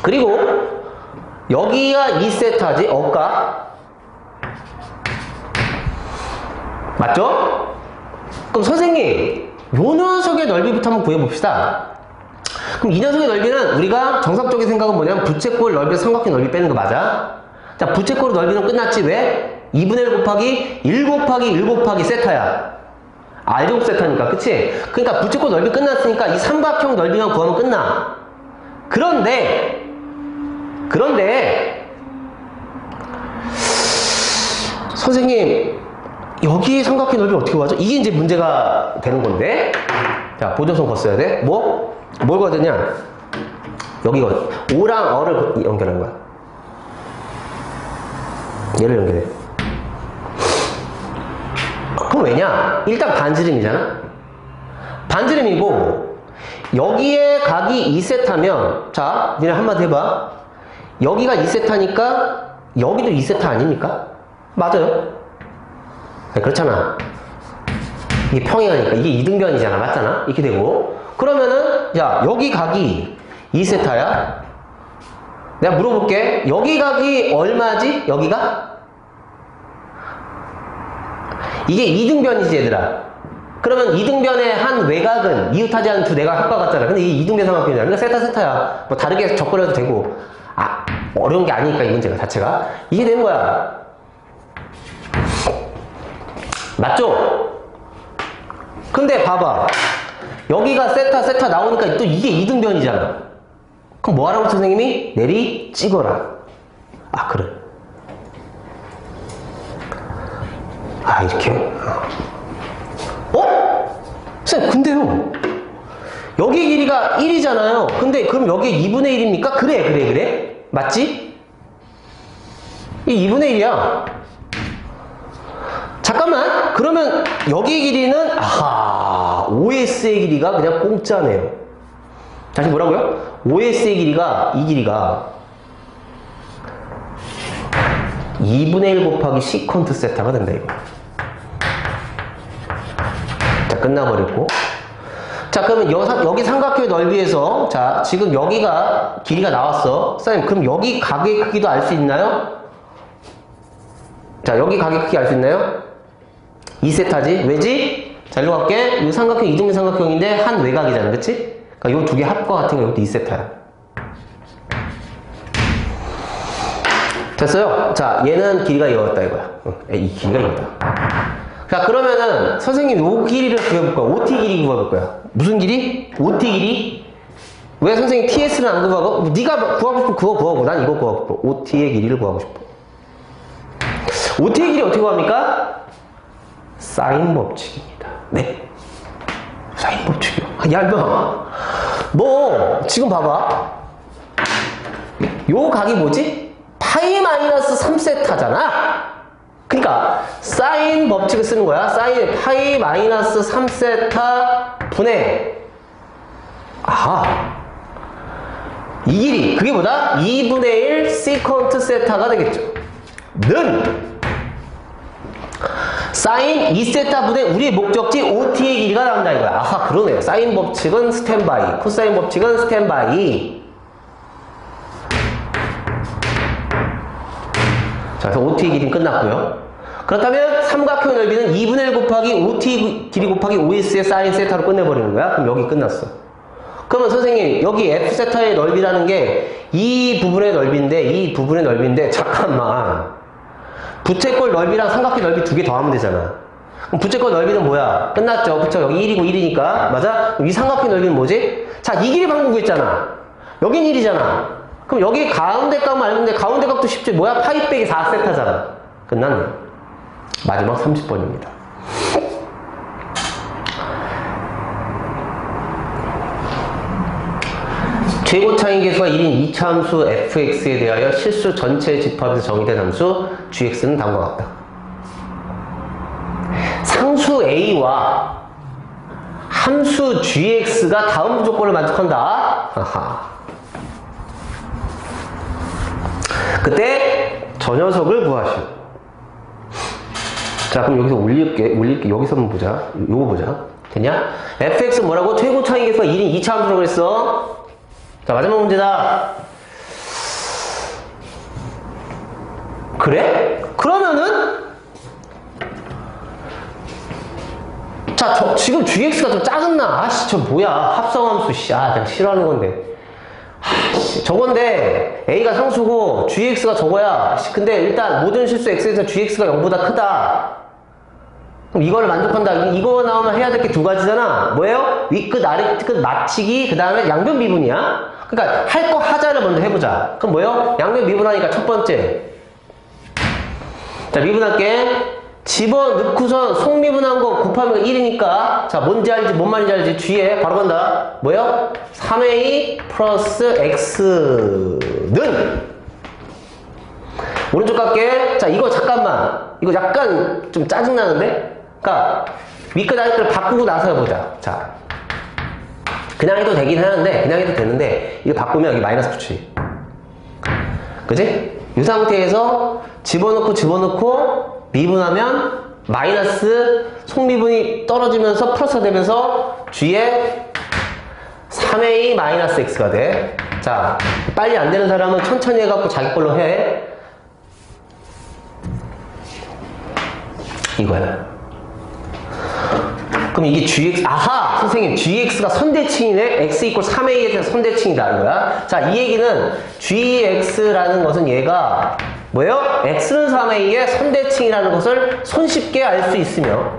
그리고 여기가 2세타지, 억각. 맞죠? 그럼 선생님, 요 녀석의 넓이부터 한번 구해봅시다. 그럼 이 녀석의 넓이는 우리가 정석적인 생각은 뭐냐면 부채꼴 넓이, 삼각형 넓이 빼는 거 맞아? 자, 부채꼴 넓이는 끝났지. 왜? 2분의 1 곱하기 1 곱하기 1 곱하기 세타야. R 제곱 세타니까, 그치? 그러니까 부채꼴 넓이 끝났으니까 이 삼각형 넓이만 구하면 끝나. 그런데 선생님, 여기 삼각형 넓이 어떻게 구하죠? 이게 이제 문제가 되는 건데. 자, 보조선 걷어야 돼. 뭘 거드냐? 여기가 O랑 어를 연결한 거야. 얘를 연결해. 그럼 왜냐? 일단 반지름이잖아? 반지름이고, 여기에 각이 2세타면, 자, 니네 한마디 해봐. 여기가 2세타니까, 여기도 2세타 아닙니까? 맞아요? 네, 그렇잖아. 이게 평행하니까, 이게 이등변이잖아. 맞잖아? 이렇게 되고. 그러면은, 야, 여기 각이 2세타야? 내가 물어볼게. 여기 각이 얼마지? 여기가? 이게 이등변이지, 얘들아. 그러면 이등변의 한 외곽은 이웃하지 않은 두 내가 합과 같잖아. 근데 이게 이등변 삼각형이잖아. 그러니까 세타야. 뭐 다르게 접근해도 되고. 아, 어려운 게 아니니까 이 문제가 자체가. 이게 되는 거야. 맞죠? 근데 봐봐. 여기가 세타 나오니까 또 이게 이등변이잖아. 그럼 뭐 하라고 선생님이? 내리 찍어라. 아, 그래. 아, 이렇게. 어? 선생님, 근데요. 여기 길이가 1이잖아요. 근데 그럼 여기에 2분의 1입니까? 그래. 맞지? 이 2분의 1이야. 잠깐만. 그러면 여기 길이는 OS의 길이가 그냥 공짜네요. 다시 뭐라고요? OS의 길이가 이 길이가 2분의 1 곱하기 시컨트 세타가 된다 이거. 자, 끝나버렸고. 자, 그러면 여기 삼각형의 넓이에서 자, 지금 여기가 길이가 나왔어. 선생님, 그럼 여기 각의 크기도 알 수 있나요? 자, 여기 각의 크기 알 수 있나요? 2세타지. 왜지? 자, 일로 갈게. 이 삼각형 이등변 삼각형인데 한 외곽이잖아. 그치? 그러니까 요 두 개 합과 같은 거 이것도 2세타야. 됐어요? 자, 얘는 길이가 이거였다 이거야. 이 길이가 이거다. 자, 그러면은 선생님 요 길이를 구해볼 거야. OT 길이 구해볼 거야. 무슨 길이? OT 길이? 왜 선생님 TS는 안 구하고? 네가 구하고 싶으면 그거 구하고 난 이거 구하고 싶어. OT의 길이를 구하고 싶어. OT의 길이 어떻게 구합니까? 사인 법칙입니다. 네. 사인 법칙이요. 야, 임마. 너 지금 봐봐. 요 각이 뭐지? 파이 마이너스 3세타잖아. 그러니까 사인 법칙을 쓰는 거야. 사인 파이 마이너스 3세타 분의 이 길이 그게 뭐다? 2분의 1 시컨트 세타가 되겠죠. 는 사인 2세타 분의 우리의 목적지 OT의 길이가 나온다 이거야. 그러네요. 사인 법칙은 스탠바이, 코사인 법칙은 스탠바이. 자, 그래서 OT 길이는 끝났고요. 그렇다면 삼각형 넓이는 2분의 1 곱하기 OT 길이 곱하기 OS의 사인 세타로 끝내버리는 거야. 그럼 여기 끝났어. 그러면 선생님 여기 F세타의 넓이라는 게 이 부분의 넓이인데 잠깐만, 부채꼴 넓이랑 삼각형 넓이 두 개 더하면 되잖아. 그럼 부채꼴 넓이는 뭐야? 끝났죠. 그쵸? 여기 1이고 1이니까 맞아? 그럼 이 삼각형 넓이는 뭐지? 자, 이 길이 방금 구했잖아. 여긴 1이잖아. 그럼 여기 가운데 값만 알면 돼. 가운데 값도 쉽지. 뭐야? 파이 빼기 4세타잖아. 끝났네. 마지막 30번입니다. 최고차이 계수가 1인 2차함수 fx에 대하여 실수 전체 집합에서 정의된 함수 gx는 다음과 같다. 상수 a와 함수 gx가 다음 조건을 만족한다. 그때 저 녀석을 구하시오. 자, 그럼 여기서 올릴게. 여기서 한번 보자. 요거 보자. 됐냐? fx 뭐라고? 최고차이 계수가 1인 2차함수라고 그랬어. 자, 마지막 문제다. 그래? 그러면은 자, 지금 gx가 좀 짜증나. 저 뭐야? 합성함수, 그냥 싫어하는 건데. 저건데 a가 상수고 gx가 저거야. 근데 일단 모든 실수 x에서 gx가 0보다 크다. 그럼 이걸 만족한다. 이거 나오면 해야 될 게 두 가지잖아. 뭐예요? 윗끝, 아래끝 맞추기, 그 다음에 양변 미분이야. 그러니까 할 거 하자를 먼저 해보자. 그럼 뭐예요? 양변 미분하니까 첫 번째. 자, 미분할게. 집어넣고선 속미분한 거 곱하면 1이니까 자, 뭔지 알지, 뭔 말인지 알지? 뒤에 바로 간다. 뭐예요? 3a 플러스 x는 오른쪽 갈게. 자, 이거 잠깐만. 이거 약간 좀 짜증나는데? 그러니까 윗끝 아래끝을 바꾸고 나서 해보자. 자, 그냥 해도 되긴 하는데, 그냥 해도 되는데 이거 바꾸면 여기 마이너스 붙이지. 그지? 이 상태에서 집어넣고 미분하면 마이너스 속미분이 떨어지면서 플러스가 되면서 g에 3a 마이너스 x가 돼. 자, 빨리 안 되는 사람은 천천히 해갖고 자기 걸로 해. 이거야. 그럼 이게 gx, 선생님, gx가 선대칭이네? x 이퀄 3a에 대한 선대칭이다, 이거야. 자, 이 얘기는 gx라는 것은 얘가 뭐예요? x는 3a의 선대칭이라는 것을 손쉽게 알 수 있으며,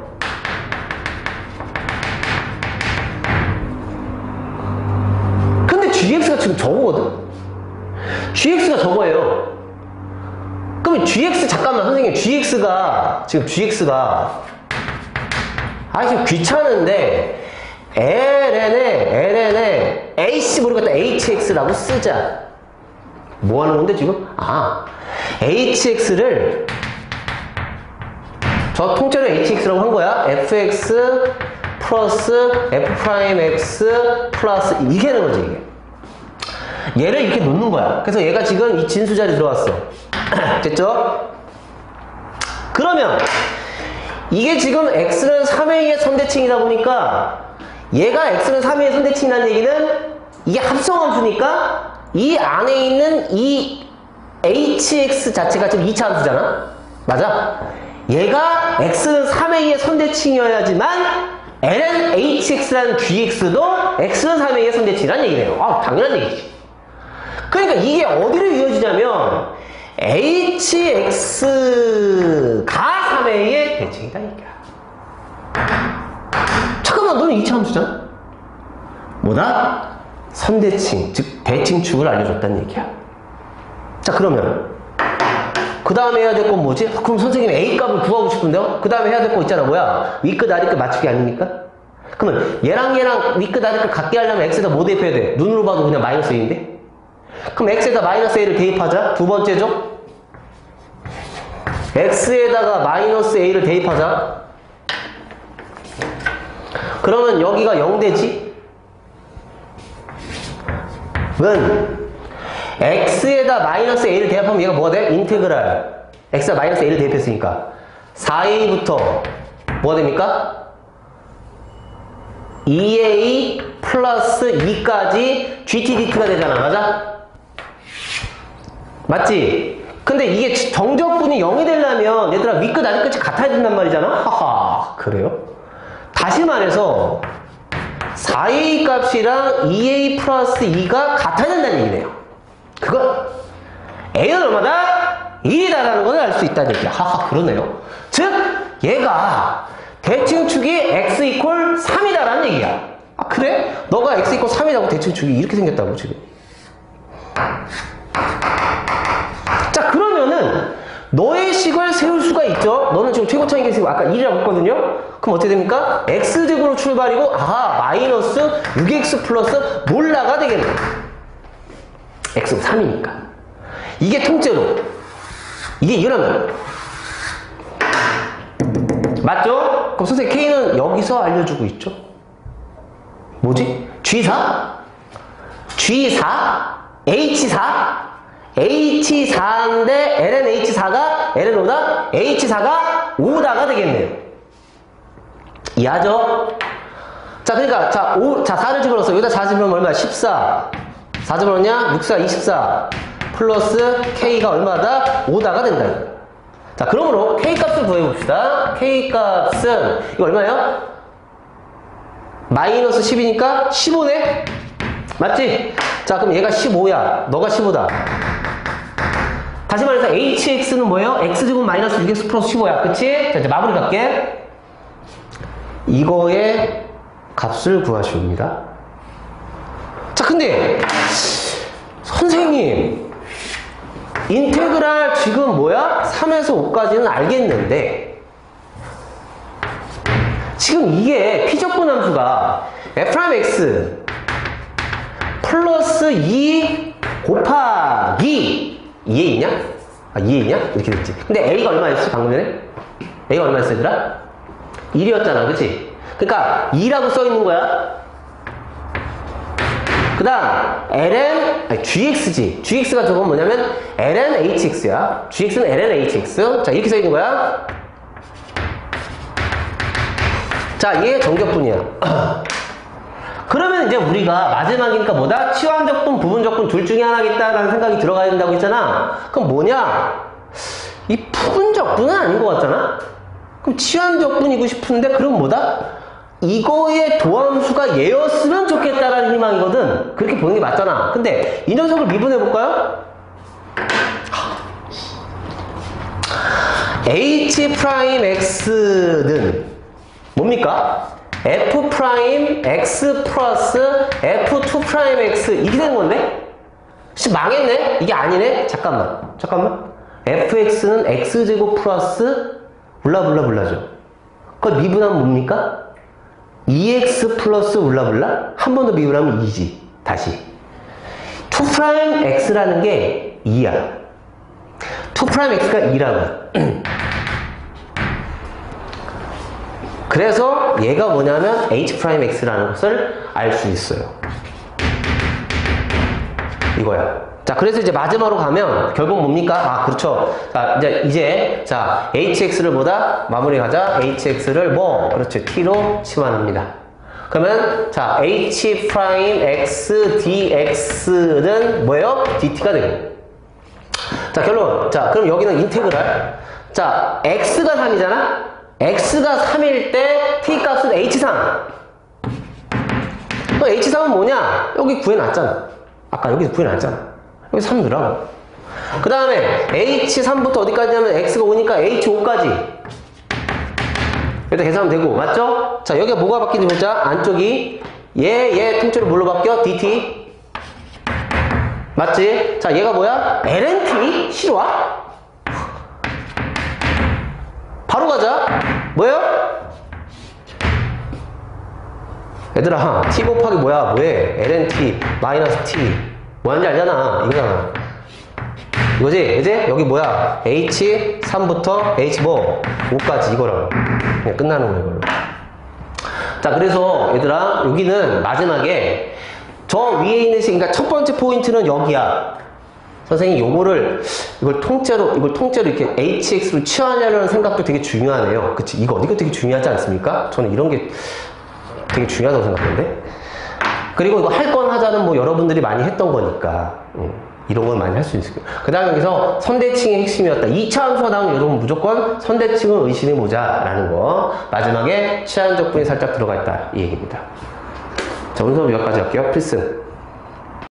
근데 gx가 지금 저거거든? gx가 저거예요. 그럼 gx, 잠깐만, 선생님, 지금 지금 귀찮은데, ln에 a씨 모르겠다 hx라고 쓰자. 뭐 하는 건데 지금? hx를 저 통째로 hx라고 한 거야. fx 플러스 f'x 플러스 이게 하는 거지 이게. 얘를 이렇게 놓는 거야. 그래서 얘가 지금 이 진수 자리 들어왔어. 됐죠? 그러면 이게 지금 x는 3a의 선대칭이다 보니까 얘가 x는 3a의 선대칭이라는 얘기는 이게 합성함수니까 이 안에 있는 이 hx 자체가 지금 2차 함수잖아? 맞아? 얘가 x는 3a의 선대칭이어야지만 ln hx라는 dx도 x는 3a의 선대칭이라는 얘기네요. 당연한 얘기지. 그러니까 이게 어디로 이어지냐면 hx가 3a의 대칭이다 이거야. 잠깐만, 너는 2차 함수잖아? 뭐다? 선대칭, 즉 대칭축을 알려줬다는 얘기야. 자, 그러면 그 다음에 해야 될 건 뭐지? 그럼 선생님 A 값을 구하고 싶은데요? 그 다음에 해야 될 거 있잖아. 뭐야? 윗끝 아랫끝 맞추기 아닙니까? 그러면 얘랑 윗끝 아랫끝 같게 하려면 x에다 뭐 대입해야 돼? 눈으로 봐도 그냥 마이너스 a인데? 그럼 x에다 마이너스 a를 대입하자. 두 번째죠? x에다가 마이너스 a를 대입하자. 그러면 여기가 0되지? 은 x에다 마이너스 a를 대입하면 얘가 뭐가 돼? 인테그랄 x에다 마이너스 a를 대입했으니까 4a부터 뭐가 됩니까? 2a 플러스 2까지 gtdt가 되잖아. 맞아? 맞지? 근데 이게 정적분이 0이 되려면 얘들아 윗끝 아랫끝이 같아야 된단 말이잖아? 하하, 그래요? 다시 말해서 4a 값이랑 2a 플러스 2가 같아야 된다는 얘기네요. 그건 a는 얼마다? 1이다라는 걸 알 수 있다는 얘기야. 하하, 그러네요. 즉 얘가 대칭축이 x 이퀄 3이다라는 얘기야. 그래? 너가 x 이퀄 3이라고 대칭축이 이렇게 생겼다고 지금. 자, 그러면은 너의 식을 세울 수가 있죠. 너는 지금 최고차익의 식 아까 1이라고 했거든요. 그럼 어떻게 됩니까? x제곱으로 출발이고 마이너스 6x 플러스 몰라가 되겠네. x가 3이니까. 이게 통째로. 이게 이러면 맞죠? 그럼 선생님 K는 여기서 알려주고 있죠. 뭐지? G4? H4? H4인데 LNH4가 LNO다? H4가 5다가 되겠네요. 이해하죠? 자, 그러니까 자 4를 집어넣었어. 여기다 4 집어넣으면 얼마야? 14. 4 집어넣냐? 6, 4, 24 플러스 K가 얼마다? 5다가 된다. 자, 그러므로 K값을 구해봅시다. K값은 이거 얼마예요? 마이너스 10이니까 15네? 맞지? 자, 그럼 얘가 15야. 너가 15다. 다시 말해서 hx는 뭐예요? x제곱 마이너스 6x 플러스 15야. 그치? 자, 이제 마무리 갈게. 이거의 값을 구하시옵니다. 자, 근데 선생님 인테그랄 지금 뭐야? 3에서 5까지는 알겠는데 지금 이게 피적분 함수가 f'x 플러스 2 곱하기 2에 있냐? 2에 있냐? 이렇게 됐지. 근데 a가 얼마였지? 방금 전에? a가 얼마였어 얘들아? 1이었잖아. 그치? 그러니까 2라고 써있는 거야. 그 다음 gx지. gx가 저건 뭐냐면 ln hx야. gx는 ln hx. 자, 이렇게 써있는 거야. 자, 얘 정적분이야. 그러면 이제 우리가 마지막이니까 뭐다? 치환적분, 부분적분 둘 중에 하나겠다라는 생각이 들어가야 된다고 했잖아. 그럼 뭐냐? 이 부분적분은 아닌 것 같잖아? 그럼 치환적분이고 싶은데 그럼 뭐다? 이거의 도함수가 얘였으면 좋겠다라는 희망이거든. 그렇게 보는 게 맞잖아. 근데 이 녀석을 미분해볼까요? h'x는 뭡니까? f'x 플러스 f2'x 이렇게 되는 건데? 망했네? 이게 아니네? 잠깐만 fx는 x제곱 플러스 몰라죠. 그걸 미분하면 뭡니까? 2x 플러스 울라불라? 한 번 더 비교하면 2지. 다시. 2'x라는 게 2야. 2'x가 2라고. 그래서 얘가 뭐냐면 h'x라는 것을 알 수 있어요. 이거야. 자, 그래서 이제 마지막으로 가면 결국 뭡니까? 아, 그렇죠. 자, 이제 hx를 뭐다? 마무리 가자. hx를 뭐? 그렇죠. t로 치환합니다. 그러면 자, h' x dx는 뭐예요? dt가 되고. 자, 결론. 자, 그럼 여기는 인테그랄. 자, x가 3이잖아? x가 3일 때 t 값은 h3. 또 h3은 뭐냐? 여기 구해놨잖아. 아까 여기서 구해놨잖아. 여기 3 넣으라고. 그 다음에 h3부터 어디까지냐면 x가 5니까 h5까지. 일단 계산하면 되고, 맞죠? 자, 여기가 뭐가 바뀌는지 보자. 안쪽이 얘 통째로 뭘로 바뀌어? dt. 맞지? 자, 얘가 뭐야? ln(t) 실화? 바로 가자. 뭐예요? 얘들아, t 곱하기 뭐야? 뭐해? ln(t) 마이너스 t. 뭐하는지 알잖아. 이거잖아. 이거지? 이제 여기 뭐야? h3부터 h 뭐? 5까지 이거랑 그냥 끝나는 거야, 이걸로. 자, 그래서 얘들아, 여기는 마지막에 저 위에 있는 그러니까 첫 번째 포인트는 여기야. 선생님, 이걸 통째로 이렇게 hx로 취하려는 생각도 되게 중요하네요. 그치? 이거 되게 중요하지 않습니까? 저는 이런 게 되게 중요하다고 생각하는데. 그리고 이거 할 건 하자는 뭐 여러분들이 많이 했던 거니까. 이런 건 많이 할 수 있을 거예요. 그 다음에 여기서 선대칭의 핵심이었다. 2차 함수가 나오면 여러분 무조건 선대칭을 의심해보자. 라는 거. 마지막에 치환적분이 살짝 들어가 있다. 이 얘기입니다. 자, 오늘 수업 여기까지 할게요. 필승.